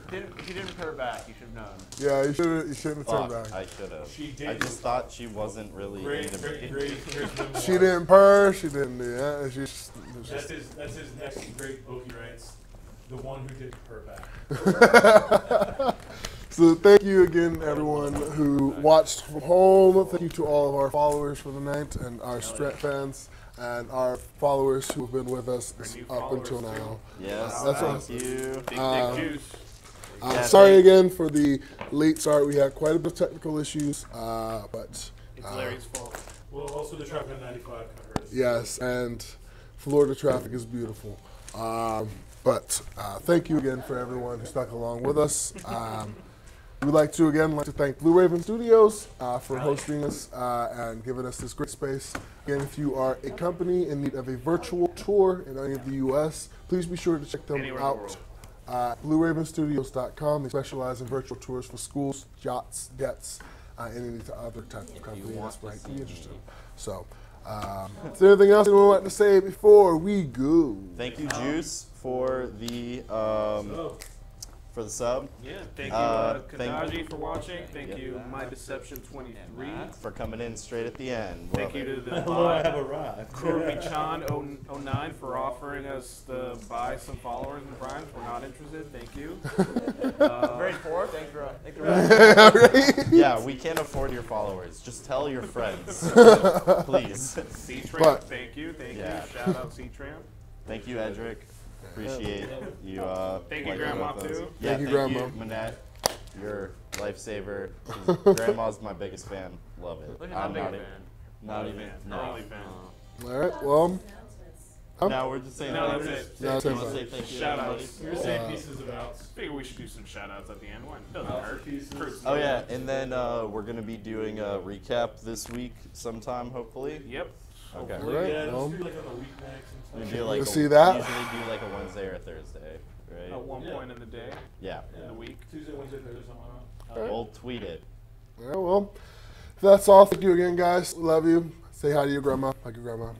she didn't put her back. You should have known. yeah, you shouldn't have turned Fuck, back. I should have. She did. I just thought she wasn't really Great, into me. great. She didn't purr, she didn't do that. She just, That's his next great book he writes. The one who did her back. So thank you again, everyone who watched from home. Thank you to all of our followers for the night and our Strat fans and our followers who have been with us up until now. Yes, That's thank awesome. you. Big dick juice. Yeah, Sorry thank- again for the late start. We had quite a bit of technical issues, but It's Larry's fault. Well, also the traffic on 95 kind of hurt us. yes, and Florida traffic is beautiful. But thank you again for everyone who stuck along with us. We'd like to thank Blue Raven Studios for hosting us and giving us this great space. Again, if you are a company in need of a virtual tour in any of the U.S., please be sure to check them Anywhere in the out. world. BlueRavenStudios.com. They specialize in virtual tours for schools, yachts, jets, and any other type of company that's might be interested. So, is there anything else anyone would like to say before we go? Thank you, Juice, for the for the sub. Yeah, thank you, thank- Kadaji, for watching. Thank Yep. you, My Deception 23. For coming in straight at the end. Thank Love you it. to the Hello, I have arrived. Kurumi-chan 09 for offering us to buy some followers and primes. We're not interested. Thank you. Very poor. Thanks for Yeah, we can't afford your followers. Just tell your friends, please. C-Tramp, thank you. Thank Yeah. you. Shout out C-Tramp. Thank you, Edric. Appreciate you. Thank you, playing Grandma, with us. too. Yeah, Thank you, thank Grandma. you, Manette. You're lifesaver. Grandma's my biggest fan. Love it. Look at how I'm big a not, fan. not even. No. No. Only fan. All right. Well, No, we're just saying. No, thank that's you. it. No, that's You it. wanna say thank you, Shout everybody? outs. You're saying pieces of outs. Figure we should do some shout outs at the end. One doesn't hurt. Pieces. Oh yeah, and then we're gonna be doing a recap this week sometime, hopefully. Yep. Okay. all right. Yeah, Well, just do like on the weeknights and We stuff. do like We'll see that. Usually do like a Wednesday or a Thursday, right? At one Yeah. point in the day, Yeah. in the week. Tuesday, Wednesday, Thursday, something like that. We'll tweet it. all right, well, that's all. Thank you again, guys. Love you. Say hi to your grandma. Like your grandma.